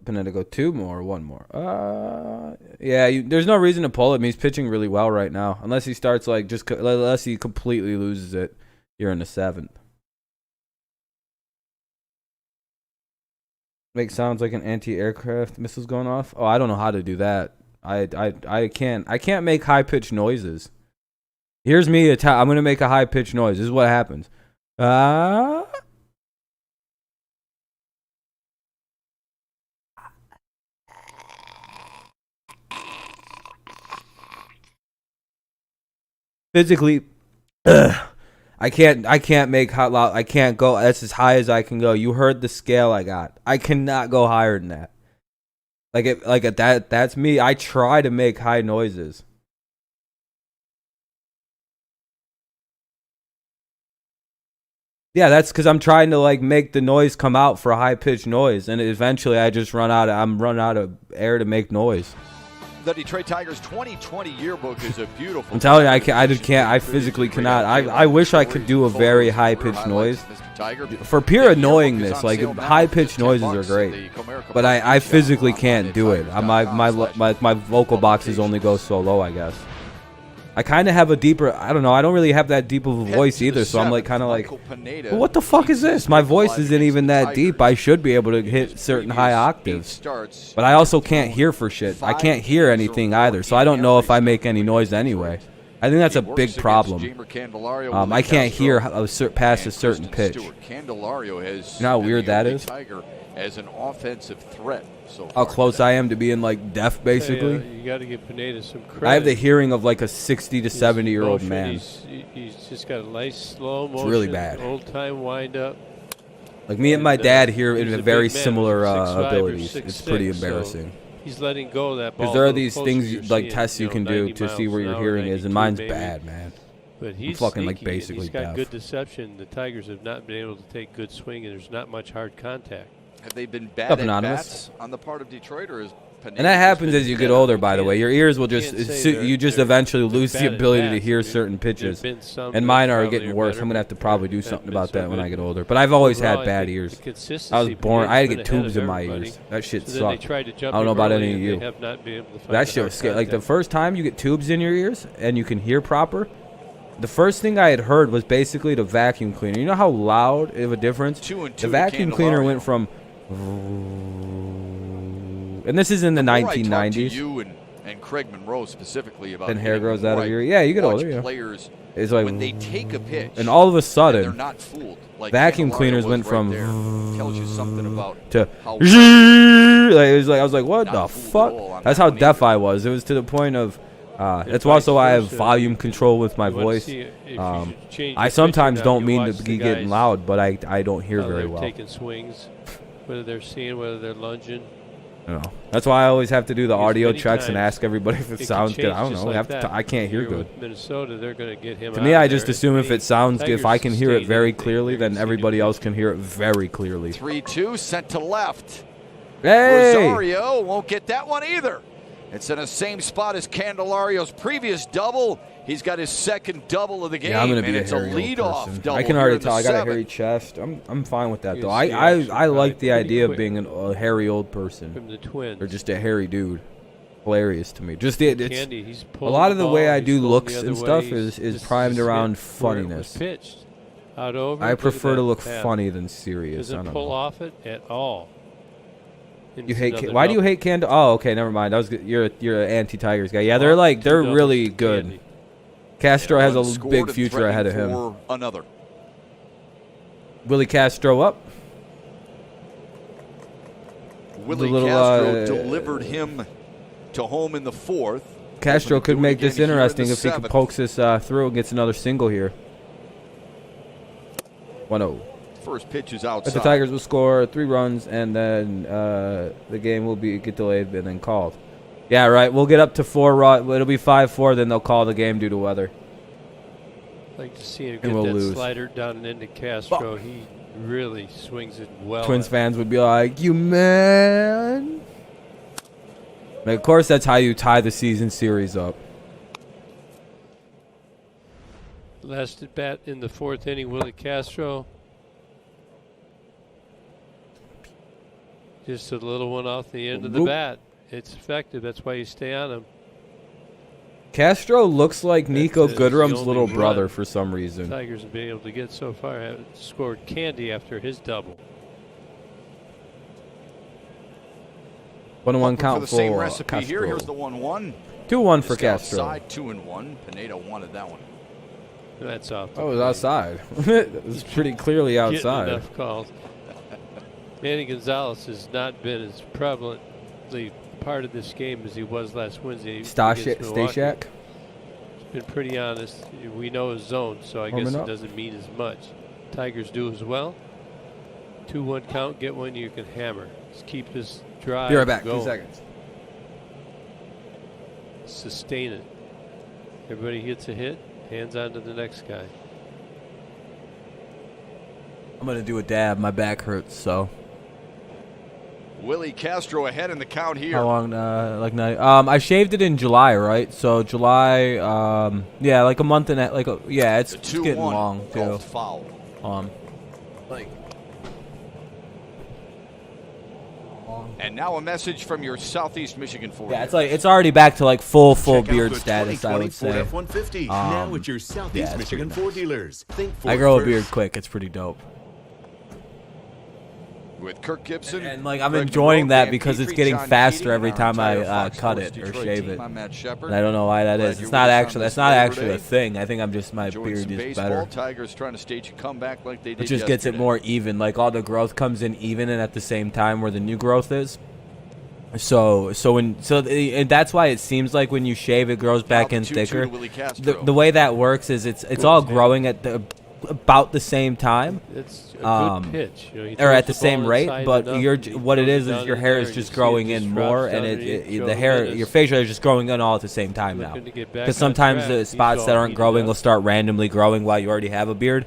Panetta go 2 more, 1 more. Yeah, there's no reason to pull him. He's pitching really well right now, unless he starts like unless he completely loses it here in the 7th. Makes sounds like an anti-aircraft missile's going off. Oh, I don't know how to do that. I can't make high pitched noises. Here's me. I'm gonna make a high pitched noise. This is what happens. Physically, I can't make hot loud. I can't go. That's as high as I can go. You heard the scale I got. I cannot go higher than that. That's me. I try to make high noises. Yeah, that's because I'm trying to like make the noise come out for a high pitched noise, and eventually I just run out of air to make noise. The Detroit Tigers 2020 yearbook is a beautiful. I'm telling you, I physically cannot. I wish I could do a very high pitched noise. For pure annoyingness, like high pitched noises are great, but I physically can't do it. My vocal boxes only go so low, I guess. I kind of have a deeper. I don't know. I don't really have that deep of a voice either, so I'm like kind of like, well, what the fuck is this? My voice isn't even that deep. I should be able to hit certain high octaves, but I also can't hear for shit. I can't hear anything either, so I don't know if I make any noise anyway. I think that's a big problem. I can't hear past a certain pitch. You know how weird that is? As an offensive threat. so How far close today. I am to being like deaf, basically. You got to give Pineda some credit. I have the hearing of like a 60 to His 70-year-old motion, man. He's just got a nice slow motion. really bad. Old time wind up. Like me and my dad here he's in a very big man, similar 6'5" or abilities. It's 6'6", pretty so embarrassing. he's letting go of that ball. Because there a are little these closer, things you're like seeing, tests you can do 90 to see miles where an your hour, hearing is, and 92 mine's maybe. bad, man. But he's fucking, like, sneaky, and basically he's got deaf. good deception. The Tigers have not been able to take good swing, and there's not much hard contact. Have they been bad Up, at Anonymous? bats on the part of Detroit, or is Pineda And that just happens been as you get better? older, by the way. Your ears will just, Can't say you just they're eventually lose the bad at ability to bats. hear I mean, certain there's pitches. been some And that mine are probably getting worse. I'm going to have to better, probably do but something haven't about been that so when I good. get older. But I've always Overall, had I bad think ears. the I was consistency born, I had to Pineda's get been tubes ahead in of my everybody. ears. That shit So then they sucked. tried to jump I don't know him about early, any of and you. They have not been able to find That the shit hard was scary. Like the contact. first time you get tubes in your ears and you can hear proper, the first thing I had heard was basically the vacuum cleaner. You know how loud of a difference? 2 and 2 The to vacuum cleaner Candelario. went from, and this is in the Before I talk to 1990s. you and Craig Monroe specifically about Then hair hitting, grows out of more I your yeah. You get watch older. Yeah. Players It's like when they take a pitch, and all of a and they're sudden not fooled. Like vacuum Candelario cleaners was went right from there. Tells you something about to how like, it was like I was like, what Not the fooled at fuck? all on That's that how one deaf either. I was. It was to the point of. That's vice also why I have versa. volume control with my You wanna voice. see if you should change I the sometimes pitch or not, don't you mean watch to the be getting guys, loud, but I don't hear how very they're well. taking swings, whether they're seeing, whether they're lunging. You know. That's why I always have to do the Because audio many checks and times ask everybody if it can sounds good. change I don't just know. like that. I can't hear Here good. with Minnesota, they're going to get him To out me, of I there. just assume if it sounds, if I can hear it Tigers very sustain clearly, anything, then they're everybody gonna else can hear it very clearly. 3-2 sent to left. Hey! Rosario won't get that one either. It's in the same spot as Candelario's previous double. He's got his second double of the game, Yeah, I'm gonna and be a it's a hairy old leadoff person. double. I can here already in the tell. I got a seventh. hairy chest. I'm fine with that You though. see I action I like probably the idea of quick. being a hairy old person From the Twins. or just a hairy dude. Hilarious to me. Just it's Candy, he's a pulling lot of the way ball, I he's do going looks the other and way, stuff he's is just primed around hit where it was funniness. pitched. Out over. I look at prefer to that look path. funny than serious. I Doesn't don't pull know. off it at all. And You it's hate? another Why do you double. hate Candle? Oh, okay, never mind. That was good. You're an anti-Tigers guy. Yeah, they're like Two they're doubles really to good. Candy. Castro has a Unscored big and future ahead of him. threatening for another. Willie Castro up. Willie little, Castro delivered him to home in the fourth. Castro Hoping to could do it make this again here in interesting the if he seventh. pokes this through and gets another single here. 1-0. First pitch is But outside. the Tigers will score 3 runs, and then the game will get delayed and then called. Yeah, right. We'll get up to 4. It'll be 5-4. Then they'll call the game due to weather. Like to see him And get we'll that lose. slider down and into Castro. He really swings it well. Twins at- fans would be like, "You man!" And of course, that's how you tie the season series up. Last at bat in the fourth inning, Willie Castro. Just a little one off the end of the Whoop. bat. It's effective. That's why you stay on him. Castro looks like Nico That's the Goodrum's only little run brother for some reason. Tigers have been able to get so far. Have scored Candy after his double. 1-1 Hoping count for the same for recipe here. Here's Castro. the 1-1. 2-1 for Just Castro. outside, 2-1. Pineda wanted that one. That's off. Oh, it was outside. It was pretty clearly Getting outside. enough calls. Manny Gonzalez has not been as prevalently part of this game as he was last Wednesday. against Milwaukee. Stashak. Been pretty honest. We know his zone, so I Warming guess it up. doesn't mean as much. Tigers do as well. 2-1 count. Get one you can hammer. Let's keep this drive Be right back. 2 going. seconds. Sustain it. Everybody gets a hit. Hands on to the next guy. I'm gonna do a dab. My back hurts. So Willie Castro ahead in the count here. how long? Like 9. I shaved it in July, right? So July. Yeah, like a month and yeah, it's The getting 2-1 long too. called foul. Like. And now a message from your Southeast Michigan Ford. Yeah, it's already back to like full Check out beard the status, I would 2020 say. Ford F-150 now at your yeah, Southeast it's Michigan pretty Ford dealers. Think Ford I grow a first. beard quick. It's pretty dope. With Kirk Gibson. And like I'm Greg enjoying Monroe, that Dan because it's Petrie, getting John faster Keating, every and our time I entire Fox cut Sports it or Detroit shave team. it. I'm Matt Shepard. And I don't know why that Glad is. you're It's not with us on actually. this That's not Labor actually Day. a thing. I think I'm just my Enjoying beard some is baseball. better. Tigers trying to stage a comeback like they did It just gets it yesterday. more even. Like all the growth comes in even and at the same time where the new growth is. And that's why it seems like when you shave, it grows back in thicker. The way that works is it's all growing at about the same time. It's a good pitch, or at the same rate. But what it is your hair is just growing in more, and your facial hair is just growing in all at the same time now. Because sometimes the spots that aren't growing will start randomly growing while you already have a beard.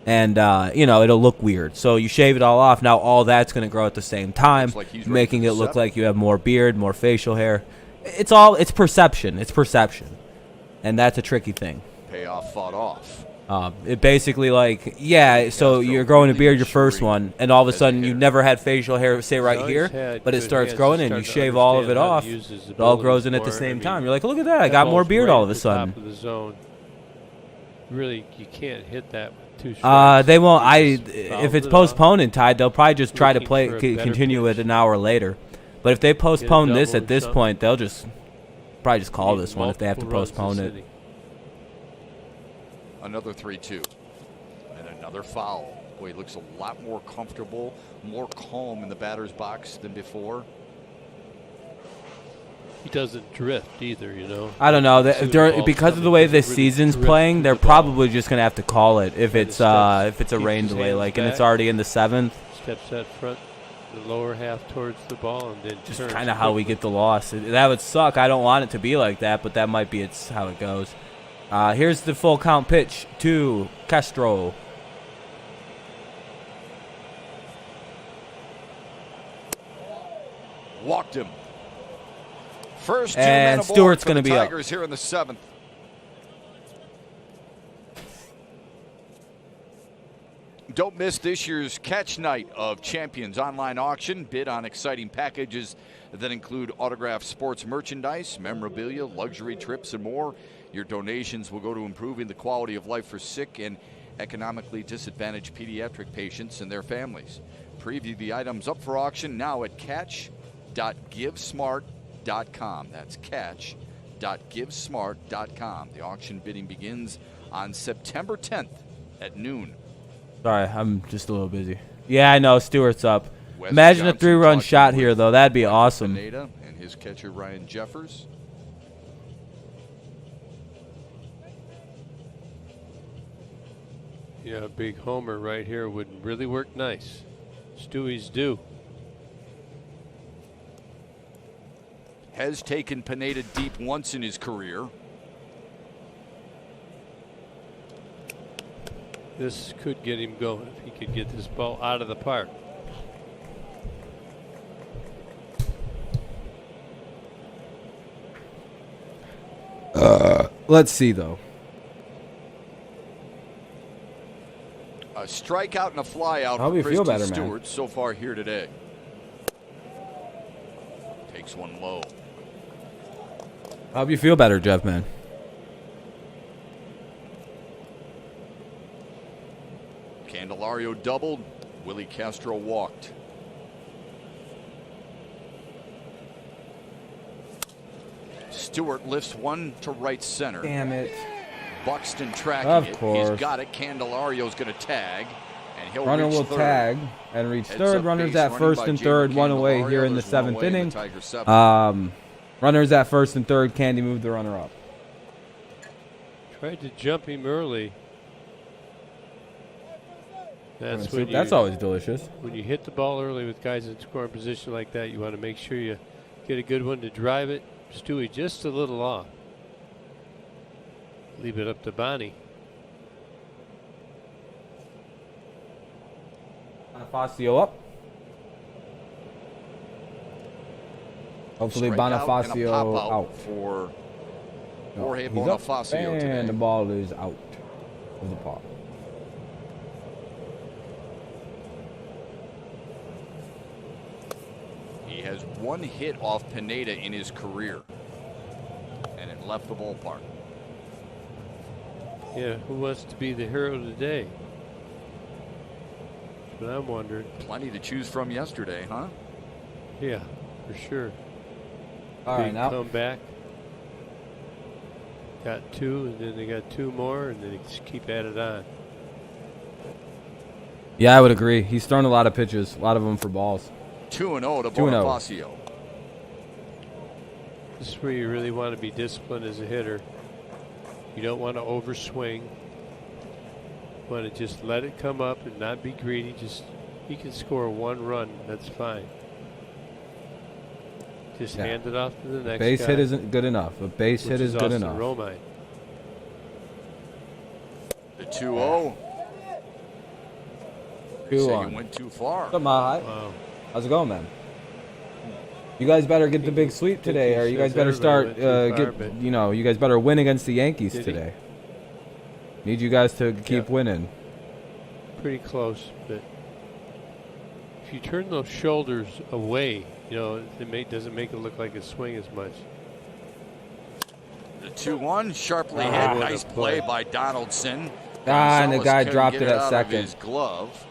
And, it'll look weird. So you shave it all off. Now all that's going to grow at the same time, making it look like you have more beard, more facial hair. It's perception. It's perception. And that's a tricky thing. Payoff fought off. It basically so you're growing a beard your first one, and all of a sudden you never had facial hair, say right here, but it starts growing and you shave all of it off. It all grows in at the same time. You're like, look at that, I got more beard all of a sudden. Really, you can't hit that. They won't. If it's postponed and tied, they'll probably just try to continue it an hour later. But if they postpone this at this point, they'll probably just call this one if they have to postpone it. Another 3-2, and another foul. Boy, he looks a lot more comfortable, more calm in the batter's box than before. He doesn't drift either, I don't know. Because of the way this season's playing, they're probably just gonna have to call it if it's a rain delay, and it's already in the 7th. Steps that front, the lower half towards the ball, and then just kind of how we get the loss. That would suck. I don't want it to be like that, but that might be how it goes. Here's the full count pitch to Castro. Walked him. First and Stewart's going to be up. Tigers here in the 7th. Don't miss this year's Catch Night of Champions online auction. Bid on exciting packages that include autographed sports merchandise, memorabilia, luxury trips, and more. Your donations will go to improving the quality of life for sick and economically disadvantaged pediatric patients and their families. Preview the items up for auction now at catch.givesmart.com. That's catch.givesmart.com. The auction bidding begins on September 10th at noon. Sorry, I'm just a little busy. Yeah, I know. Stewart's up. Imagine a 3-run shot here, though. That'd be awesome. Pineda and his catcher, Ryan Jeffers. Yeah, a big homer right here would really work nice. Stewie's due. Has taken Pineda deep once in his career. This could get him going if he could get this ball out of the park. Let's see, though. A strikeout and a flyout How do you for feel Kristen better, Stewart so far here today. Takes one low. How do you feel better, Jeff, man? Candelario doubled. Willie Castro walked. Stewart lifts one to right center. Damn it. Buxton tracking of it. Course. He's got it. Candelario's going to tag. And he'll Runner reach will third. tag and reach Heads third. up Runners base at first running and by third, Jalen one away Candelario. here in the There's one 7th away in the inning. Tiger 7th. Runners at first and third. Candy moved the runner up. Tried to jump him early. That's always delicious. When you hit the ball early with guys in scoring position like that, you want to make sure you get a good one to drive it. Stewie just a little off. Leave it up to Bonnie. Bonifacio up. Hopefully Bonifacio out. For Jorge he's Bonifacio up, today. and the ball is out of the park. He has one hit off Pineda in his career, and it left the ballpark. Yeah, who wants to be the hero today? That's what I'm wondering. Plenty to choose from yesterday, huh? Yeah, for sure. All right, now come back. Got two, and then they got two more, and then they just keep at it on. Yeah, I would agree. He's thrown a lot of pitches, a lot of them for balls. 2-0 to Bonifacio. This is where you really want to be disciplined as a hitter. You don't want to overswing. You want to just let it come up and not be greedy. Just he can score 1 run. That's fine. Just hand it off to the next base guy. hit isn't good enough. A base hit is good enough. Romine. The 2-0. They say you went too far. What's up, Mahai? Wow. How's it going, man? You guys better get the big sweep today, or you guys better start you guys better win against the Yankees today. Need you guys to keep winning. Pretty close, but if you turn those shoulders away, it doesn't make it look like a swing as much. The 2-1, sharply hit. Nice play by Donaldson. And the guy Gonzalez dropped couldn't it get at out of second. his glove.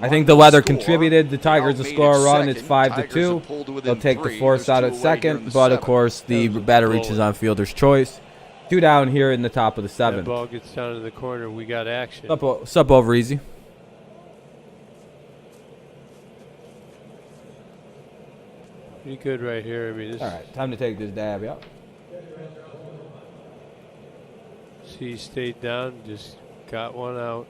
I think the weather contributed. The Tigers to score a run. It's 5-2. They'll take the force out at second, but of course the batter reaches on fielder's choice. 2 down here in the top of the 7th. That ball gets down in the corner. We got action. Sup over easy. Pretty good right here. I mean, All right, time to take this dab, yeah. See, stayed down, just got one out.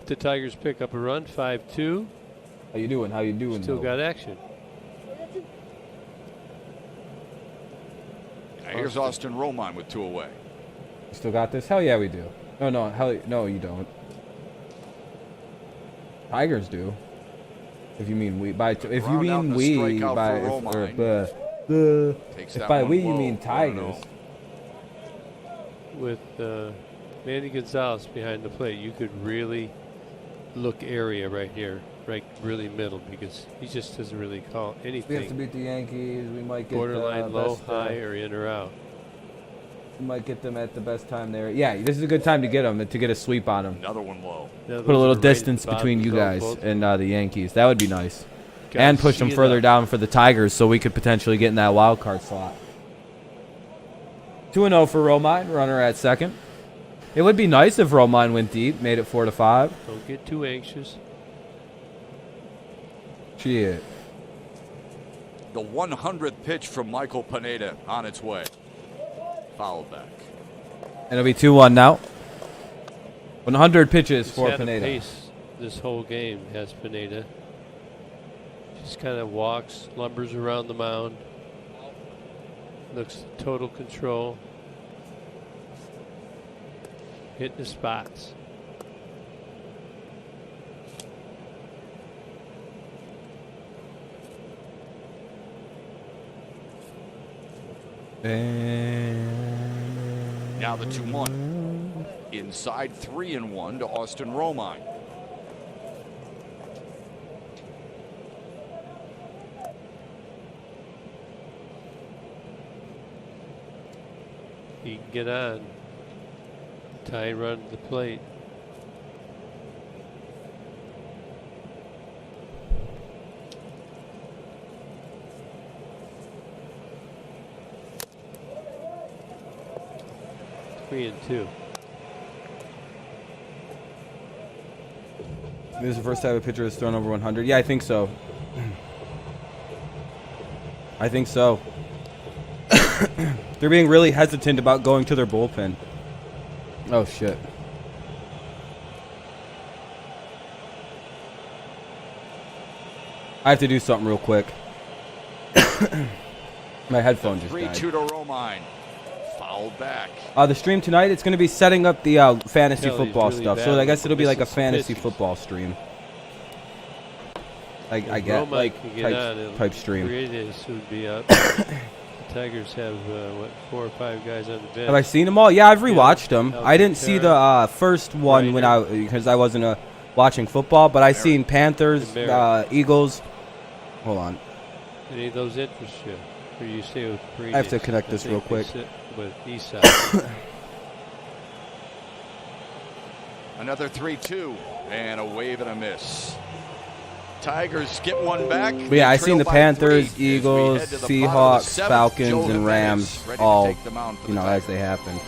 The Tigers pick up a run, 5-2. How you doing? How you doing? Still got action. Here's Austin Romine with 2 away. You still got this? Hell yeah, we do. No, you don't. Tigers do. If you mean we by if you mean we by if by we you mean Tigers. With Manny Gonzalez behind the plate, you could really look area right here, right really middle, because he just doesn't really call anything. We have to beat the Yankees. We might get borderline low, best, high, or in or out. We might get them at the best time there. Yeah, this is a good time to get them, to get a sweep on them. Another one low. Put a little distance between you guys and the Yankees. That would be nice. And push them further down for the Tigers so we could potentially get in that wild card slot. 2-0 for Romine, runner at second. It would be nice if Romine went deep, made it 4-5. Don't get too anxious. Shit. The 100th pitch from Michael Pineda on its way. Foul back. And it'll be 2-1 now. 100 pitches He's for had Pineda. A pace this whole game has Pineda. Just kind of walks, lumbers around the mound. Looks total control. Hitting the spots. Now the 2-1. Inside 3-1 to Austin Romine. He can get on. Tie run to the plate. Three and 2. This is the first time a pitcher has thrown over 100. Yeah, I think so. I think so. They're being really hesitant about going to their bullpen. Oh, shit. I have to do something real quick. My headphone just died. 3-2 to Romine. Foul back. The stream tonight, it's going to be setting up the fantasy Kelly's football really stuff. bad So I guess with it'll be like a missing fantasy pitches. football stream. I If get Romine like can get on, it'll type stream. create it, so it'd be up. The Tigers have 4 or 5 guys on the bench. Have I seen them all? Yeah, I've rewatched them. I didn't see the Alcantara, first one when because I wasn't watching football, but I seen Panthers, Eagles. Hold on. Any of those interest you? Or you stay with Paredes? I have to connect this think real they quick. sit with Eastside. Another 3-2 and a wave and a miss. Tigers get one back. But yeah, I seen the Panthers, Eagles, Seahawks, Falcons, Joe and Jimenez Rams ready to all, take the mound for the as they Tigers. happen.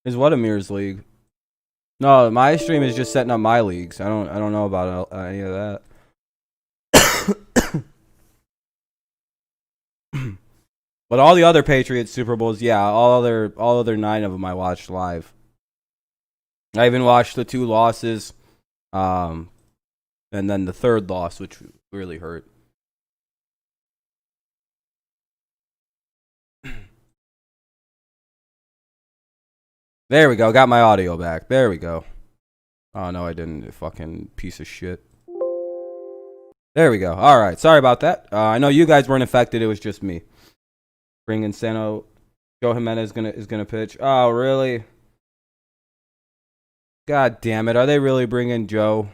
Is what a Mirrors League? No, my stream is just setting up my leagues. I don't know about any of that. But all the other Patriots Super Bowls, yeah, all other 9 of them I watched live. I even watched the 2 losses, and then the 3rd loss, which really hurt. There we go. Got my audio back. There we go. Oh, no, I didn't. You fucking piece of shit. There we go. All right. Sorry about that. I know you guys weren't affected. It was just me. Bringing Sano. Joe Jimenez is gonna pitch. Oh, really? God damn it. Are they really bringing Joe?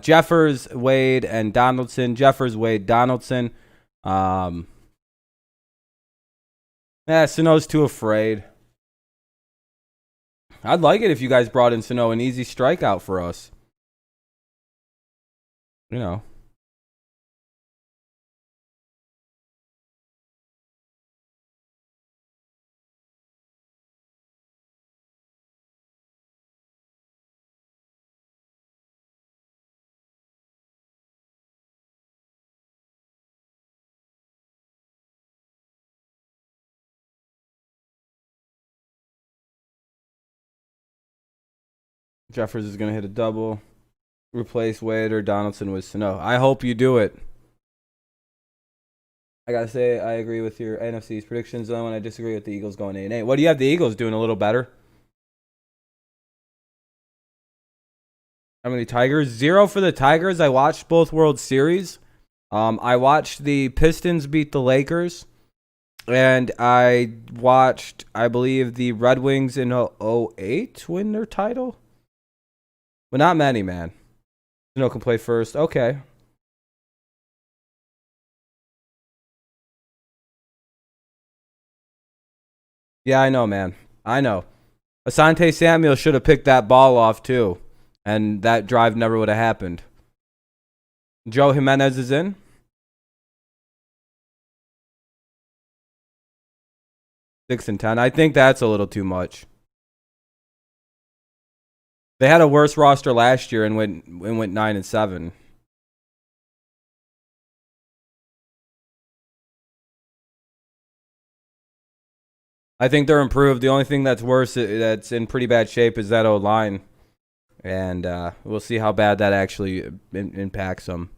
Jeffers, Wade, and Donaldson. Jeffers, Wade, Donaldson. Sano's too afraid. I'd like it if you guys brought in Sano, an easy strikeout for us. You know. Jeffers is going to hit a double. Replace Wade or Donaldson with Sano. I hope you do it. I got to say, I agree with your NFC's predictions, though, and I disagree with the Eagles going 8-8. What do you have the Eagles doing a little better? How many Tigers? 0 for the Tigers. I watched both World Series. I watched the Pistons beat the Lakers. And I watched, I believe, the Red Wings in 08 win their title. But not many, man. Sano can play first. Okay. Yeah, I know, man. I know. Asante Samuel should have picked that ball off, too. And that drive never would have happened. Joe Jimenez is in. Six and 10. I think that's a little too much. They had a worse roster last year and went 9 and 7. I think they're improved. The only thing that's worse, that's in pretty bad shape, is that O-line. And we'll see how bad that actually impacts them.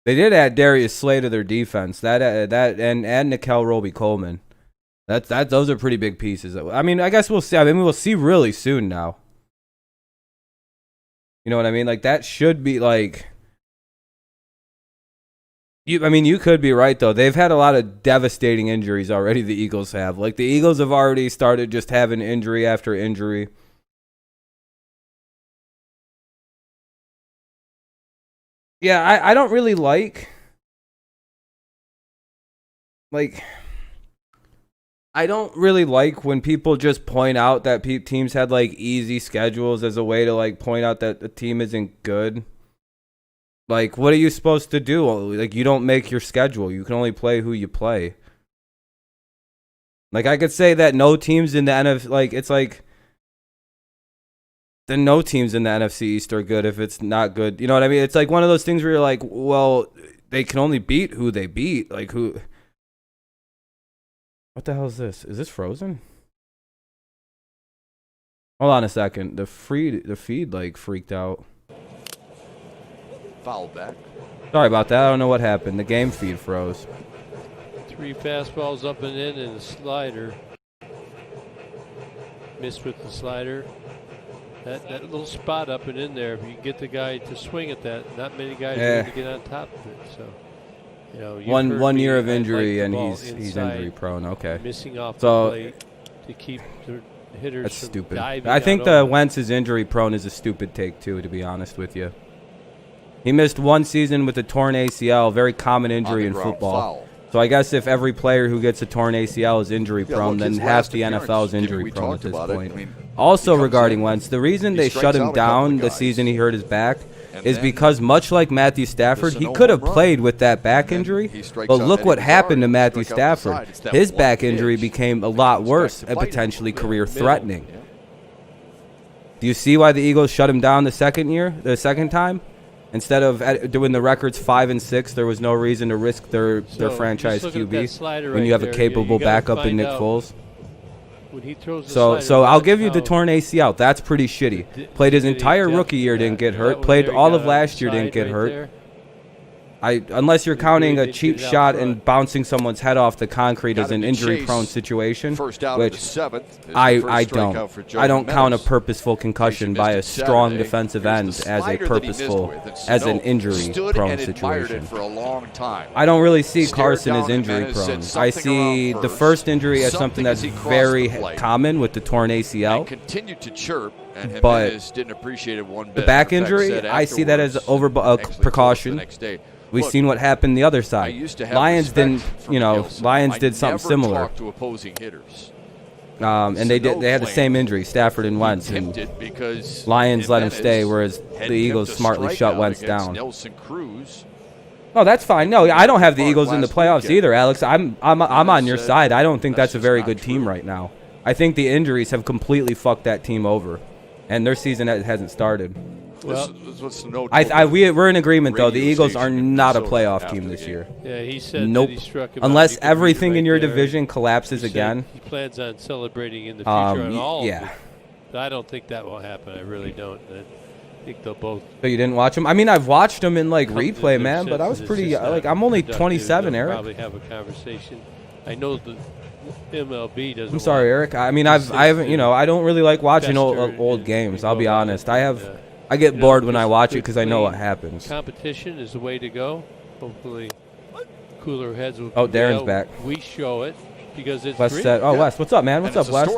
They did add Darius Slay to their defense. That and Nickel Roby-Coleman. Those are pretty big pieces. I mean, I guess we'll see. I mean, we'll see really soon now. You know what I mean? Like, that should be like. You could be right, though. They've had a lot of devastating injuries already, the Eagles have. Like, the Eagles have already started just having injury after injury. Yeah, I don't really like. I don't really like when people just point out that teams had, like, easy schedules as a way to, like, point out that the team isn't good. Like, what are you supposed to do? Like, you don't make your schedule. You can only play who you play. Like, I could say that no teams in the NFC, like, it's like, then no teams in the NFC East are good if it's not good. You know what I mean? It's like one of those things where you're like, well, they can only beat who they beat. Like, who? What the hell is this? Is this frozen? Hold on a second. The feed like freaked out. Foul back. Sorry about that. I don't know what happened. The game feed froze. 3 fastballs up and in and a slider. Missed with the slider. That little spot up and in there, if you can get the guy to swing at that, not many guys are going to get on top of it. So, you know, one year of injury and he's injury prone. Okay. Missing off the plate to keep the hitters that's from stupid. diving I think out the over. Wentz is injury prone is a stupid take too, to be honest with you. He missed 1 season with a torn ACL, very common injury in football. Foul. So I guess if every player who gets a torn ACL is injury prone, then half the NFL is appearance, injury prone at this point. I mean, also regarding Wentz, the reason they shut him down the season he hurt his back is because, much like Matthew Stafford, he could have played with that back injury. But look what happened to Matthew Stafford. His back injury became a lot worse and potentially career-threatening. Do you see why the Eagles shut him down the second time? Instead of doing the records 5 and 6, there was no reason to risk their franchise QB when you have a capable backup in Nick Foles. When he throws the So slider, I'll give you the torn ACL. That's pretty shitty. Played his entire rookie year, didn't get hurt. Played all of last year, didn't get hurt. Unless you're counting a cheap shot and bouncing someone's head off the concrete as an injury-prone situation, which I don't. I don't count a purposeful concussion by a strong defensive end as an injury-prone situation. I don't really see Carson as injury-prone. I see the first injury as something that's very common with the torn ACL. But the back injury, I see that as precaution. We've seen what happened the other side. Lions didn't, Lions did something similar. And they had the same injury, Stafford and Wentz. And Lions let him stay, whereas the Eagles smartly shut Wentz down. Oh, that's fine. No, I don't have the Eagles in the playoffs either, Alex. I'm on your side. I don't think that's a very good team right now. I think the injuries have completely fucked that team over, and their season hasn't started. Well, we're in agreement, though. The Eagles are not a playoff team this year. Yeah, he said nope. that he struck him unless out. everything in your there. division collapses again. He plans on celebrating in the future on all yeah. of them. But I don't think that will happen. I really don't. I think they'll both. So you didn't watch them? I mean, I've watched them in replay, man. But I was pretty I'm only 27, Eric. Probably have a conversation. I know the MLB doesn't. I'm sorry, Eric. I mean, I haven't. I don't really like watching old games. I'll be honest. I get bored when I watch it because I know what happens. Competition is the way to go. Hopefully, cooler heads will. Darren's back. We show it because it's. Wes said, Wes, what's up, man? What's up, Wes?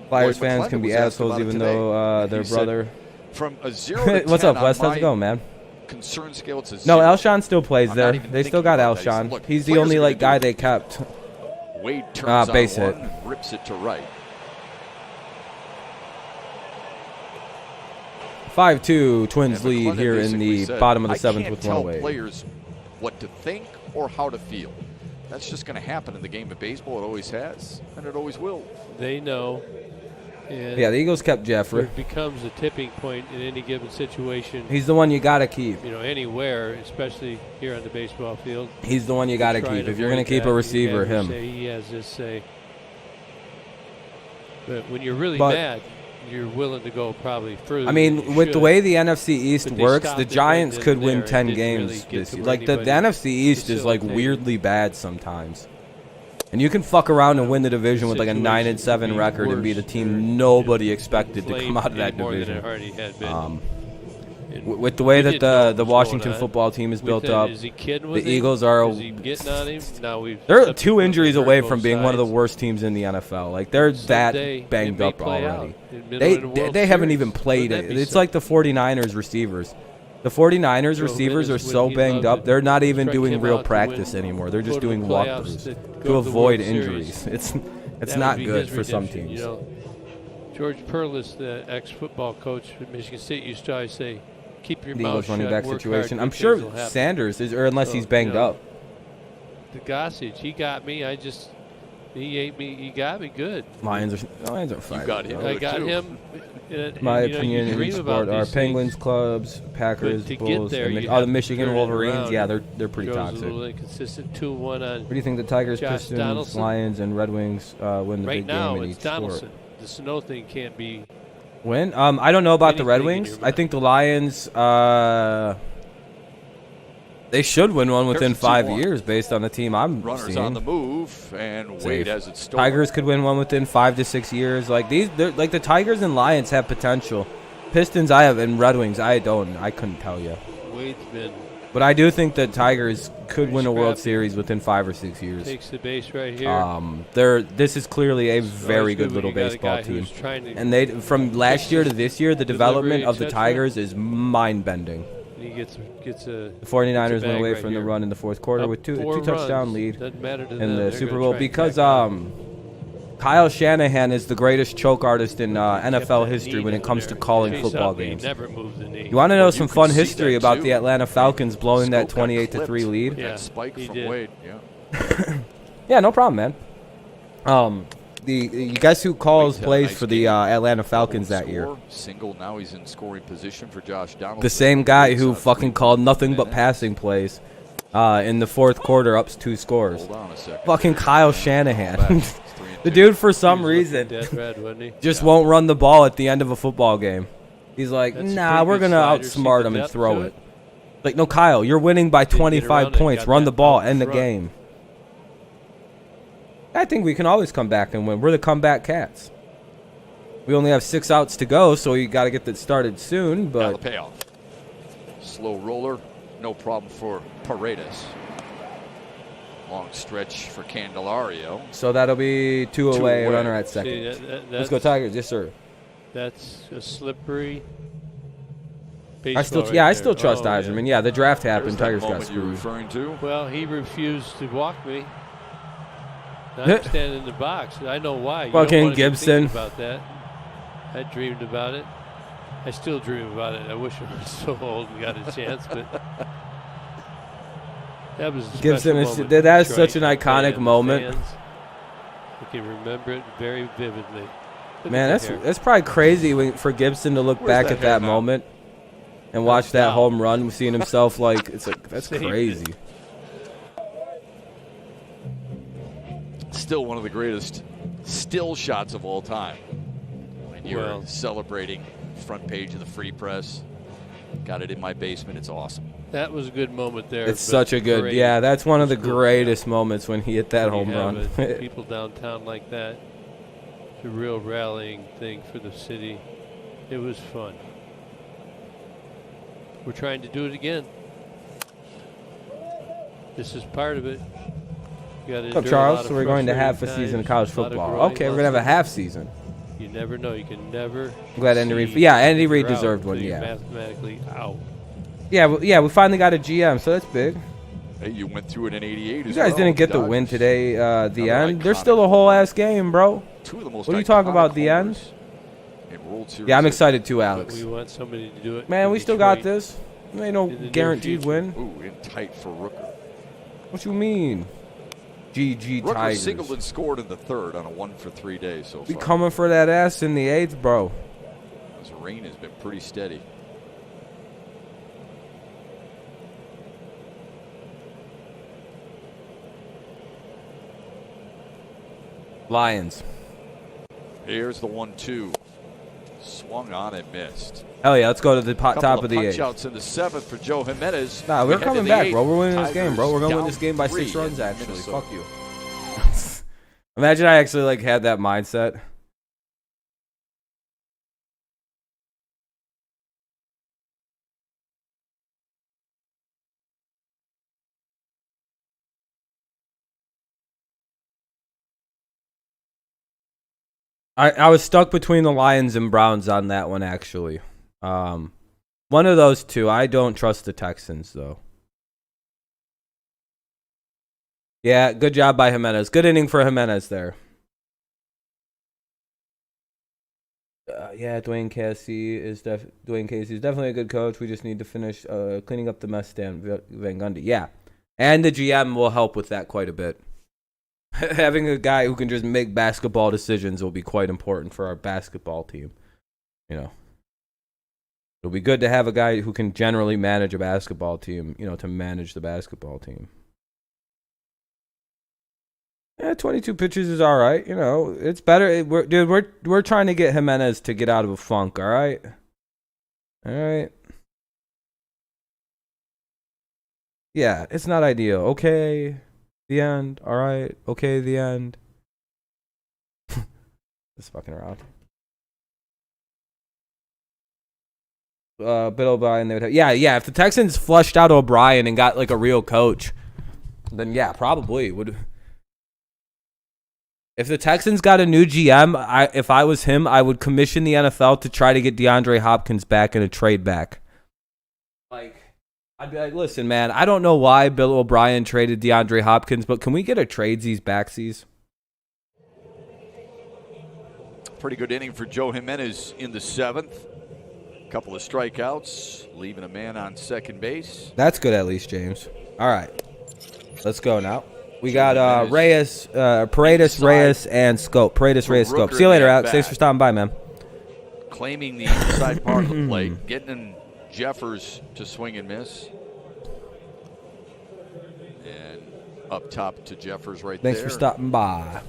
Flyers fans can be assholes even though their brother. From a 0 to 10 what's up, Wes? How's it going, man? Concern scale, it's a 0. No, Alshon still plays there. They still got Alshon. He's the only guy they kept. Wade turns base on hit. one, rips it to right. 5-2 Twins lead here in the bottom of the 7th with one away. I can't tell players what to think or how to feel. That's just going to happen in the game of baseball. It always has, and it always will. They know. And yeah, the Eagles kept Jeffrey. It becomes a tipping point in any given situation. He's the one you got to keep. Anywhere, especially here on the baseball field. He's the one you got to keep. If you're going to keep a receiver, him. He has this say. But when you're really mad, you're willing to go probably further. I mean, with the way the NFC East works, the Giants could win 10 games this year. Like, the NFC East is, weirdly bad sometimes. And you can fuck around and win the division with, a 9-7 record and be the team nobody expected to come out of that division. With the way that the Washington football team is built up, the Eagles are they're 2 injuries away from being one of the worst teams in the NFL. They're that banged up already. They haven't even played it. It's like the 49ers receivers. The 49ers receivers are so banged up, they're not even doing real practice anymore. They're just doing walkthroughs to avoid injuries. It's not good for some teams. George Perlis, the ex-football coach at Michigan State, used to always say, keep your mouth shut, running back work situation. hard, I'm sure Sanders is, or unless he's banged up. The Gossage, he got me. He ate me. He got me good. Lions are fine. You got him. I got him. My opinion in sport are Penguins, Clubs, Packers, Bulls, and the Michigan Wolverines. Yeah, they're pretty toxic. A little inconsistent 2-1 on. What do you think the Tigers, Pistons, Donaldson? Lions, and Red Wings win the big game in each Donaldson. sport? The snow thing can't be. Win? I don't know about the Red Wings. I think the Lions. They should win one within 5 years based on the team I'm Runners seeing. on the move, and Wade has it stolen. Tigers could win one within 5 to 6 years. The Tigers and Lions have potential. Pistons I have, and Red Wings I don't. I couldn't tell you. Wade's been. But I do think that Tigers could win a World Series within 5 or 6 years. Takes the base right here. This is clearly a very good little baseball team. And they from last year to this year, the development of the Tigers is mind-bending. He gets a. The 49ers went away from the run in the fourth quarter with two touchdown lead in the Super Bowl because Kyle Shanahan is the greatest choke artist in NFL history when it comes to calling football games. You want to know some fun history about the Atlanta Falcons blowing that 28-3 lead? Yeah, spike from Wade. Yeah. Yeah, no problem, man. you guess who calls Wait, plays nice for the game. Atlanta Falcons that Score, year? Single. Now he's in scoring position for Josh Donaldson. The same guy who fucking called nothing but passing plays in the fourth quarter, up 2 scores. Hold on a second. Fucking Kyle Shanahan. The dude, for some reason, Dead red, wasn't he? just won't run the ball at the end of a football game. He's like, That's a nah, pretty we're good going to slider. See outsmart the him and depth throw to it. it? Like, no, Kyle, you're winning by Didn't get 25 around it, points. got Run the that ball, out end the front. game. I think we can always come back and win. We're the comeback cats. We only have 6 outs to go, so you got to get that started soon. Now But the payoff. Slow roller, no problem for Paredes. Long stretch for Candelario. so that'll be 2 away, away. runner at See, second. Let's go Tigers, yes sir. That's a slippery. I still, baseball yeah, right I still there. trust Oh, Eiserman. Yeah, the draft happened. There's that Tigers got moment you're screwed. referring to. Well, he refused to walk me. I'm standing in the box. I know why. You don't Fucking wanna be Gibson. thinking about that. I dreamed about it. I still dream about it. I wish I was so old and got a chance, but that was a special Gibson is- moment that for is such an Detroit iconic fans, moment. I can remember it very vividly. Look Man, at the hair. that's probably crazy for Gibson to look Where's back that at that hair now? moment and watch that down. home run, seeing himself like it's like that's Saved it. crazy. Still one of the greatest still shots of all time. When you're Well. celebrating front page of the Free Press. Got it in my basement. It's awesome. That was a good moment there. It's but such a good, great. yeah. That's one of the It's cool. greatest moments when he hit that When home you have run. people downtown like that. It's a real rallying thing for the city. It was fun. We're trying to do it again. This is part of it. You gotta What's up, endure a lot Charles? of So we're going to have a frustrating season of times, college a lot of football. growing, Okay, we're lots gonna have a of- half season. You never know. You can never. I'm glad Andy Reid. concede Yeah, Andy until Reid you're out, deserved one. until you're Yeah, mathematically out. yeah, we finally got a GM, so that's big. Hey, you went through it in '88 You as guys well. didn't get the Dodgers. win today. The Another end. There's iconic still a whole moment. ass game, bro. Two of the most What are you talking iconic about, the end? homers in World Series. Yeah, I'm excited too, But Alex. we want somebody to do it. Man, in we still got Detroit. this. There ain't no In the near guaranteed future. win. Ooh, in tight for Rooker. What you mean? GG Rooker Tigers. singled and scored in the third on a 1-for-3 day so We far. coming for that ass in the 8th, bro. This rain has been pretty steady. Lions. Here's the 1-2. Swung on and missed. Hell yeah, let's go to the Couple top of the punch 8th. outs in the 7th for Joe Jimenez. Nah, We we're head to coming the back, 8th. bro. We're winning this game, Tigers bro. We're gonna win down this game by 6 3 runs, in actually. Minnesota. Fuck you. Imagine I actually like had that mindset. I was stuck between the Lions and Browns on that one, actually. One of those two. I don't trust the Texans, though. Yeah, good job by Jimenez. Good inning for Jimenez there. Yeah, Dwayne Casey is definitely a good coach. We just need to finish cleaning up the mess stand, Van Gundy. Yeah, and the GM will help with that quite a bit. Having a guy who can just make basketball decisions will be quite important for our basketball team. You know, it'll be good to have a guy who can generally manage a basketball team. You know, to manage the basketball team. Yeah, 22 pitches is all right. You know, it's better. We're trying to get Jimenez to get out of a funk. All right. All right. Yeah, it's not ideal. Okay. The end. All right. Okay, the end. Just fucking around. Bill O'Brien, they would have. Yeah. If the Texans flushed out O'Brien and got like a real coach, then yeah, probably would. If the Texans got a new GM, if I was him, I would commission the NFL to try to get DeAndre Hopkins back in a trade back. Like, I'd be like, listen, man, I don't know why Bill O'Brien traded DeAndre Hopkins, but can we get a tradesies backsies? Pretty good inning for Joe Jimenez in the 7th. Couple of strikeouts, leaving a man on second base. That's good at least, James. All right. Let's go now. We got Reyes, Paredes, Reyes, and Scope. Paredes, Reyes, Scope. See you later, Alex. Thanks for stopping by, man. Claiming the inside part of the plate, getting in Jeffers to swing and miss. And up top to Jeffers right there. Thanks for stopping by.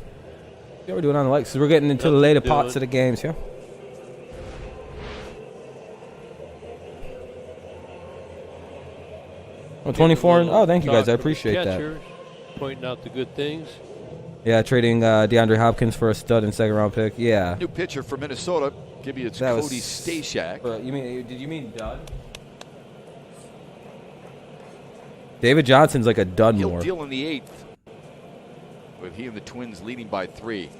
Yeah, we're doing on the likes. So we're getting into the later parts of the games here. Oh, 24. Oh, thank you guys. I appreciate that. Pointing out the good things. Yeah, trading DeAndre Hopkins for a stud and second-round pick. Yeah. New pitcher for Minnesota. Give you its Cody Stashak. Did you mean dud? David Johnson's like a dud more. He'll deal in the 8th. With he and the Twins leading by 3.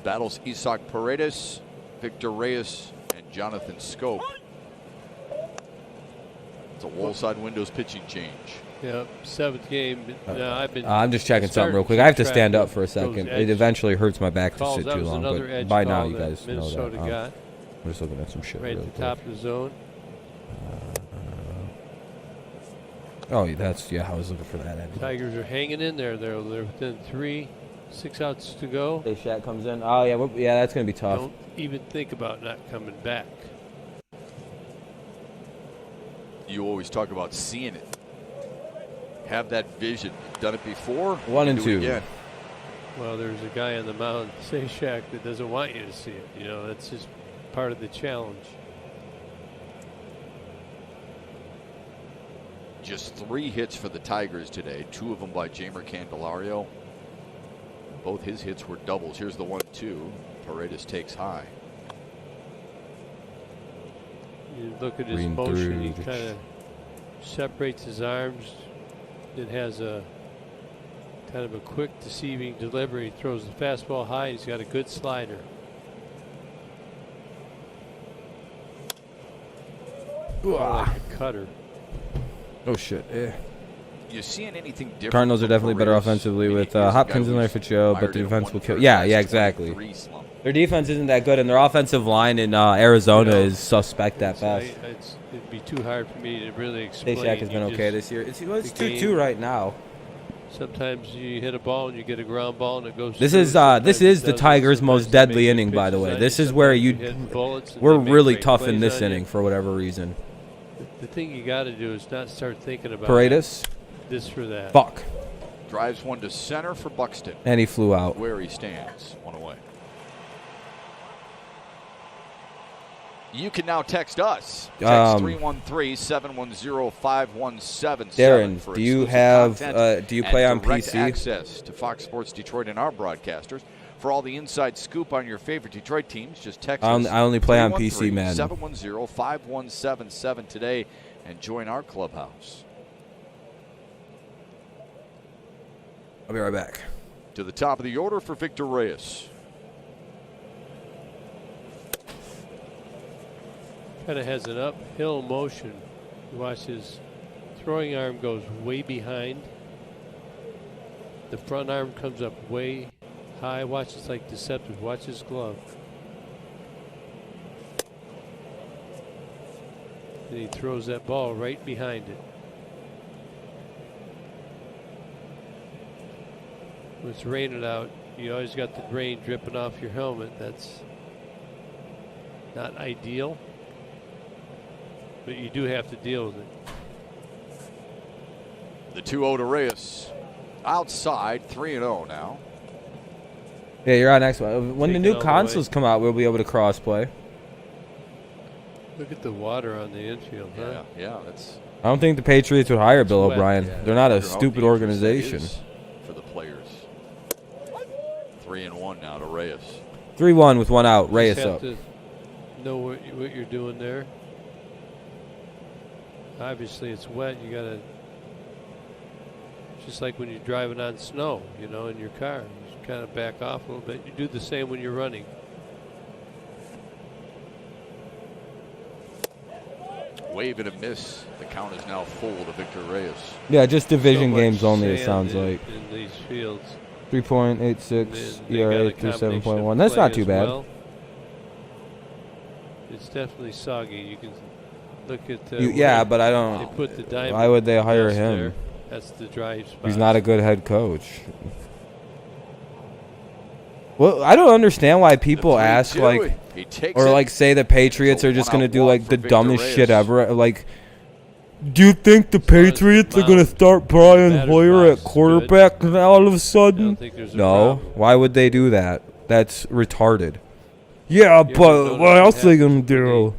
Battles Isaac Paredes, Victor Reyes, and Jonathan Scope. It's a wall side windows pitching change. Yep, 7th game. I'm just checking something real quick. I have to stand up for a second. It eventually hurts my back to sit too long. But by now, you guys know that. I'm just looking at some shit. Right at the top of the zone. Oh, that's I was looking for that. Tigers are hanging in there. They're within 3, 6 outs to go. Shaq comes in. Oh yeah, that's gonna be tough. Don't even think about not coming back. You always talk about seeing it. Have that vision. Done it before. 1 and 2. Again. Well, there's a guy on the mound, Shaq, that doesn't want you to see it. You know, that's just part of the challenge. Just 3 hits for the Tigers today. 2 of them by Jamer Candelario. Both his hits were doubles. Here's the 1-2. Paredes takes high. You look at his motion. He kind of separates his arms. It has a kind of a quick, deceiving delivery. He throws the fastball high. He's got a good slider. Like a cutter. Oh shit! Yeah. You seeing anything different? Cardinals are definitely better offensively with Hopkins in there for Joe, but the defense will kill. Yeah, exactly. Their defense isn't that good, and their offensive line in Arizona is suspect at best. It'd be too hard for me to really explain. Stashak has been okay this year. It's 2-2 right now. Sometimes you hit a ball and you get a ground ball and it goes. This is the Tigers' most deadly inning, by the way. This is where we're really tough in this inning for whatever reason. The thing you got to do is not start thinking about Paredes. This for that. Fuck. Drives one to center for Buxton. And he flew out. Where he stands. 1 away. You can now text us. Text 313-710-5177. Darren, do you play on PC? Access to Fox Sports Detroit and our broadcasters. For all the inside scoop on your favorite Detroit teams, just text us. I only play on PC, man. 710-5177 today and join our clubhouse. I'll be right back. To the top of the order for Victor Reyes. Kind of has an uphill motion. You watch his throwing arm goes way behind. The front arm comes up way high. Watch, it's like deceptive. Watch his glove. And he throws that ball right behind it. When it's raining out, you always got the rain dripping off your helmet. That's not ideal, but you do have to deal with it. The 2-0 to Reyes. Outside, 3-0 now. Yeah, you're on next one. When the new consoles come out, we'll be able to cross-play. Look at the water on the infield, huh? Yeah, that's. I don't think the Patriots would hire Bill O'Brien. They're not a stupid organization. For the players. 3-1 now to Reyes. 3-1 with 1 out. Reyes up. To know what you're doing there. Obviously, it's wet. You gotta. Just like when you're driving on snow, you know, in your car, you just kind of back off a little bit. You do the same when you're running. Wave and a miss. The count is now full to Victor Reyes. Yeah, just division games only, it sounds like. In these fields. 3.86 ERA through 7.1. That's not too bad. Well. It's definitely soggy. You can look at. Yeah, but I don't. They put the diamond. Why would they hire him? There. That's the drive spot. He's not a good head coach. Well, I don't understand why people ask, like, or like say the Patriots are just going to do like the dumbest shit ever. Like, do you think the Patriots are going to start Brian Hoyer at quarterback all of a sudden? No. Why would they do that? That's retarded. Yeah, but what else are they going to do?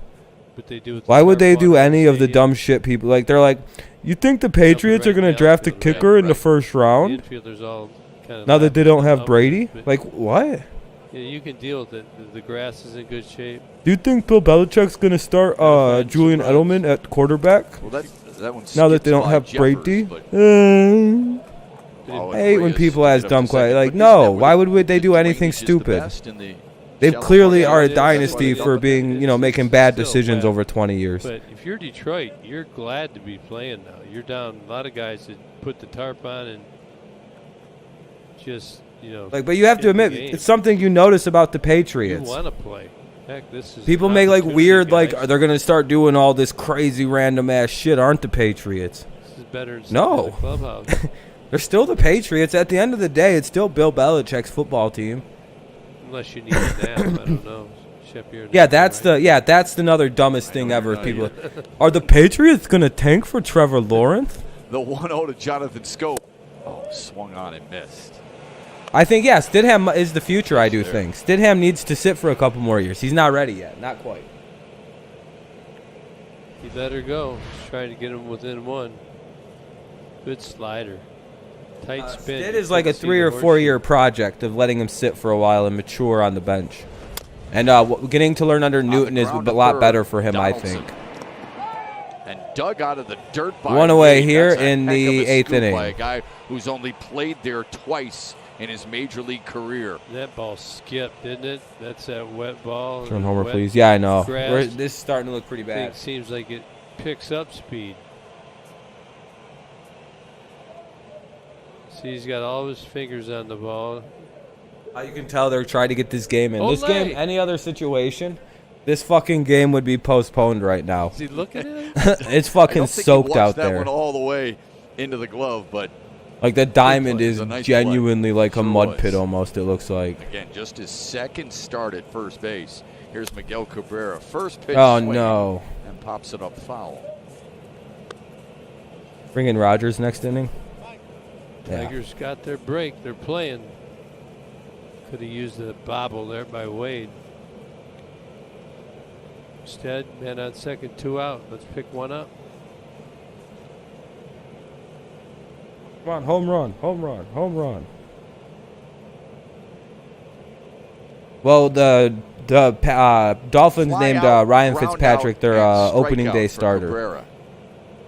Why would they do any of the dumb shit people? Like, they're like, you think the Patriots are going to draft a kicker in the first round? Now that they don't have Brady? Like, what? Yeah, you can deal with it. The grass is in good shape. Do you think Bill Belichick's going to start Julian Edelman at quarterback? Well, that one now that they don't have Brady? I hate when people ask dumb questions. Like, no, why would they do anything stupid? They clearly are a dynasty for being, making bad decisions over 20 years. But if you're Detroit, you're glad to be playing now. You're down a lot of guys that put the tarp on and just, but you have to admit, it's something you notice about the Patriots. You want to play. Heck, this is people make like weird, like they're going to start doing all this crazy random ass shit, aren't the Patriots? This is better than the clubhouse. They're still the Patriots. At the end of the day, it's still Bill Belichick's football team. Unless you need a nap, I don't know. That's another dumbest thing ever. People are the Patriots going to tank for Trevor Lawrence? The 1-0 to Jonathan Scope. Oh, swung on and missed. I think, Stidham is the future, I do think. Stidham needs to sit for a couple more years. He's not ready yet. Not quite. He let her go. He's trying to get him within one. Good slider. Tight spin. It is like a 3 or 4 year project of letting him sit for a while and mature on the bench. And getting to learn under Newton is a lot better for him, I think. And dug out of the dirt by one away here That's in the 8th inning. By a guy who's only played there twice in his major league career. That ball skipped, didn't it? That's that wet ball. Turn homer, please. Yeah, I know. This is starting to look pretty bad. It seems like it picks up speed. See, he's got all his fingers on the ball. You can tell they're trying to get this game in. This game, any other situation, this fucking game would be postponed right now. Is he looking at it? It's fucking soaked out there. That one all the way into the glove, but like the diamond is genuinely like a mud pit almost. It looks like. Again, just his second start at first base. Here's Miguel Cabrera, first pitch. Oh no! And pops it up foul. Bring in Rogers next inning. Tigers got their break. They're playing. Could have used the bobble there by Wade. Instead, man on second, 2 out. Let's pick one up. Come on, home run, home run, home run. Well, the Dolphins named Ryan Fitzpatrick their opening day starter.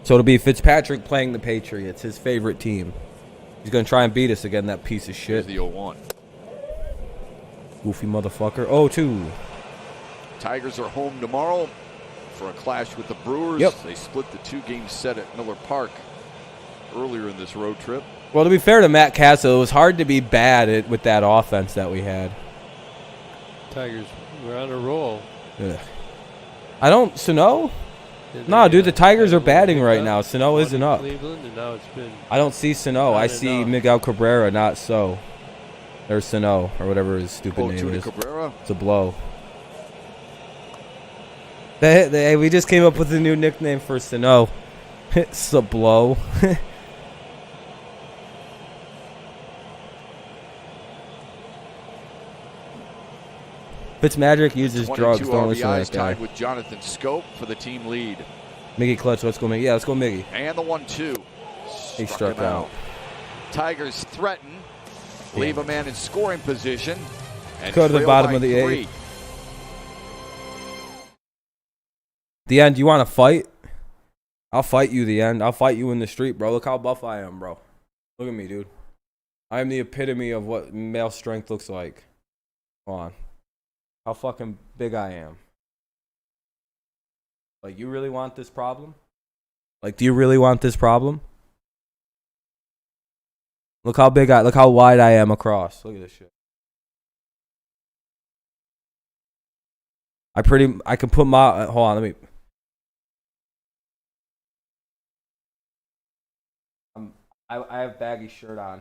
So it'll be Fitzpatrick playing the Patriots, his favorite team. He's going to try and beat us again, that piece of shit. Here's the 0-1. Goofy motherfucker. 0-2. Tigers are home tomorrow for a clash with the Brewers. Yep. They split the 2-game set at Miller Park earlier in this road trip. Well, to be fair to Matt Castle, it was hard to be bad with that offense that we had. Tigers were on a roll. Ugh. Sano? No, dude, the Tigers are batting right now. Sano isn't up. And now it's been I don't see Sano. I see Miguel Cabrera, not so. Or Sano, or whatever his stupid name is. Cabrera. It's a blow. We just came up with a new nickname for Sano. It's a blow. Fitzmagic uses drugs. Don't listen to that guy. Tied with Jonathan Scope for the team lead. Miggy clutch. Let's go, Miggy. Yeah, let's go, Miggy. And the 1-2. He struck out. Tigers threaten. Leave a man in scoring position. And go to the bottom of the 8th. The end. You want to fight? I'll fight you, the end. I'll fight you in the street, bro. Look how buff I am, bro. Look at me, dude. I am the epitome of what male strength looks like. Come on. How fucking big I am. Like, you really want this problem? Like, do you really want this problem? Look how wide I am across. Look at this shit. I can put my, hold on, let me. I have baggy shirt on.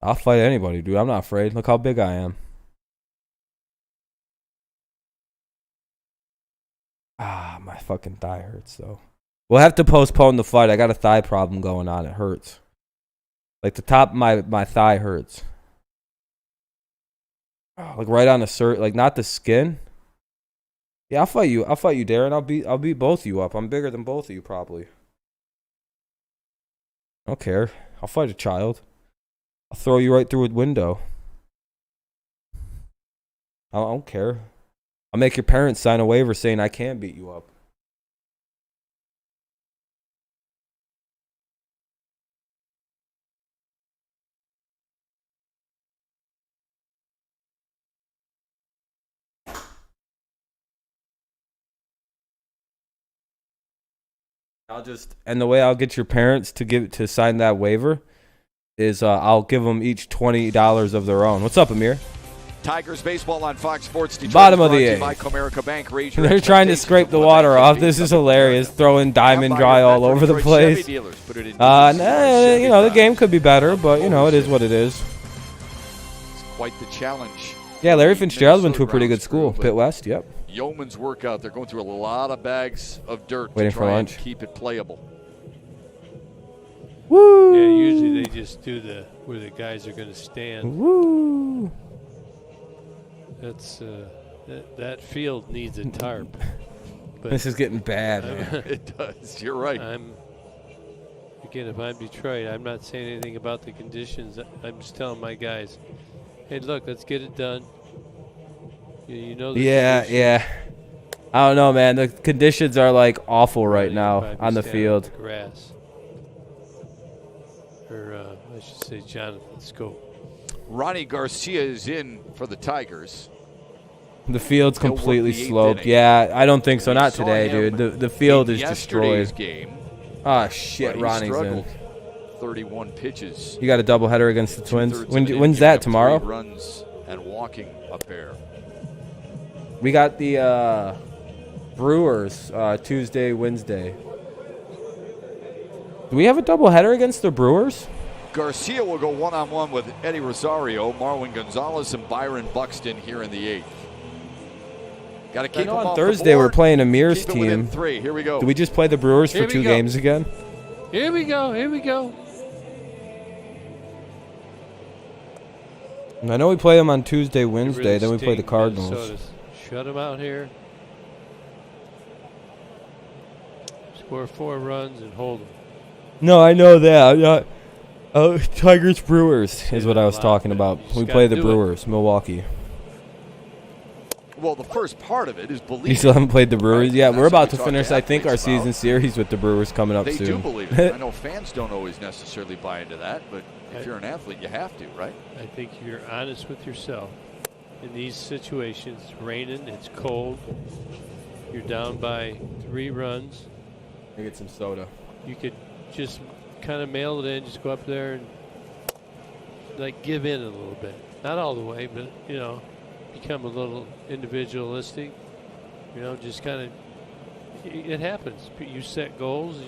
I'll fight anybody, dude. I'm not afraid. Look how big I am. Ah, my fucking thigh hurts, though. We'll have to postpone the fight. I got a thigh problem going on. It hurts. Like, the top of my thigh hurts. Oh, like, right on the like, not the skin. Yeah, I'll fight you. I'll fight you, Darren. I'll beat both of you up. I'm bigger than both of you, probably. I don't care. I'll fight a child. I'll throw you right through a window. I don't care. I'll make your parents sign a waiver saying I can beat you up. And the way I'll get your parents to sign that waiver is I'll give them each $20 of their own. What's up, Amir? Tigers baseball on Fox Sports. Detroit, bottom of the eighth. Bank. They're trying to scrape the water off. This is hilarious. Throwing Diamond Dry all over the place. The game could be better, but it is what it is. It's quite the challenge. Yeah, Larry Fitzgerald went to a pretty good school, Pitt West. Yep. Yeoman's workout. They're going through a lot of bags of dirt waiting to try for lunch. And keep it playable. Woo! Yeah, usually they just do where the guys are going to stand. Woo! That's that field needs a tarp. But this is getting bad, man. It does. You're right. If I'm Detroit, I'm not saying anything about the conditions. I'm just telling my guys, hey, look, let's get it done. Yeah. I don't know, man. The conditions are like awful right now on the field. On the grass. Or I should say Jonathan Scope. Ronnie Garcia is in for the Tigers. The field's completely sloped. Yeah, I don't think so. Not today, dude. The field is destroyed. Ah, shit. Ronnie's in. 31 pitches. You got a doubleheader against the Twins. When's that? Tomorrow? Runs and walking a pair. We got the Brewers Tuesday, Wednesday. Do we have a doubleheader against the Brewers? Garcia will go one-on-one with Eddie Rosario, Marwin Gonzalez, and Byron Buxton here in the 8th. Got to keep them on Thursday. We're playing Amir's team. 3. Here we go. Do we just play the Brewers for 2 games again? Here we go. And I know we play them on Tuesday, Wednesday. Then we play the Cardinals. Minnesota. Shut them out here. Score 4 runs and hold them. No, I know that. Tigers Brewers is what I was talking about. We play the Brewers, Milwaukee. Well, the first part of it is believing. You still haven't played the Brewers? Right? Yeah, That's we're about to what finish, I think, our season series with the Brewers coming up they soon. They do believe it. I know fans don't always necessarily buy into that, but if you're an athlete, you have to, right? I think you're honest with yourself. In these situations, it's raining, it's cold, you're down by 3 runs. I get some soda. You could just kind of mail it in, just go up there and like give in a little bit. Not all the way, but become a little individualistic. Just kind of, it happens. You set goals.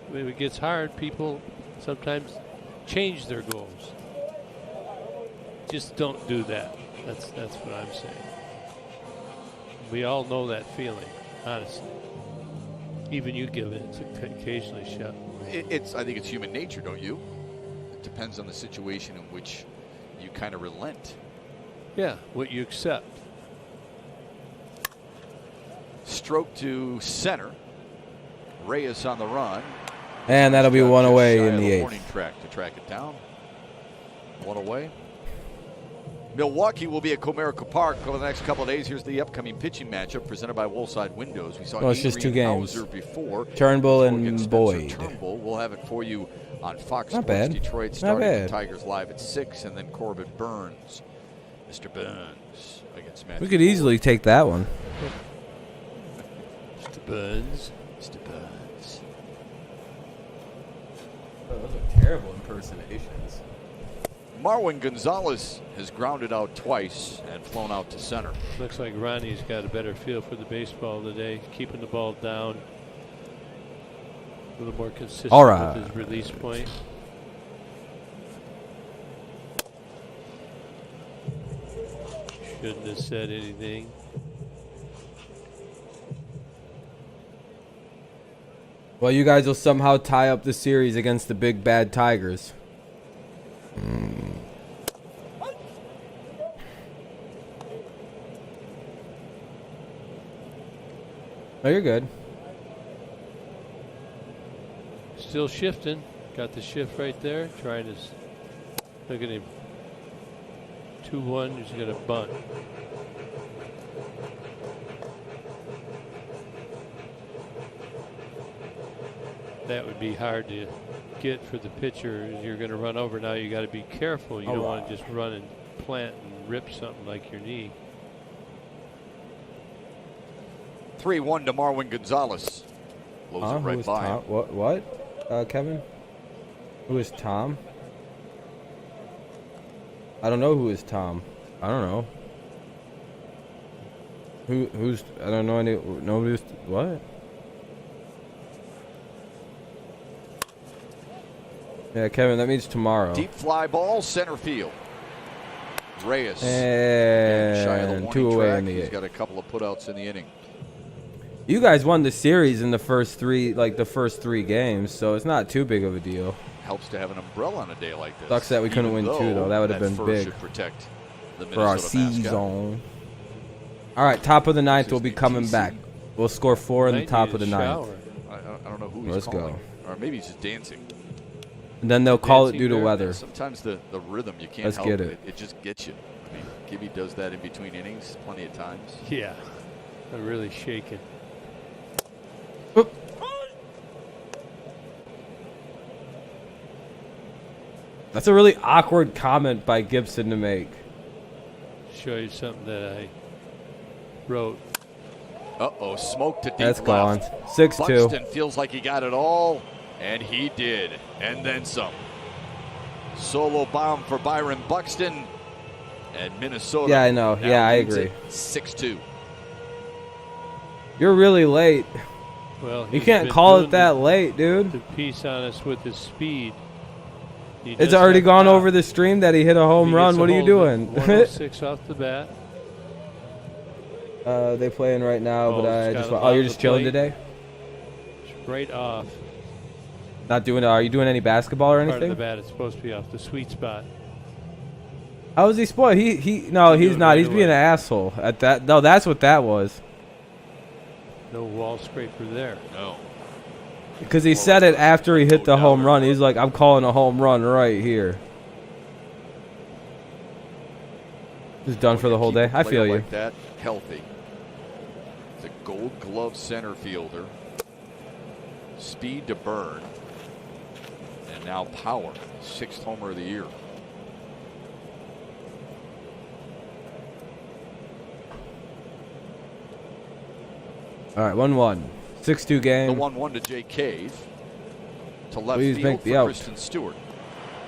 When it gets hard, people sometimes change their goals. Just don't do that. That's what I'm saying. We all know that feeling, honestly. Even you give it occasionally, Shep. I think it's human nature, don't you? It depends on the situation in which you kind of relent. Yeah, what you accept. Stroke to center. Reyes on the run. And that'll be 1 away in the 8th. Warning track to track it down. 1 away. Milwaukee will be at Comerica Park over the next couple of days. Here's the upcoming pitching matchup presented by Woolside Windows. We saw it's just 2 games. Before. Turnbull and Boyd. Turnbull. We'll have it for you on Fox Not Sports bad. Detroit, Not starting bad. with Tigers live at 6, and then Corbett Burns. Mr. Burns against Matthew. We could easily take that one. Mr. Burns. Mr. Burns. Oh, those are terrible impersonations. Marwin Gonzalez has grounded out twice and flown out to center. Looks like Ronnie's got a better feel for the baseball today, keeping the ball down. A little more consistent with his release point. Shouldn't have said anything. Well, you guys will somehow tie up the series against the big bad Tigers. Oh, you're good. Still shifting. Got the shift right there. Trying to look at him. 2-1. He's going to bunt. That would be hard to get for the pitcher. You're going to run over. Now you got to be careful. You don't want to just run and plant and rip something like your knee. 3-1 to Marwin Gonzalez. Blows it right by him. What? Kevin? Who is Tom? I don't know who is Tom. I don't know. Who's? I don't know any. Nobody's. What? Yeah, Kevin. That means tomorrow. Deep fly ball, center field. Reyes. And shy of the 2 away track. in the He's 8th. got a couple of putouts in the inning. You guys won the series in the first three games, so it's not too big of a deal. Helps to have an umbrella on a day like this. Sucks that we couldn't win 2, though. That would have been big should protect the for our season. All right, top of the 9th will be coming back. We'll score 4 in the top of the 9th. I don't know who he's Let's calling. go. Or maybe he's just dancing. And then they'll call it due to weather. Sometimes the rhythm, you can't Let's help get it. it. It just gets you. I mean, Gibby does that in between innings plenty of times. Yeah. I'm really shaking. Oop. That's a really awkward comment by Gibson to make. Show you something that I wrote. Uh-oh, smoke to deep That's left. gone. 6-2. Buxton feels like he got it all, and he did, and then some. Solo bomb for Byron Buxton, and Minnesota. Yeah, I know. now Yeah, I leads agree. it 6-2. You're really late. Well, You he's can't been call doing it that late, dude. The piece on us with his speed. He It's does already have gone pop. over the stream that he hit a home He run. gets a What are you hold of doing? it. 106 off the bat. They playing right now, but I it's just. got Oh, him you're on just the chilling plate. today. Right off. Not doing. Are you doing any basketball or Part of the anything? bat. It's supposed to be off the sweet spot. How is he spoiled? No, He'll he's do it not. right He's being an away. asshole at that. No, that's what that was. No wall scraper there. No. Because he said it after he hit the home run. He's like, I'm calling a home run right here. Just done for the whole Keep a day. I player feel you. like that healthy. He's a Gold Glove center fielder. Speed to burn. And now power. 6th homer of the year. All right, 1-1. 6-2 The game. 1-1 to Jay Cave. To left Please field make the for out. Kristen Stewart.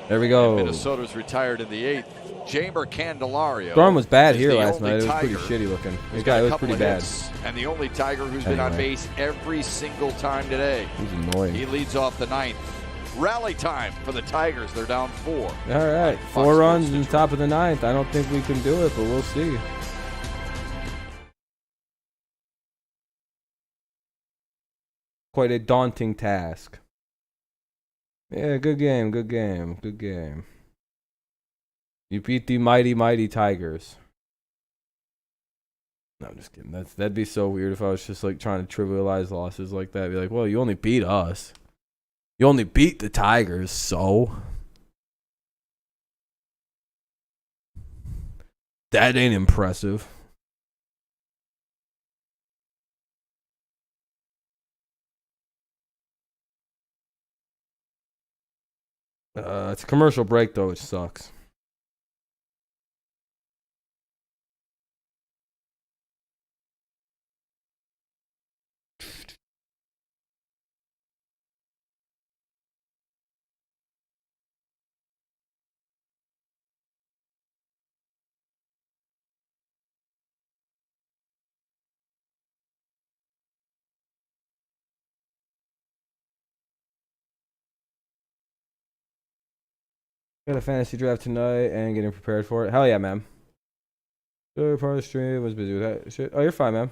There we And go. Minnesota's retired in the 8th. Jamer Candelario. Storm was bad is here the last only night. It was pretty Tiger shitty looking. who's This got guy a was couple pretty of bad. hits, and the only Tiger who's been on Anyway. base every single time today. He's annoying. He leads off the 9th. Rally time for the Tigers. They're down 4. All right, Fox 4 Sports runs in the Detroit. top of the 9th. I don't think we can do it, but we'll see. Quite a daunting task. Yeah, good game, good game, good game. You beat the mighty, mighty Tigers. No, I'm just kidding. That'd be so weird if I was just like trying to trivialize losses like that. Be like, well, you only beat us. You only beat the Tigers, so that ain't impressive. It's a commercial break though, which sucks. Got a fantasy draft tonight and getting prepared for it. Hell yeah, man. Part of the stream was busy with that shit. Oh, you're fine, man.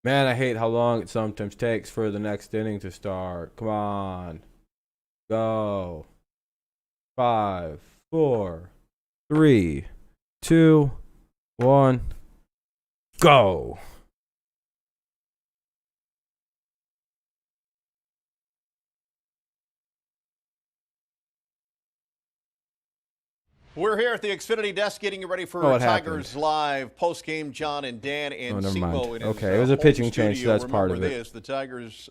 Man, I hate how long it sometimes takes for the next inning to start. Come on. Go. 5, 4, 3, 2, 1. Go. We're here at the Xfinity desk getting you ready for Tigers Live post-game. John and Dan and Simo. Okay, it was a pitching change, so that's part of it. The Tigers,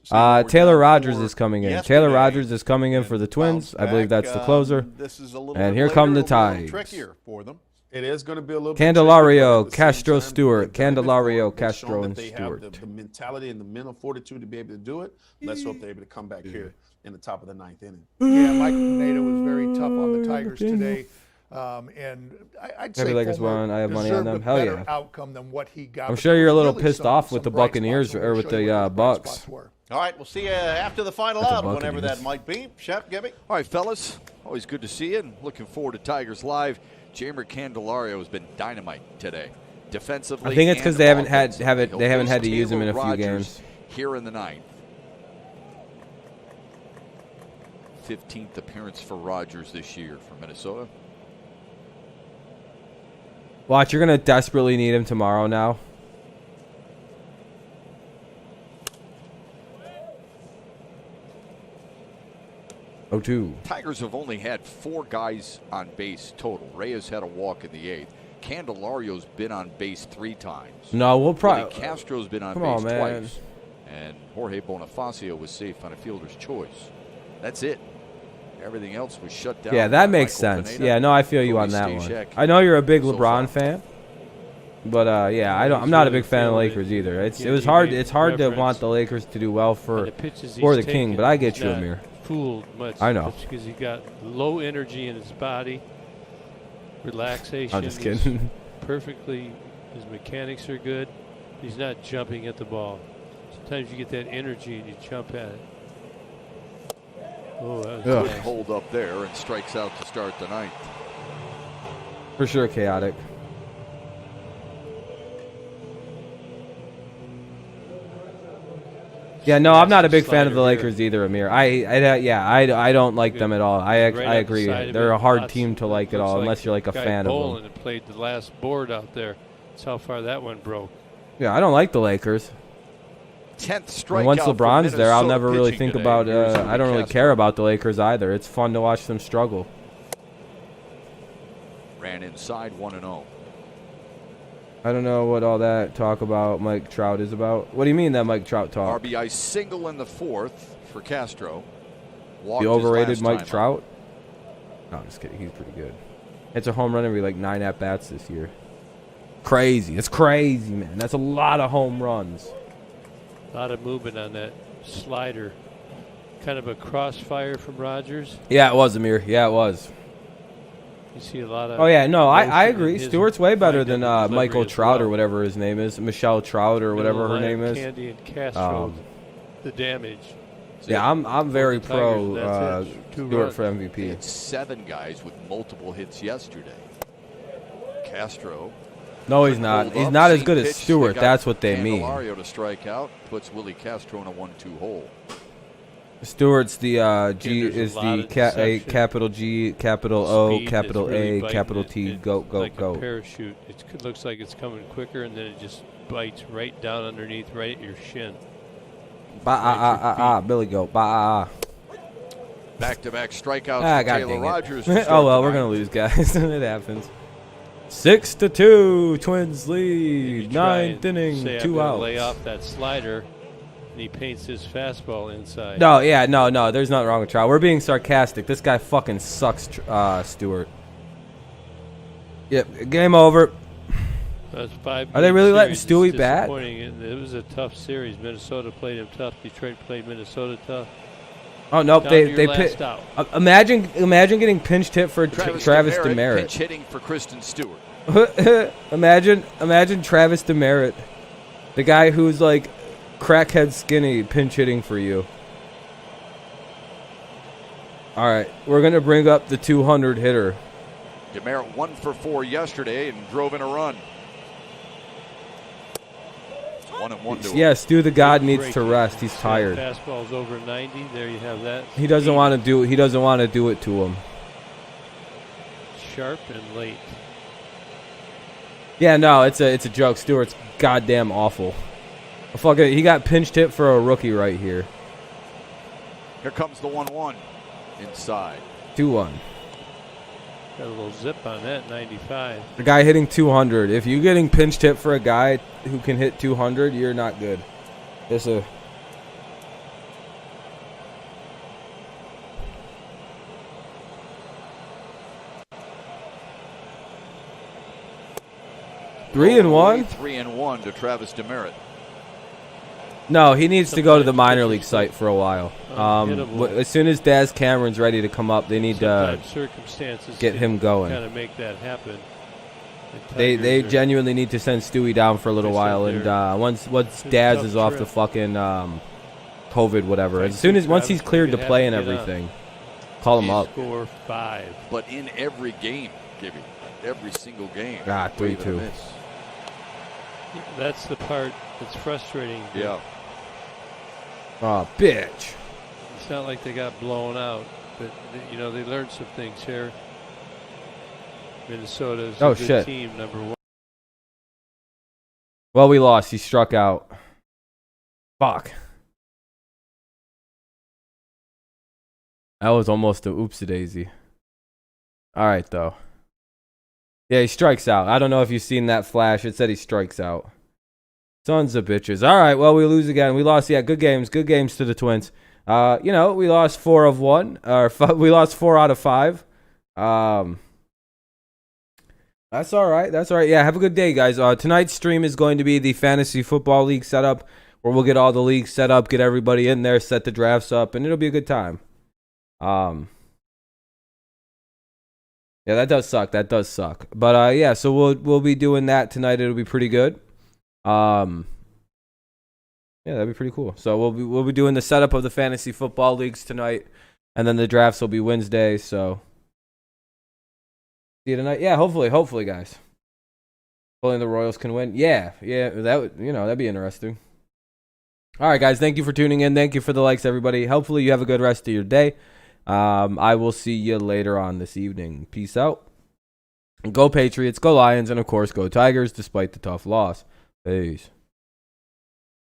Taylor Rogers is coming in. Taylor Rogers is coming in for the Twins. I believe that's the closer. This is a little and here come the Tigers. Trickier for them. It is going to be a little Candelario, Castro, Stewart. Candelario, Castro, and Stewart. They have the mentality and the mental fortitude to be able to do it. Let's hope they're able to come back here in the top of the 9th inning. Yeah, Mike Pineda was very tough on the Tigers today. And I'd say Lakers won. I have money on them. Hell yeah. Outcome than what he got. I'm sure you're a little pissed off with the Buccaneers or with the Bucks. All right, we'll see you after the final out, whenever that might be. Shep, Gibby. All right, fellas. Always good to see you and looking forward to Tigers Live. Jamer Candelario has been dynamite today. Defensively, I think it's because they haven't had to use him in a few games. Here in the 9th. 15th appearance for Rogers this year for Minnesota. Watch, you're going to desperately need him tomorrow now. Oh, 2. Tigers have only had 4 guys on base total. Reyes had a walk in the 8th. Candelario's been on base 3 times. No, we'll probably. Castro's been on base twice. And Jorge Bonifacio was safe on a fielder's choice. That's it. Everything else was shut down. Yeah, that makes sense. Pineda, yeah, no, I feel you on that one. I know you're a big LeBron fan, but yeah, I'm not a big fan of the Lakers either. It's hard to want the Lakers to do well for the King, but I get you, Amir. Fooled much. I know. Because he got low energy in his body, relaxation. I'm just kidding. Perfectly, his mechanics are good. He's not jumping at the ball. Sometimes you get that energy and you jump at it. Oh, that was nice. Hold up there and strikes out to start the 9th. For sure, chaotic. Yeah, no, I'm not a big fan of the Lakers either, Amir. I don't like them at all. I agree. They're a hard team to like at all, unless you're like a fan of them. And played the last board out there. That's how far that one broke. Yeah, I don't like the Lakers. 10th strikeout. And once LeBron's there, I'll never really think today. about. I don't really care about the Lakers either. It's fun to watch them struggle. Ran inside 1-0. I don't know what all that talk about Mike Trout is about. What do you mean that Mike Trout talk? RBI single in the 4th for Castro. Walked the overrated Mike Trout? No, I'm just kidding. He's pretty good. It's a home run every 9 at-bats this year. Crazy. It's crazy, man. That's a lot of home runs. A lot of movement on that slider. Kind of a crossfire from Rogers. Yeah, it was, Amir. Yeah, it was. You see a lot of. Oh, yeah. No, I agree. Stewart's way better than Michael Trout or whatever his name is. Michelle Trout or whatever her name is. Candy and Castro, the damage. Yeah, I'm very pro Stewart for MVP. Had 7 guys with multiple hits yesterday. Castro. No, he's not. He's not as good as Stewart. That's what they mean. Candelario to strike out puts Willie Castro in a 1-2 hole. Stewart's the G is the capital G, capital O, capital A, capital T, go, like a parachute. It looks like it's coming quicker, and then it just bites right down underneath, right at your shin. Billy Goat. Back-to-back strikeouts for Taylor Rogers. Oh, well, we're going to lose, guys. It happens. 6-2, Twins lead. 9th inning, 2 outs. Lay off that slider, and he paints his fastball inside. No, yeah, no. There's nothing wrong with Trout. We're being sarcastic. This guy fucking sucks, Stewart. Yep, game over. That's 5. Are they really letting Stewie bat? It was a tough series. Minnesota played him tough. Detroit played Minnesota tough. Oh nope, they imagine getting pinch hit for Travis Demeritte. Pinch hitting for Kristen Stewart. Imagine Travis Demerit, the guy who's like crackhead skinny, pinch hitting for you. All right, we're gonna bring up the 200 hitter. Demerit 1 for 4 yesterday and drove in a run. 1-1 to him. Yes, Stu the God needs to rest. He's tired. Fastball's over 90. There you have that. He doesn't want to do. He doesn't want to do it to him. Sharp and late. Yeah, no, it's a joke. Stewart's goddamn awful. Fuck it, he got pinched hit for a rookie right here. Here comes the 1-1 inside. 2-1. Got a little zip on that, 95. The guy hitting 200. If you're getting pinched hit for a guy who can hit 200, you're not good. It's a... Three and one? 3-1 to Travis Demerit. No, he needs to go to the minor league site for a while. As soon as Daz Cameron's ready to come up, they need to get him going. Kind of make that happen. They genuinely need to send Stewie down for a little while, and once Daz is off the fucking COVID whatever, once he's cleared to play and everything, call him up. Score 5. But in every game, Gibby, every single game. 3-2. That's the part that's frustrating. Yeah. Oh, bitch. It's not like they got blown out, but they learned some things here. Minnesota's a good team, number 1. Well, we lost. He struck out. Fuck. That was almost a oopsie-daisy. All right, though. Yeah, he strikes out. I don't know if you've seen that flash. It said he strikes out. Sons of bitches. All right, well, we lose again. We lost. Yeah, good games. Good games to the Twins. We lost 4 of 1. We lost 4 out of 5. That's all right. That's all right. Yeah, have a good day, guys. Tonight's stream is going to be the Fantasy Football League setup, where we'll get all the leagues set up, get everybody in there, set the drafts up, and it'll be a good time. Yeah, that does suck. That does suck. But yeah, so we'll be doing that tonight. It'll be pretty good. Yeah, that'd be pretty cool. So we'll be doing the setup of the Fantasy Football Leagues tonight, and then the drafts will be Wednesday. So see you tonight. Yeah, hopefully, guys. Hopefully the Royals can win. Yeah, that would, that'd be interesting. All right, guys, thank you for tuning in. Thank you for the likes, everybody. Hopefully you have a good rest of your day. I will see you later on this evening. Peace out. Go Patriots, go Lions, and of course, go Tigers despite the tough loss. Peace.